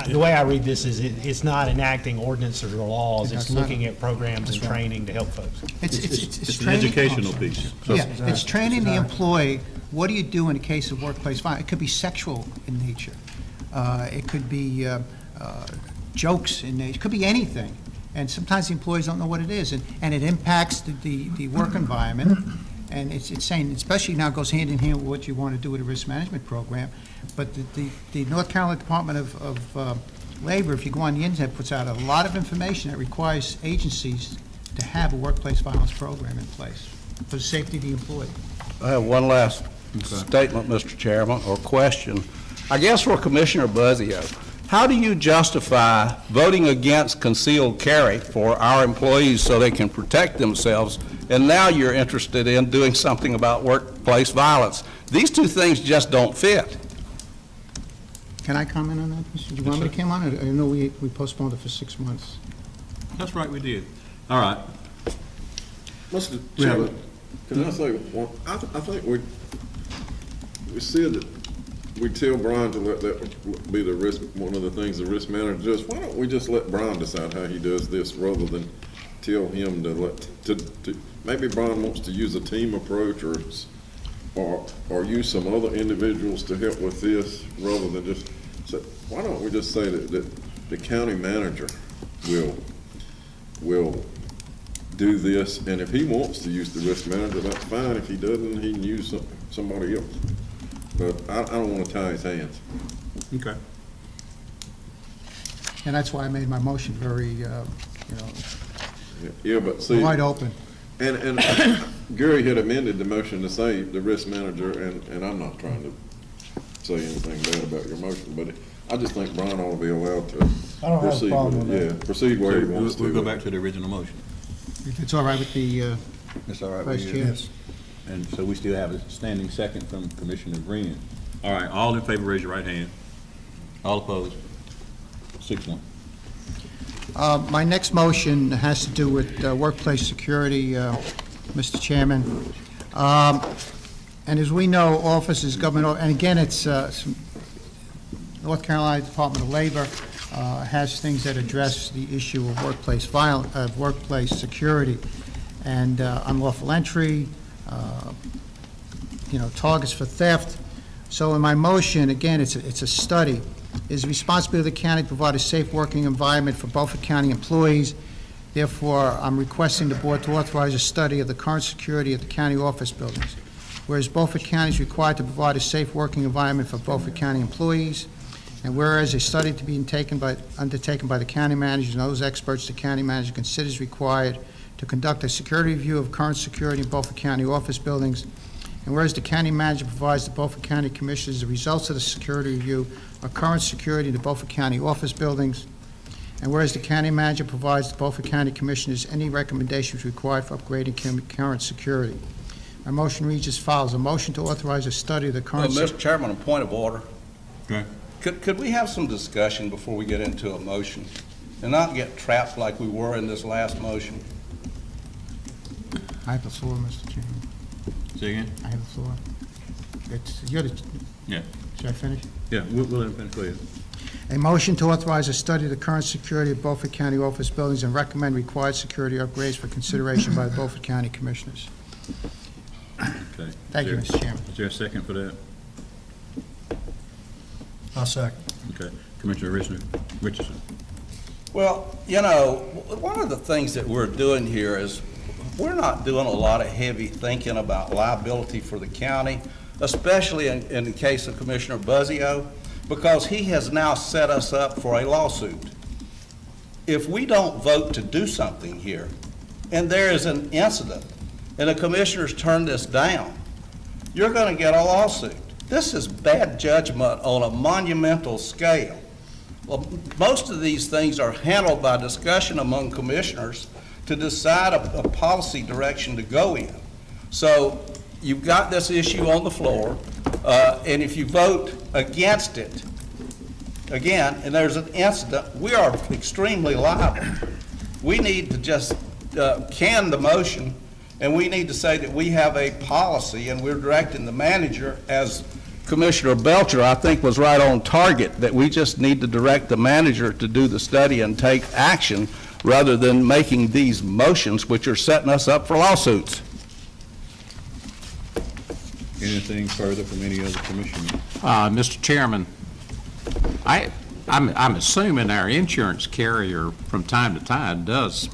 the way I read this is it's not enacting ordinances or laws, it's looking at programs and training to help folks. It's an educational piece. So Yeah, it's training the employee, what do you do in a case of workplace violence? It could be sexual in nature. It could be jokes in nature. It could be anything. And sometimes the employees don't know what it is, and it impacts the work environment. And it's saying, especially now, it goes hand in hand with what you want to do with a risk management program. But the North Carolina Department of Labor, if you go on the internet, puts out a lot of information that requires agencies to have a workplace violence program in place for the safety of the employee. I have one last statement, Mr. Chairman, or question. I guess for Commissioner Buzzio, how do you justify voting against concealed carry for our employees so they can protect themselves, and now you're interested in doing something about workplace violence? These two things just don't fit. Can I comment on that, Mr. Do you want me to come on it? I know we postponed it for 6 months. That's right, we did. All right. Mr. Chairman, can I say one? I think we said that we tell Brian to let that be the risk, one of the things the risk manager does. Why don't we just let Brian decide how he does this rather than tell him to maybe Brian wants to use a team approach or use some other individuals to help with this rather than just say, why don't we just say that the county manager will do this, and if he wants to use the risk manager, that's fine. If he doesn't, he can use somebody else. But I don't want to tie his hands. Okay. And that's why I made my motion very, Yeah, but see, wide open. And Gary had amended the motion to say the risk manager, and I'm not trying to say anything bad about your motion, but I just think Brian ought to be allowed to I don't have a proceed problem with with it. that. Yeah, proceed where he wants to. We'll go back to the original motion. If it's all right with the That's all right Vice with Chair? you? Yes. And so we still have a standing second from Commissioner Green. All right, all in favor, raise your right hand. All opposed? 6-1. My next motion has to do with workplace security, Mr. Chairman. And as we know, offices, government, and again, it's North Carolina Department of Labor has things that address the issue of workplace security and unlawful entry, targets for theft. So in my motion, again, it's a study. It is the responsibility of the county to provide a safe working environment for Beaufort County employees. Therefore, I'm requesting the board to authorize a study of the current security of the county office buildings. Whereas Beaufort County is required to provide a safe working environment for Beaufort County employees, and whereas a study to be undertaken by the county managers and those experts the county manager considers required to conduct a security review of current security in Beaufort County office buildings, and whereas the county manager provides the Beaufort County Commissioners the results of the security review of current security in the Beaufort County office buildings, and whereas the county manager provides the Beaufort County Commissioners any recommendations required for upgrading current security. My motion reads as follows: a motion to authorize a study of the current... Mr. Chairman, a point of order. Okay. Could we have some discussion before we get into a motion and not get trapped like we were in this last motion? I have the floor, Mr. Chairman. Say again? I have the floor. You're the... Yeah. Should I finish? Yeah, we'll let him finish. Go ahead. A motion to authorize a study of the current security of Beaufort County office buildings and recommend required security upgrades for consideration by the Beaufort County Commissioners. Okay. Thank you, Mr. Chairman. Is there a second for that? I'll second. Okay. Commissioner Richardson. Well, one of the things that we're doing here is we're not doing a lot of heavy thinking about liability for the county, especially in the case of Commissioner Buzzio, because he has now set us up for a lawsuit. If we don't vote to do something here, and there is an incident, and the commissioners turn this down, you're going to get a lawsuit. This is bad judgment on a monumental scale. Well, most of these things are handled by discussion among commissioners to decide a policy direction to go in. So you've got this issue on the floor, and if you vote against it, again, and there's an incident, we are extremely liable. We need to just can the motion, and we need to say that we have a policy, and we're directing the manager, as Commissioner Belcher, I think, was right on target, that we just need to direct the manager to do the study and take action rather than making these motions which are setting us up for lawsuits. Anything further from any other commissioner? Mr. Chairman, I'm assuming our insurance carrier from time to time does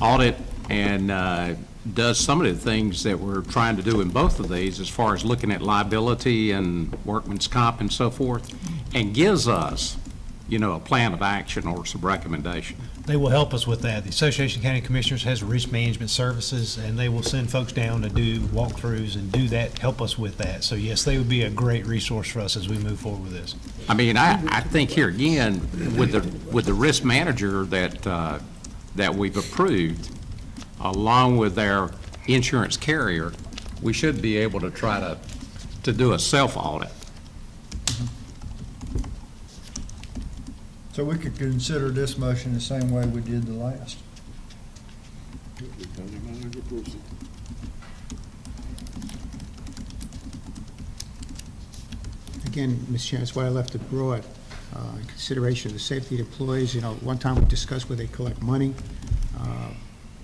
audit and does some of the things that we're trying to do in both of these as far as looking at liability and workman's comp and so forth, and gives us, a plan of action or some recommendation. They will help us with that. The Association of County Commissioners has risk management services, and they will send folks down to do walkthroughs and do that, help us with that. So yes, they would be a great resource for us as we move forward with this. I mean, I think here again, with the risk manager that we've approved, along with our insurance carrier, we should be able to try to do a self-audit. So we could consider this motion the same way we did the last. Again, Mr. Chairman, that's why I left it broad. In consideration of the safety of employees, one time we discussed where they collect money.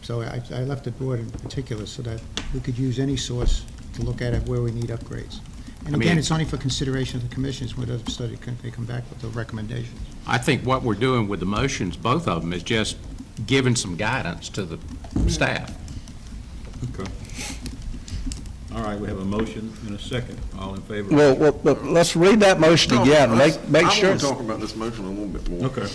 So I left it broad in particular so that we could use any source to look at it where we need upgrades. And again, it's only for consideration of the commissions where the study they come back with the recommendations. I think what we're doing with the motions, both of them, is just giving some guidance to the staff. Okay. All right, we have a motion and a second. All in favor? Well, let's read that motion again. Make sure. I want to talk about this motion a little bit more. Okay.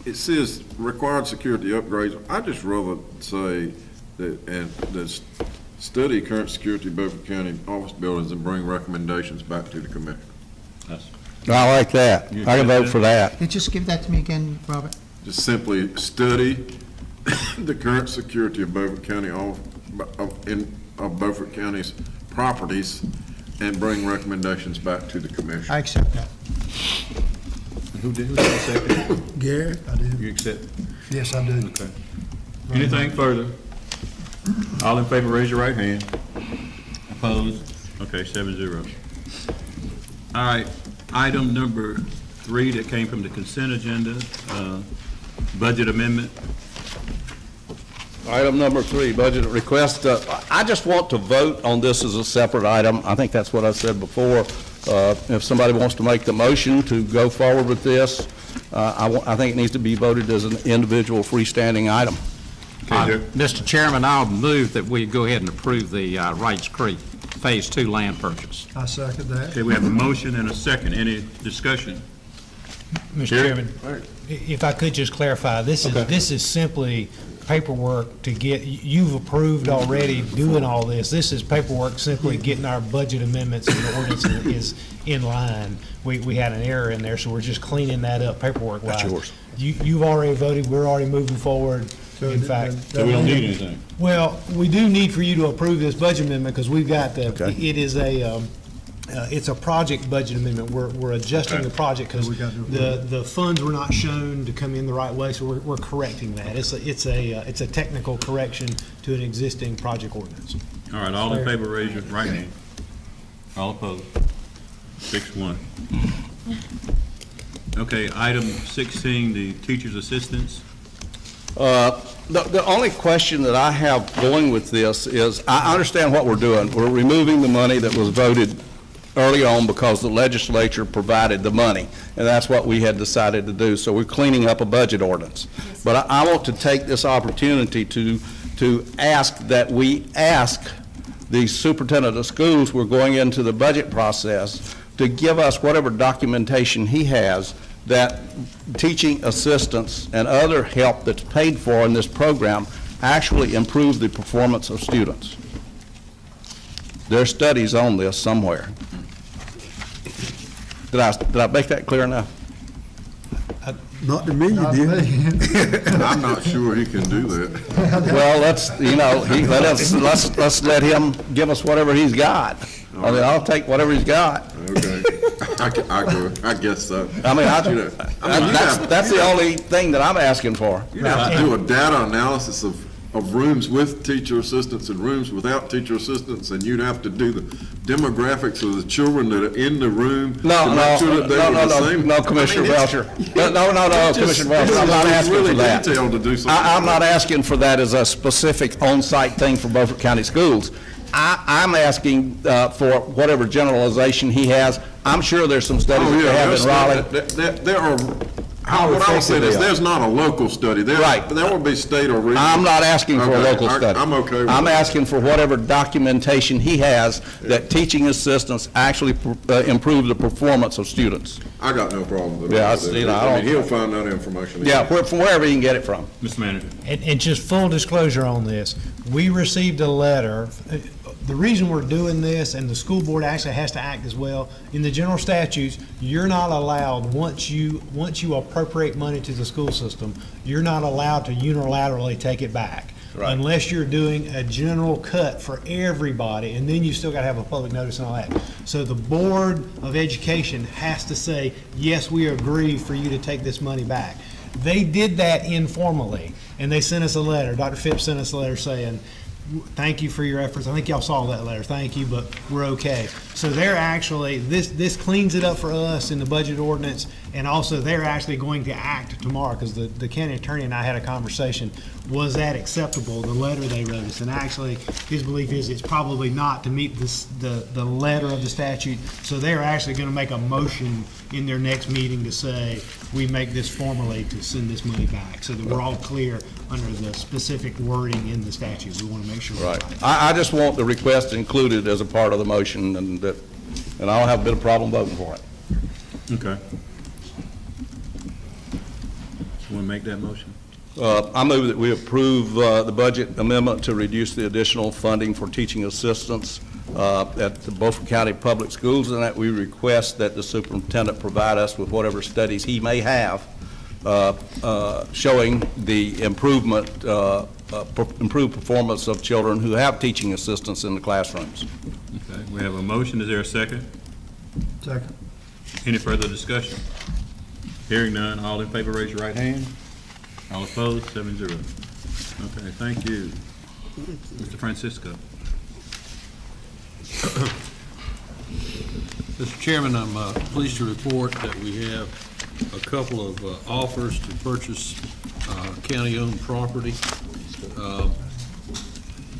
It says required security upgrades. I just rather say that, and study current security of Beaufort County office buildings and bring recommendations back to the commission. I like that. I can vote for that. Just give that to me again, Robert. Just simply study the current security of Beaufort County of Beaufort County's properties and bring recommendations back to the commission. I accept that. Who did that second? Gary? I do. You accept? Yes, I do. Okay. Anything further? All in favor, raise your right hand. Opposed? Okay, 7-0. All right, item number 3 that came from the consent agenda, budget amendment. Item number 3, budget request. I just want to vote on this as a separate item. I think that's what I said before. If somebody wants to make the motion to go forward with this, I think it needs to be voted as an individual freestanding item. Mr. Chairman, I'll move that we go ahead and approve the Wrights Creek Phase 2 land purchase. I second that. Okay, we have a motion and a second. Any discussion? Mr. Chairman, if I could just clarify, this is simply paperwork to get, you've approved already doing all this. This is paperwork simply getting our budget amendments and the ordinance is in line. We had an error in there, so we're just cleaning that up paperwork-wise. That's yours. You've already voted, we're already moving forward. So In fact, So we don't need anything? well, we do need for you to approve this budget amendment because we've got the, Okay. it is a, it's a project budget amendment. We're adjusting the project because the funds were not shown to come in the right way, so we're correcting that. It's a technical correction to an existing project ordinance. All right, all in favor, raise your right hand. All opposed? 6-1. Okay, item 16, the teacher's assistants. The only question that I have going with this is, I understand what we're doing. We're removing the money that was voted early on because the legislature provided the money, and that's what we had decided to do. So we're cleaning up a budget ordinance. But I want to take this opportunity to ask that we ask the superintendent of schools, we're going into the budget process, to give us whatever documentation he has that teaching assistants and other help that's paid for in this program actually improve the performance of students. There are studies on this somewhere. Did I make that clear enough? Not to me, you did. I'm not sure he can do that. Well, let's let him give us whatever he's got. I mean, I'll take whatever he's got. Okay. I guess so. I mean, that's the only thing that I'm asking for. You have to do a data analysis of rooms with teacher assistants and rooms without teacher assistants, and you'd have to do the demographics of the children that are in the room to make sure that they were the same. No, Commissioner Welcher. No, Commissioner Welcher, I'm not asking for that. It's really detailed to do something. I'm not asking for that as a specific on-site thing for Beaufort County Schools. I'm asking for whatever generalization he has. I'm sure there's some studies that they have in Raleigh. There are, what I'll say is, there's not a local study. Right. There will be state or regional. I'm not asking for a local study. I'm okay with that. I'm asking for whatever documentation he has that teaching assistants actually improve the performance of students. I got no problem with Yeah, that. I mean, he'll find that information. Yeah, from wherever he can get it from. Mr. Manager. And just full disclosure on this, we received a letter. The reason we're doing this, and the school board actually has to act as well, in the general statutes, you're not allowed, once you appropriate money to the school system, you're not allowed to unilaterally take it back. Right. Unless you're doing a general cut for everybody, and then you still got to have a public notice and all that. So the Board of Education has to say, yes, we agree for you to take this money back. They did that informally, and they sent us a letter. Dr. Phipps sent us a letter saying, thank you for your efforts. I think y'all saw that letter. Thank you, but we're okay. So they're actually, this cleans it up for us in the budget ordinance, and also they're actually going to act tomorrow, because the county attorney and I had a conversation. Was that acceptable, the letter they wrote us? And actually, his belief is it's probably not to meet the letter of the statute. So they're actually going to make a motion in their next meeting to say, we make this formally to send this money back, so that we're all clear under the specific wording in the statute. We want to make sure. Right. I just want the request included as a part of the motion, and I don't have a bit of problem voting for it. Okay. You want to make that motion? I move that we approve the budget amendment to reduce the additional funding for teaching assistants at the Beaufort County Public Schools, and that we request that the superintendent provide us with whatever studies he may have showing the improved performance of children who have teaching assistants in the classrooms. Okay, we have a motion. Is there a second? Second. Any further discussion? Hearing none, all in favor raise your right hand. All opposed, 7-0. Okay, thank you. Mr. Francisco. Mr. Chairman, I'm pleased to report that we have a couple of offers to purchase county-owned property.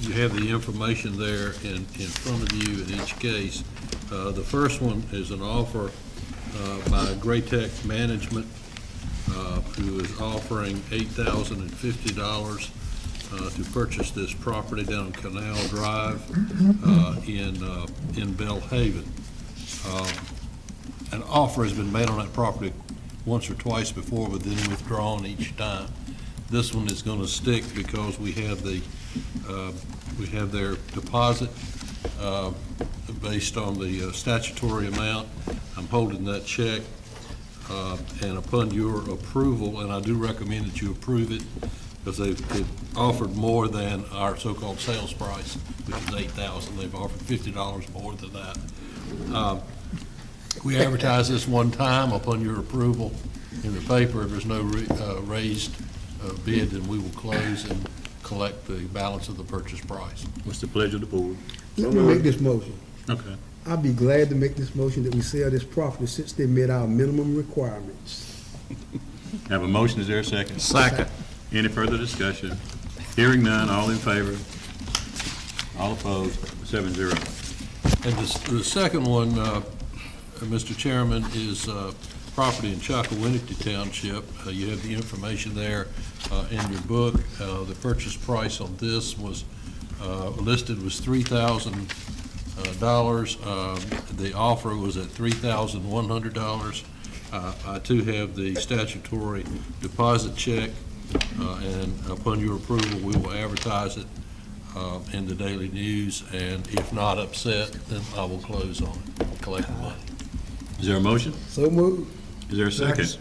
You have the information there in front of you in each case. The first one is an offer by Great Tech Management, who is offering $8,050 to purchase this property down Canal Drive in Bellhaven. An offer has been made on that property once or twice before, but then withdrawn each time. This one is going to stick because we have their deposit based on the statutory amount. I'm holding that check, and upon your approval, and I do recommend that you approve it, because they've offered more than our so-called sales price, which is $8,000. They've offered $50 more than that. We advertise this one time. Upon your approval in the paper, if there's no raised bid, then we will close and collect the balance of the purchase price. What's the pleasure of the board? Let me make this motion. Okay. I'd be glad to make this motion that we sell this property since they met our minimum requirements. Have a motion. Is there a second? Second. Any further discussion? Hearing none, all in favor? All opposed? 7-0. And the second one, Mr. Chairman, is property in Chocowinity Township. You have the information there in your book. The purchase price on this was listed was $3,000. The offer was at $3,100. I too have the statutory deposit check, and upon your approval, we will advertise it in the Daily News, and if not upset, then I will close on it, collect the money. Is there a motion? So moved. Is there a second?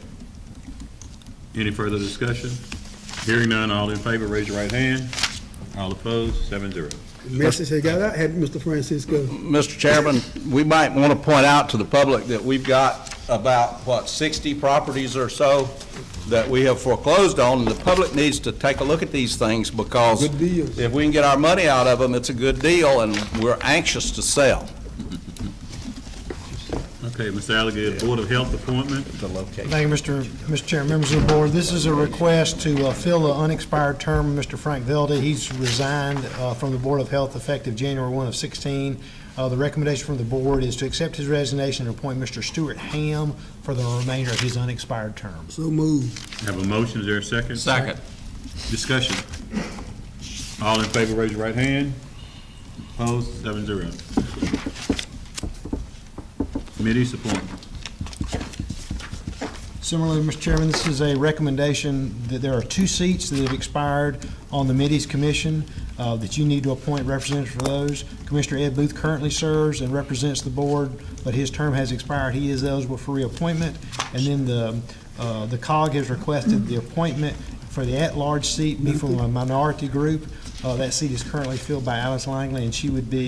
Any further discussion? Hearing none, all in favor, raise your right hand. All opposed, 7-0. Message has got out, had Mr. Francisco. Mr. Chairman, we might want to point out to the public that we've got about, 60 properties or so that we have foreclosed on, and the public needs to take a look at these things, because if we can get our money out of them, it's a good deal, and we're anxious to sell. Okay, Mr. Alligator, Board of Health appointment. Thank you, Mr. Chairman, members of the board. This is a request to fill the unexpired term of Mr. Frank Veldy. He's resigned from the Board of Health effective January 1 of 16. The recommendation from the board is to accept his resignation and appoint Mr. Stuart Ham for the remainder of his unexpired term. So moved. Have a motion. Is there a second? Second. Discussion. All in favor, raise your right hand. Opposed, 7-0. Committee's appointment. Similarly, Mr. Chairman, this is a recommendation that there are 2 seats that have expired on the Middies Commission that you need to appoint representatives for those. Commissioner Ed Booth currently serves and represents the board, but his term has expired. He is eligible for reappointment. And then the COG has requested the appointment for the at-large seat be from a minority group. That seat is currently filled by Alice Langley, and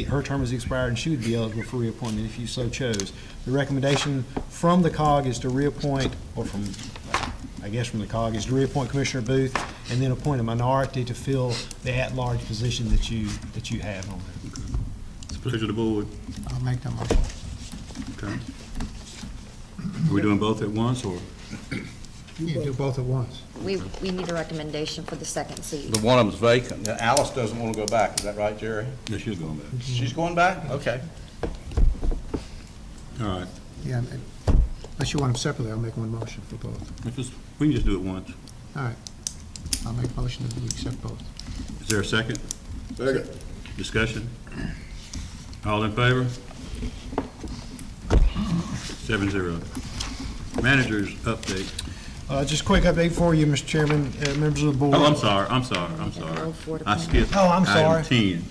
her term has expired, and she would be eligible for reappointment if you so chose. The recommendation from the COG is to reappoint, or from the COG, is to reappoint Commissioner Booth, and then appoint a minority to fill the at-large position that you have on there. It's a pleasure of the board. I'll make that motion. Okay. Are we doing both at once, or? You can do both at once. We need a recommendation for the second seat. The one of them's vacant. Alice doesn't want to go back. Is that right, Jerry? Yeah, she's going back. She's going back? Okay. All right. Yeah, unless you want them separately, I'll make one motion for both. We can just do it once. All right. I'll make a motion that we accept both. Is there a second? Second. Discussion? All in favor? 7-0. Manager's update. Just a quick update for you, Mr. Chairman, members of the board. Oh, I'm sorry. I skipped Oh, I'm sorry. item 10.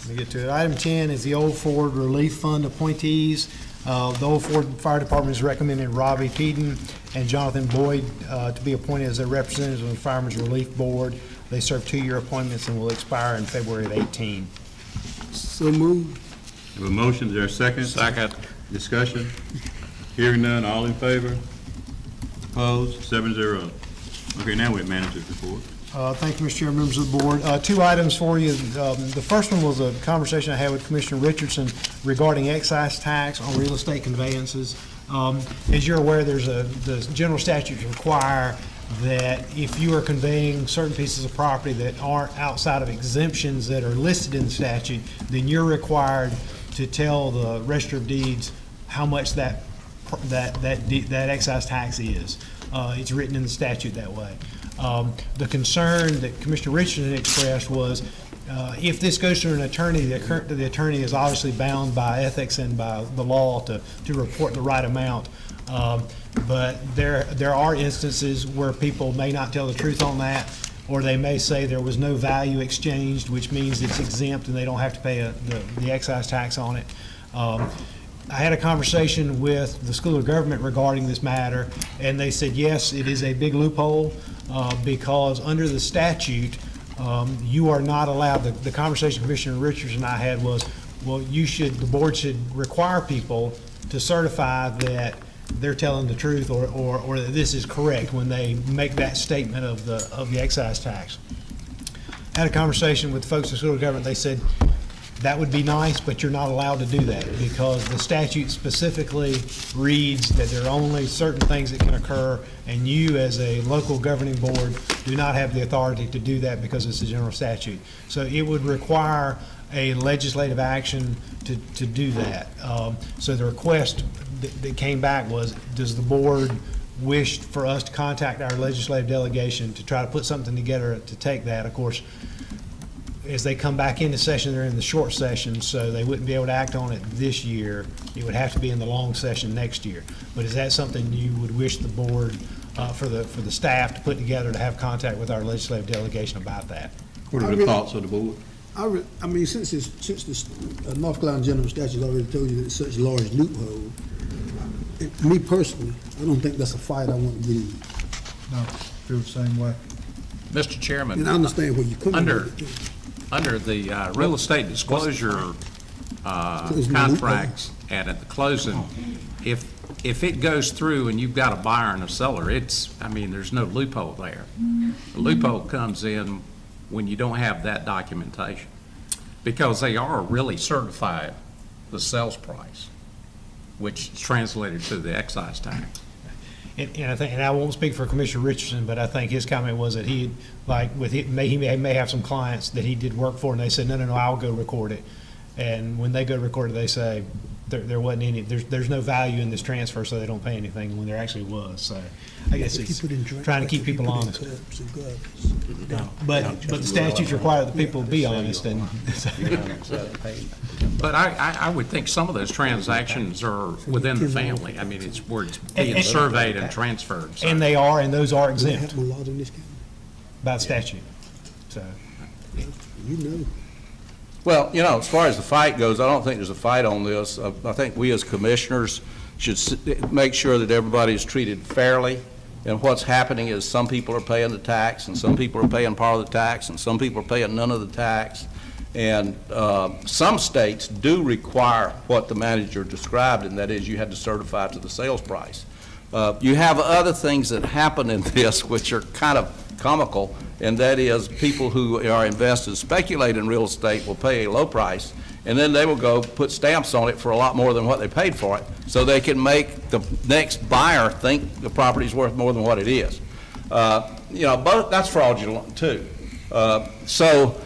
Let me get to it. Item 10 is the Old Ford Relief Fund appointees. The Old Ford Fire Department is recommending Robbie Peden and Jonathan Boyd to be appointed as their representatives on the Fireman's Relief Board. They serve 2-year appointments and will expire in February of 18. So moved. Have a motion, is there a second? Second. Discussion? Hearing none, all in favor? Opposed? 7-0. Okay, now we're manager's report. Thank you, Mr. Chairman, members of the board. 2 items for you. The first one was a conversation I had with Commissioner Richardson regarding excise tax on real estate conveyances. As you're aware, the general statutes require that if you are conveying certain pieces of property that aren't outside of exemptions that are listed in the statute, then you're required to tell the Register of Deeds how much that excise tax is. It's written in the statute that way. The concern that Commissioner Richardson expressed was if this goes to an attorney, the attorney is obviously bound by ethics and by the law to report the right amount. But there are instances where people may not tell the truth on that, or they may say there was no value exchanged, which means it's exempt and they don't have to pay the excise tax on it. I had a conversation with the School of Government regarding this matter, and they said, yes, it is a big loophole because under the statute, you are not allowed, the conversation Commissioner Richards and I had was, well, the board should require people to certify that they're telling the truth or that this is correct when they make that statement of the excise tax. I had a conversation with folks in the School of Government. They said, that would be nice, but you're not allowed to do that because the statute specifically reads that there are only certain things that can occur, and you as a local governing board do not have the authority to do that because it's a general statute. So it would require a legislative action to do that. So the request that came back was, does the board wish for us to contact our legislative delegation to try to put something together to take that? Of course, as they come back into session, they're in the short session, so they wouldn't be able to act on it this year. It would have to be in the long session next year. But is that something you would wish the board, for the staff to put together to have contact with our legislative delegation about that? What are the thoughts of the board? I mean, since this North Carolina General Statute already told you that it's such a large loophole, me personally, I don't think that's a fight I want to get in. No, feel the same way. Mr. Chairman. And I understand where you're coming from. Under the real estate disclosure contracts, and at the closing, if it goes through and you've got a buyer and a seller, there's no loophole there. The loophole comes in when you don't have that documentation, because they are really certified the sales price, which is translated to the excise tax. And I think, and I won't speak for Commissioner Richardson, but I think his comment was that he may have some clients that he did work for, and they said, no, I'll go record it. And when they go record it, they say there wasn't any, there's no value in this transfer, so they don't pay anything when there actually was. So I guess it's trying to keep people honest. But the statutes require that people be honest. But I would think some of those transactions are within the family. I mean, it's where it's being surveyed and transferred. So. And they are, and those are exempt by statute. So, you know. Well, as far as the fight goes, I don't think there's a fight on this. I think we as commissioners should make sure that everybody is treated fairly. And what's happening is some people are paying the tax, and some people are paying part of the tax, and some people are paying none of the tax. And some states do require what the manager described, and that is you had to certify to the sales price. You have other things that happen in this which are kind of comical, and that is people who are invested, speculate in real estate, will pay a low price, and then they will go put stamps on it for a lot more than what they paid for it, so they can make the next buyer think the property is worth more than what it is. Both, that's fraudulent too. So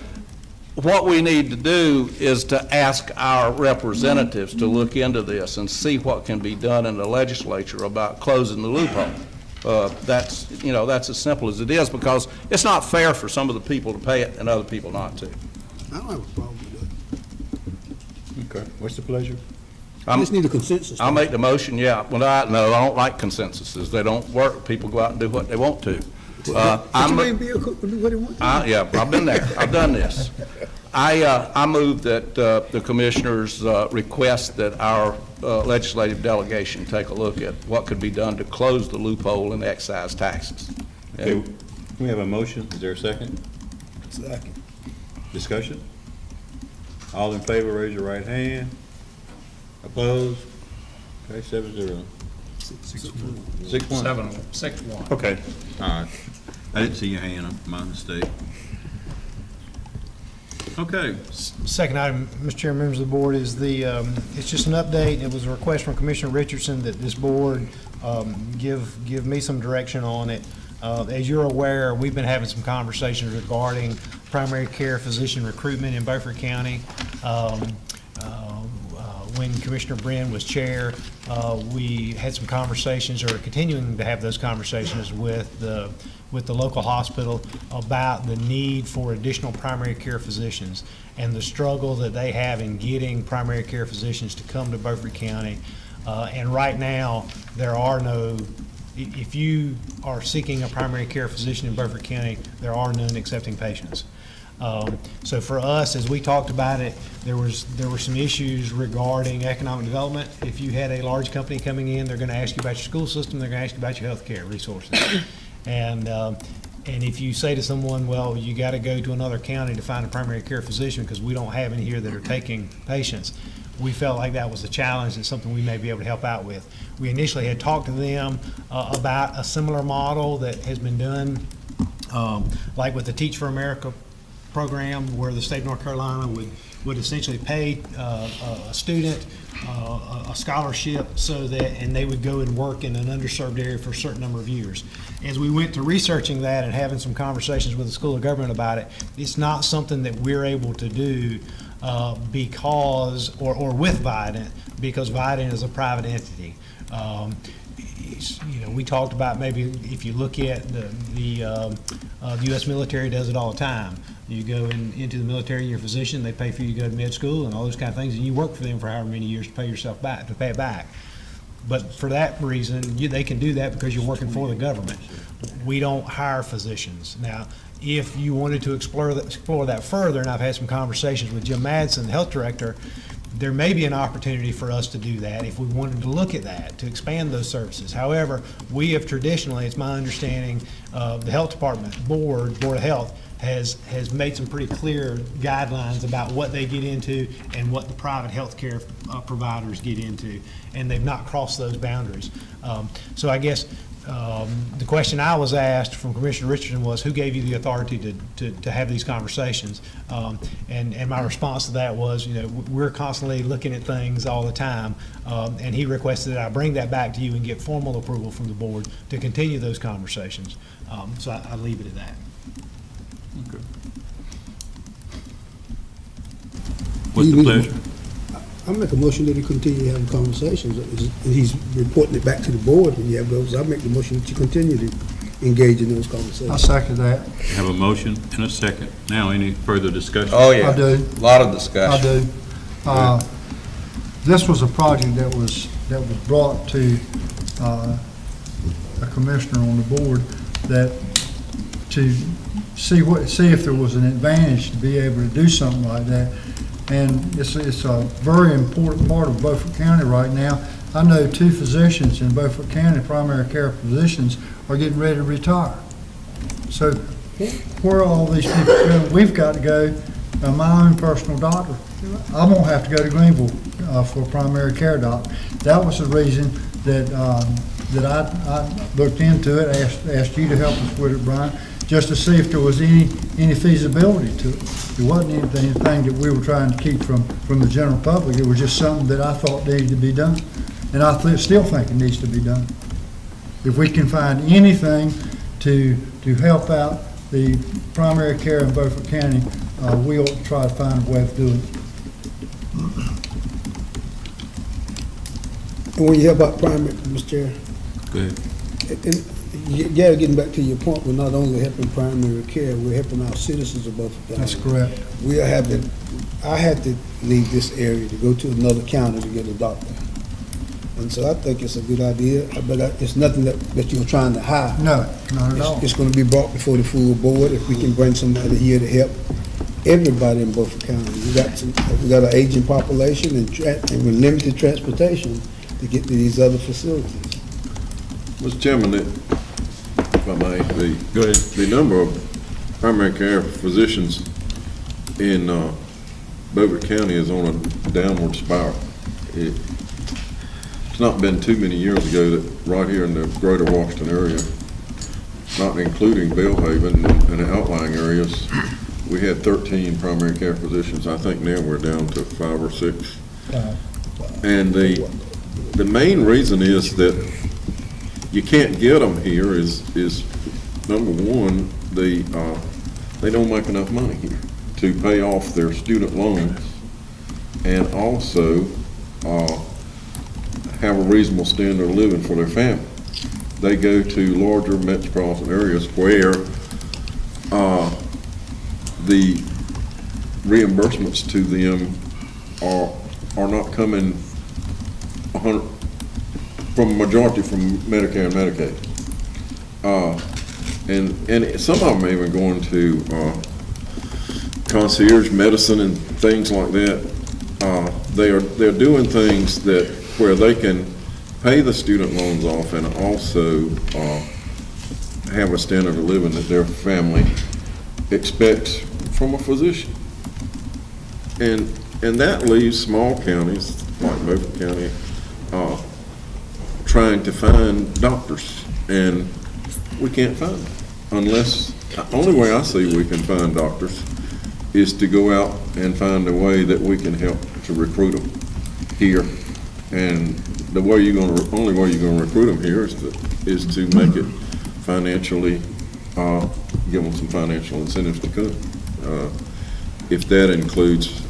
what we need to do is to ask our representatives to look into this and see what can be done in the legislature about closing the loophole. That's as simple as it is, because it's not fair for some of the people to pay it and other people not to. I don't have a problem with that. Okay. What's the pleasure? I just need a consensus. I'll make the motion, yeah. Well, I don't like consensuses. They don't work. People go out and do what they want to. But you ain't be a cook, do what he wants to do. Yeah, I've been there. I've done this. I move that the commissioners request that our legislative delegation take a look at what could be done to close the loophole in excise taxes. Okay, we have a motion. Is there a second? Second. Discussion? All in favor, raise your right hand. Opposed? Okay, 7-0. 6-1. 6-1. Okay, all right. I didn't see your hand, my mistake. Okay. Second item, Mr. Chairman, members of the board, is it's just an update. It was a request from Commissioner Richardson that this board give me some direction on it. As you're aware, we've been having some conversations regarding primary care physician recruitment in Beaufort County. When Commissioner Brin was chair, we had some conversations, or continuing to have those conversations with the local hospital about the need for additional primary care physicians and the struggle that they have in getting primary care physicians to come to Beaufort County. And right now, there are no, if you are seeking a primary care physician in Beaufort County, there are none accepting patients. So for us, as we talked about it, there were some issues regarding economic development. If you had a large company coming in, they're going to ask you about your school system, they're going to ask you about your health care resources. And if you say to someone, well, you got to go to another county to find a primary care physician because we don't have any here that are taking patients, we felt like that was a challenge and something we may be able to help out with. We initially had talked to them about a similar model that has been done, like with the Teach for America program, where the state of North Carolina would essentially pay a student a scholarship so that, and they would go and work in an underserved area for a certain number of years. As we went to researching that and having some conversations with the School of Government about it, it's not something that we're able to do because, or with Vidant, because Vidant is a private entity. You know, we talked about maybe if you look at the U.S. military does it all the time. You go into the military, you're a physician, they pay for you to go to med school and all those kind of things, and you work for them for however many years to pay yourself back, to pay it back. But for that reason, they can do that because you're working for the government. We don't hire physicians. Now, if you wanted to explore that further, and I've had some conversations with Jim Madsen, the health director, there may be an opportunity for us to do that if we wanted to look at that, to expand those services. However, we have traditionally, it's my understanding, the health department, Board of Health, has made some pretty clear guidelines about what they get into and what the private health care providers get into, and they've not crossed those boundaries. So I guess the question I was asked from Commissioner Richardson was, who gave you the authority to have these conversations? And my response to that was, you know, we're constantly looking at things all the time, and he requested that I bring that back to you and get formal approval from the board to continue those conversations. So I leave it at that. Okay. What's the pleasure? I'll make a motion that he continue having conversations, and he's reporting it back to the board, and you have those. I'll make the motion that you continue to engage in those conversations. I second that. We have a motion and a second. Now, any further discussion? Oh, yeah. I do. A lot of discussion. I do. This was a project that was brought to a commissioner on the board that to see if there was an advantage to be able to do something like that. And it's a very important part of Beaufort County right now. I know 2 physicians in Beaufort County, primary care physicians, are getting ready to retire. So where are all these people going? We've got to go, my own personal doctor, I'm going to have to go to Greenville for a primary care doctor. That was the reason that I looked into it, asked you to help us with it, Brian, just to see if there was any feasibility to it. It wasn't anything that we were trying to keep from the general public. It was just something that I thought needed to be done. And I still think it needs to be done. If we can find anything to help out the primary care in Beaufort County, we ought to try to find a way of doing it. And when you hear about primary, Mr. Chair, go ahead. And Gary, getting back to your point, we're not only helping primary care, we're helping our citizens of Beaufort County. That's correct. I had to leave this area to go to another county to get a doctor. And so I think it's a good idea, but it's nothing that you're trying to hide. No, not at all. It's gonna be brought before the full board if we can bring somebody here to help everybody in Beaufort County. We got an aging population and with limited transportation to get to these other facilities. Mr. Chairman, if I may, the number of primary care physicians in Beaufort County is on a downward spiral. It's not been too many years ago that right here in the greater Washington area, not including Belhaven and the outlying areas, we had 13 primary care physicians. I think now we're down to 5 or 6. And the main reason is that you can't get them here is number one, they don't make enough money here to pay off their student loans and also have a reasonable standard of living for their family. They go to larger metropolitan areas where the reimbursements to them are not coming 100 from a majority from Medicare and Medicaid. And some of them even going to concierge medicine and things like that. They're doing things where they can pay the student loans off and also have a standard of living that their family expects from a physician. And that leaves small counties like Beaufort County trying to find doctors, and we can't find them unless, the only way I see we can find doctors is to go out and find a way that we can help to recruit them here. And the way only way you're gonna recruit them here is to make it financially, give them some financial incentives to come. If that includes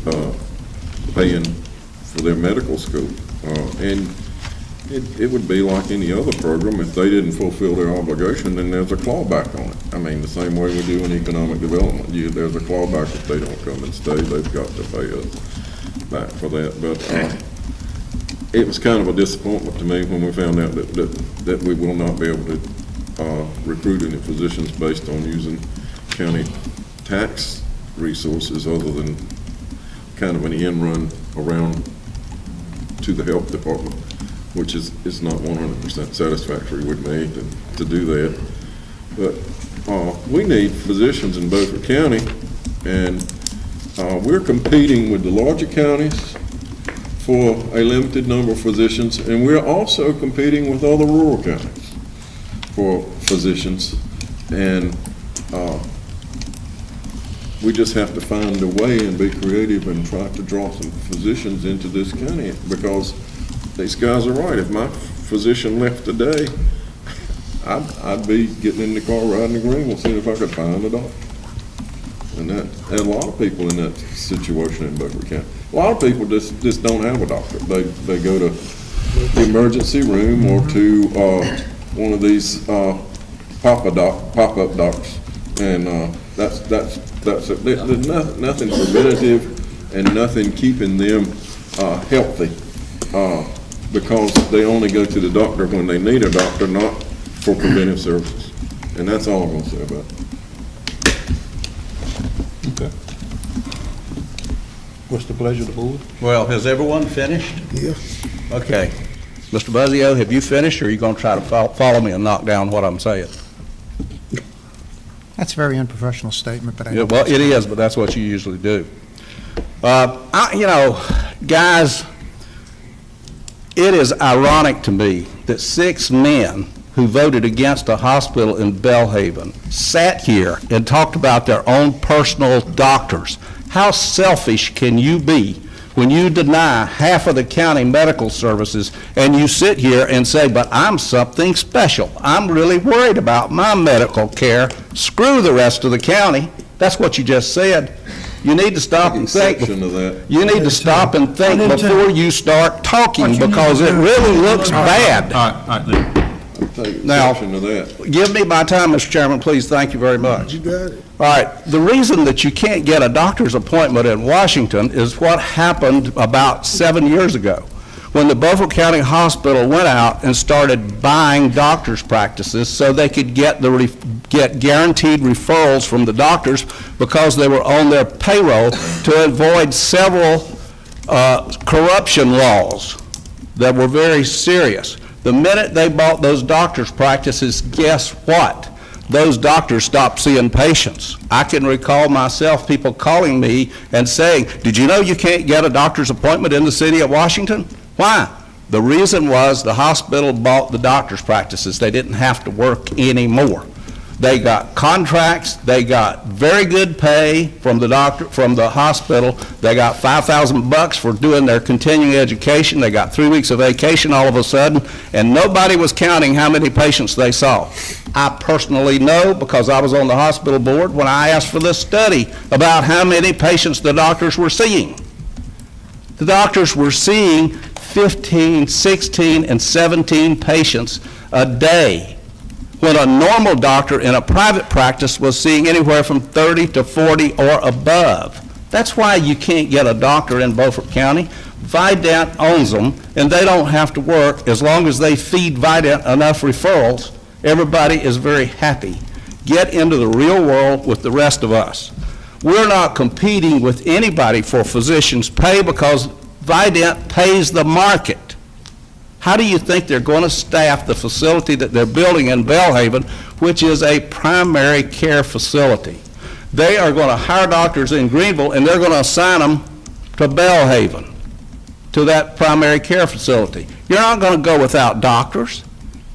paying for their medical school, and it would be like any other program. If they didn't fulfill their obligation, then there's a clawback on it. I mean, the same way we do in economic development. There's a clawback if they don't come and stay. They've got to pay us back for that. But it was kind of a disappointment to me when we found out that we will not be able to recruit any physicians based on using county tax resources other than kind of an end run around to the health department, which is not 100% satisfactory with me to do that. But we need physicians in Beaufort County, and we're competing with the larger counties for a limited number of physicians, and we're also competing with other rural counties for physicians. And we just have to find a way and be creative and try to draw some physicians into this county, because these guys are right. If my physician left today, I'd be getting in the car riding to Greenville seeing if I could find a doctor. And a lot of people in that situation in Beaufort County. A lot of people just don't have a doctor. They go to the emergency room or to one of these pop-up doctors, and that's it. There's nothing preventative and nothing keeping them healthy, because they only go to the doctor when they need a doctor, not for preventive services. And that's all I'm going to say about it. Okay. What's the pleasure of the board? Well, has everyone finished? Yeah. Okay. Mr. Buzzio, have you finished, or are you going to try to follow me and knock down what I'm saying? That's a very unprofessional statement, but I Yeah, well, it is, but that's what you usually do. You know, guys, it is ironic to me that 6 men who voted against a hospital in Belhaven sat here and talked about their own personal doctors. How selfish can you be when you deny half of the county medical services and you sit here and say, but I'm something special. I'm really worried about my medical care. Screw the rest of the county. That's what you just said. You need to stop and think. You need to stop and think before you start talking, because it really looks bad. All right, take Now- exception to that. Give me my time, Mr. Chairman, please. Thank you very much. You got it. All right, the reason that you can't get a doctor's appointment in Washington is what happened about 7 years ago, when the Beaufort County Hospital went out and started buying doctor's practices so they could get guaranteed referrals from the doctors because they were on their payroll to avoid several corruption laws that were very serious. The minute they bought those doctor's practices, guess what? Those doctors stopped seeing patients. I can recall myself, people calling me and saying, did you know you can't get a doctor's appointment in the city of Washington? Why? The reason was the hospital bought the doctor's practices. They didn't have to work anymore. They got contracts, they got very good pay from the hospital. They got $5,000 for doing their continuing education. They got 3 weeks of vacation all of a sudden, and nobody was counting how many patients they saw. I personally know because I was on the hospital board when I asked for this study about how many patients the doctors were seeing. The doctors were seeing 15, 16, and 17 patients a day, when a normal doctor in a private practice was seeing anywhere from 30 to 40 or above. That's why you can't get a doctor in Beaufort County. Vidant owns them, and they don't have to work. As long as they feed Vidant enough referrals, everybody is very happy. Get into the real world with the rest of us. We're not competing with anybody for physicians' pay because Vidant pays the market. How do you think they're going to staff the facility that they're building in Belhaven, which is a primary care facility? They are going to hire doctors in Greenville, and they're going to assign them to Belhaven, to that primary care facility. You're not going to go without doctors.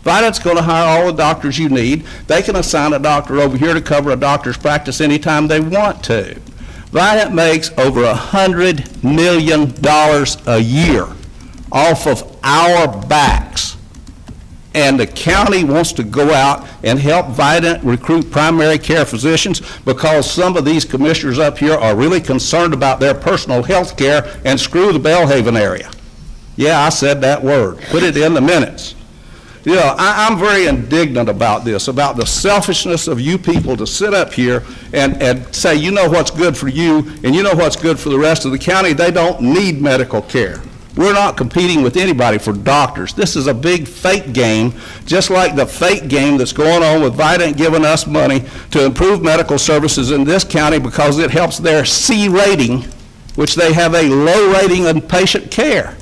Vidant's going to hire all the doctors you need. They can assign a doctor over here to cover a doctor's practice anytime they want to. Vidant makes over $100 million a year off of our backs. And the county wants to go out and help Vidant recruit primary care physicians because some of these commissioners up here are really concerned about their personal health care and screw the Belhaven area. Yeah, I said that word. Put it in the minutes. You know, I'm very indignant about this, about the selfishness of you people to sit up here and say, you know what's good for you and you know what's good for the rest of the county. They don't need medical care. We're not competing with anybody for doctors. This is a big fake game, just like the fake game that's going on with Vidant giving us money to improve medical services in this county because it helps their C rating, which they have a low rating in patient care.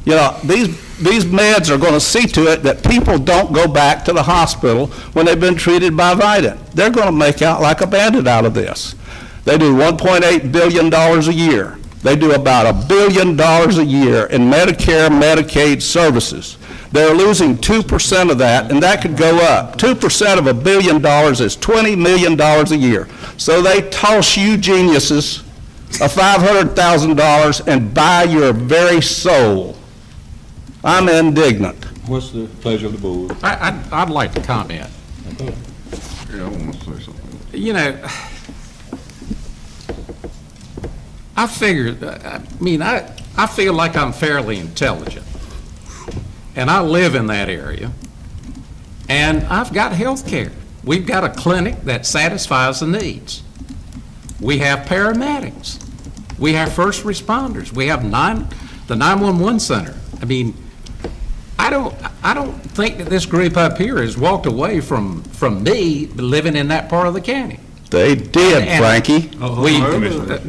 You know, these meds are going to see to it that people don't go back to the hospital when they've been treated by Vidant. They're going to make out like a bandit out of this. They do $1.8 billion a year. They do about $1 billion a year in Medicare, Medicaid services. They're losing 2% of that, and that could go up. 2% of $1 billion is $20 million a year. So they toss you geniuses of $500,000 and buy your very soul. I'm indignant. What's the pleasure of the board? I'd like to comment. Yeah, I want to say something. You know, I figured, I feel like I'm fairly intelligent, and I live in that area, and I've got health care. We've got a clinic that satisfies the needs. We have paramedics. We have first responders. We have the 911 center. I mean, I don't think that this group up here has walked away from me living in that part of the county. They did, Frankie.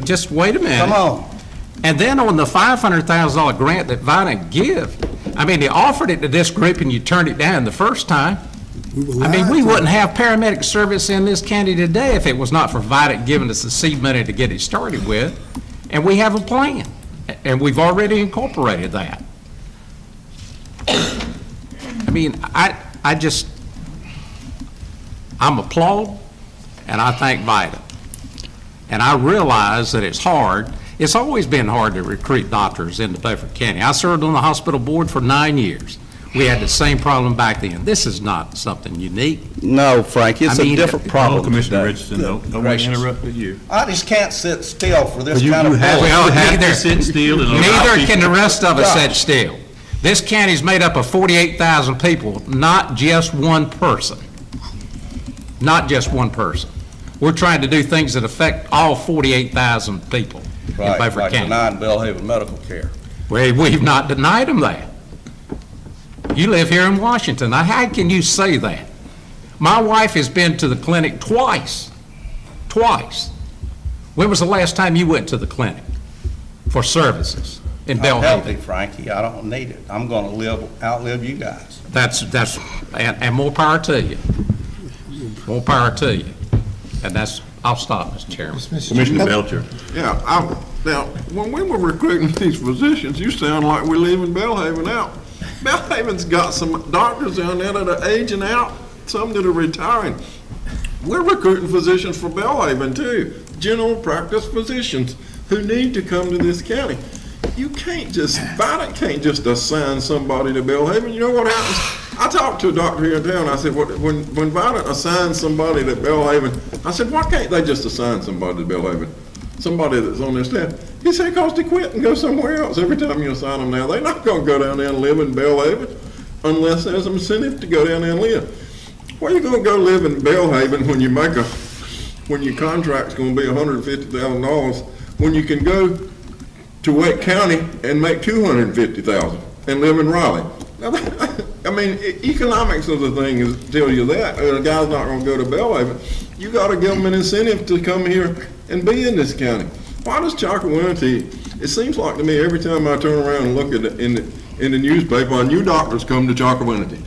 Just wait a minute. Come on. And then on the $500,000 grant that Vidant give, I mean, they offered it to this group and you turned it down the first time. I mean, we wouldn't have paramedic service in this county today if it was not for Vidant giving us the seed money to get it started with. And we have a plan, and we've already incorporated that. I mean, I'm applaud, and I thank Vidant. And I realize that it's hard. It's always been hard to recruit doctors into Beaufort County. I served on the hospital board for 9 years. We had the same problem back then. This is not something unique. No, Frank, it's a different problem. Commissioner Richardson, don't want to interrupt you. I just can't sit still for this You kind of have bull. to sit still. Neither can the rest of us sit still. This county's made up of 48,000 people, not just one person. Not just one person. We're trying to do things that affect all 48,000 people in Right, Beaufort like County. denying Bellhaven medical care. We've not denied them that. You live here in Washington. Now, how can you say that? My wife has been to the clinic twice. Twice. When was the last time you went to the clinic for services in I'm Bellhaven? healthy, Frankie. I don't need it. I'm going to outlive you guys. And more power to you. More power to you. And I'll stop, Mr. Chairman. Commissioner Belcher. Yeah, now, when we were recruiting these physicians, you sound like we're leaving Bellhaven out. Bellhaven's got some doctors down there that are aging out, some that are retiring. We're recruiting physicians for Bellhaven too, general practice physicians who need to come to this county. You can't just, Vita can't just assign somebody to Bellhaven. You know what happens? I talked to a doctor here in town. I said, when Vita assigns somebody to Bellhaven, I said, why can't they just assign somebody to Bellhaven? Somebody that's on their staff. He said, because they quit and go somewhere else. Every time you assign them now, they're not going to go down there and live in Bellhaven unless there's an incentive to go down there and live. Where are you going to go live in Bellhaven when your contract's going to be $150,000 when you can go to Wake County and make $250,000 and live in Raleigh? Now, I mean, economics of the thing tell you that. A guy's not going to go to Bellhaven. You got to give them an incentive to come here and be in this county. Why does Chocowinity, it seems like to me every time I turn around and look at in the newspaper, a new doctor's come to Chocowinity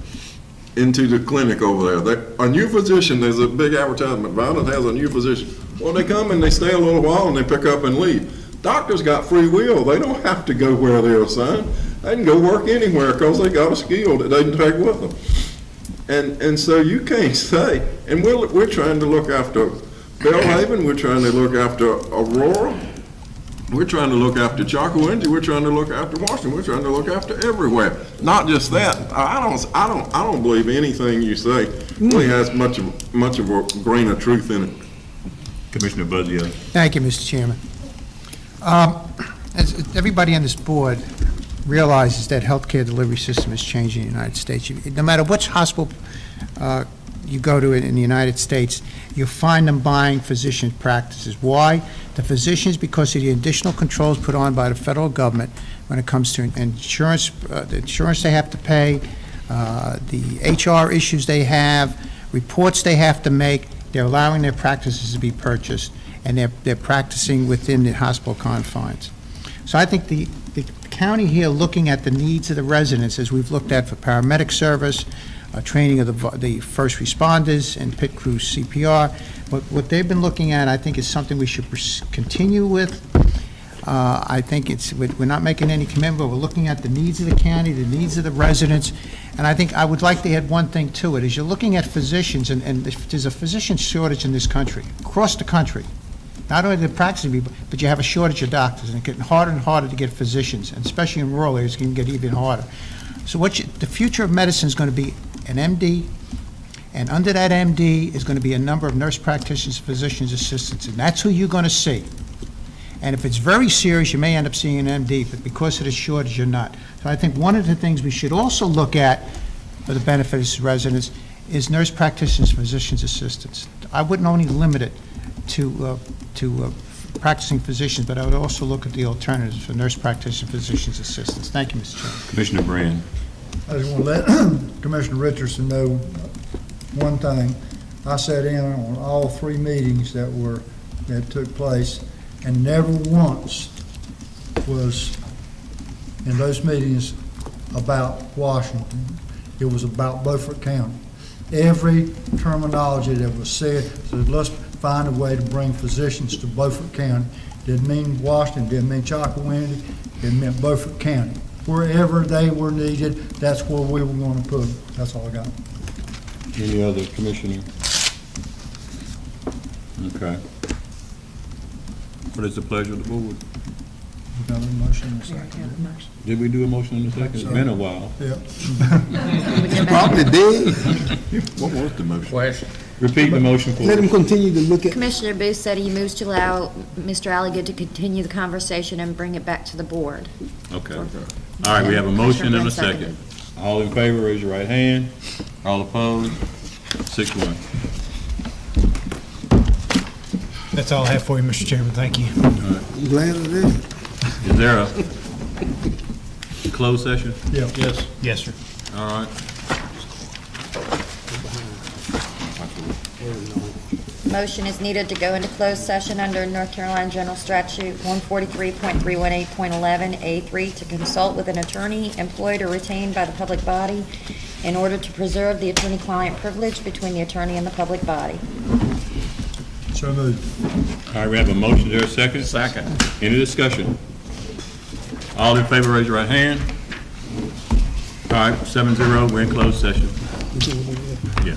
into the clinic over there. A new physician, there's a big advertisement, Violet has a new physician. Well, they come and they stay a little while and they pick up and leave. Doctors got free will. They don't have to go where they're assigned. They can go work anywhere because they got a skill that they can take with them. And so you can't say, and we're trying to look after Bellhaven, we're trying to look after Aurora, we're trying to look after Chocowinity, we're trying to look after Washington, we're trying to look after everywhere. Not just that. I don't believe anything you say really has much of a grain of truth in it. Commissioner Buzzio. Thank you, Mr. Chairman. As everybody on this board realizes that healthcare delivery system is changing in the United States. No matter which hospital you go to in the United States, you'll find them buying physician practices. Why? The physicians, because of the additional controls put on by the federal government when it comes to insurance, the insurance they have to pay, the HR issues they have, reports they have to make, they're allowing their practices to be purchased, and they're practicing within the hospital confines. So I think the county here, looking at the needs of the residents, as we've looked at for paramedic service, training of the first responders and pit crew CPR, what they've been looking at, I think, is something we should continue with. I think we're not making any commitment, but we're looking at the needs of the county, the needs of the residents, and I think I would like to add one thing to it. As you're looking at physicians, and there's a physician shortage in this country, across the country. Not only the practicing people, but you have a shortage of doctors, and it's getting harder and harder to get physicians, and especially in rural areas, it's going to get even harder. So the future of medicine is going to be an MD, and under that MD is going to be a number of nurse practitioners, physicians, assistants, and that's who you're going to see. And if it's very serious, you may end up seeing an MD, but because of the shortage, you're not. So I think one of the things we should also look at for the benefits of residents is nurse practitioners, physicians, assistants. I wouldn't only limit it to practicing physicians, but I would also look at the alternatives for nurse practitioners, physicians, assistants. Thank you, Mr. Chairman. Commissioner Brand. I just want to let Commissioner Richardson know one thing. I sat in on all three meetings that took place, and never once was in those meetings about Washington. It was about Beaufort County. Every terminology that was said, let's find a way to bring physicians to Beaufort County. Didn't mean Washington, didn't mean Chocowinity, it meant Beaufort County. Wherever they were needed, that's where we were going to put them. That's all I got. Any other commissioner? Okay. What is the pleasure of the board? We got a motion in a second. Did we do a motion in a second? It's been a while. Yeah. Probably did. What was the motion? Question. Repeat the motion for Let him continue to look at. Commissioner Booth said he moves to allow Mr. Alligood to continue the conversation and bring it back to the board. Okay. All right, we have a motion and a Commissioner second. All in favor, raise your right hand. All opposed? 6-1. That's all I have for you, Mr. Chairman. Thank you. I'm glad of that. Is there a closed session? Yeah. Yes. Yes, sir. All right. Motion is needed to go into closed session under North Carolina General Statute 143.318.11A3 to consult with an attorney employed or retained by the public body in order to preserve the attorney-client privilege between the attorney and the public body. So moved. All right, we have a motion. Is there a second? Second. Any discussion? All in favor, raise your right hand. All right, 7-0, we're in closed session. Yeah.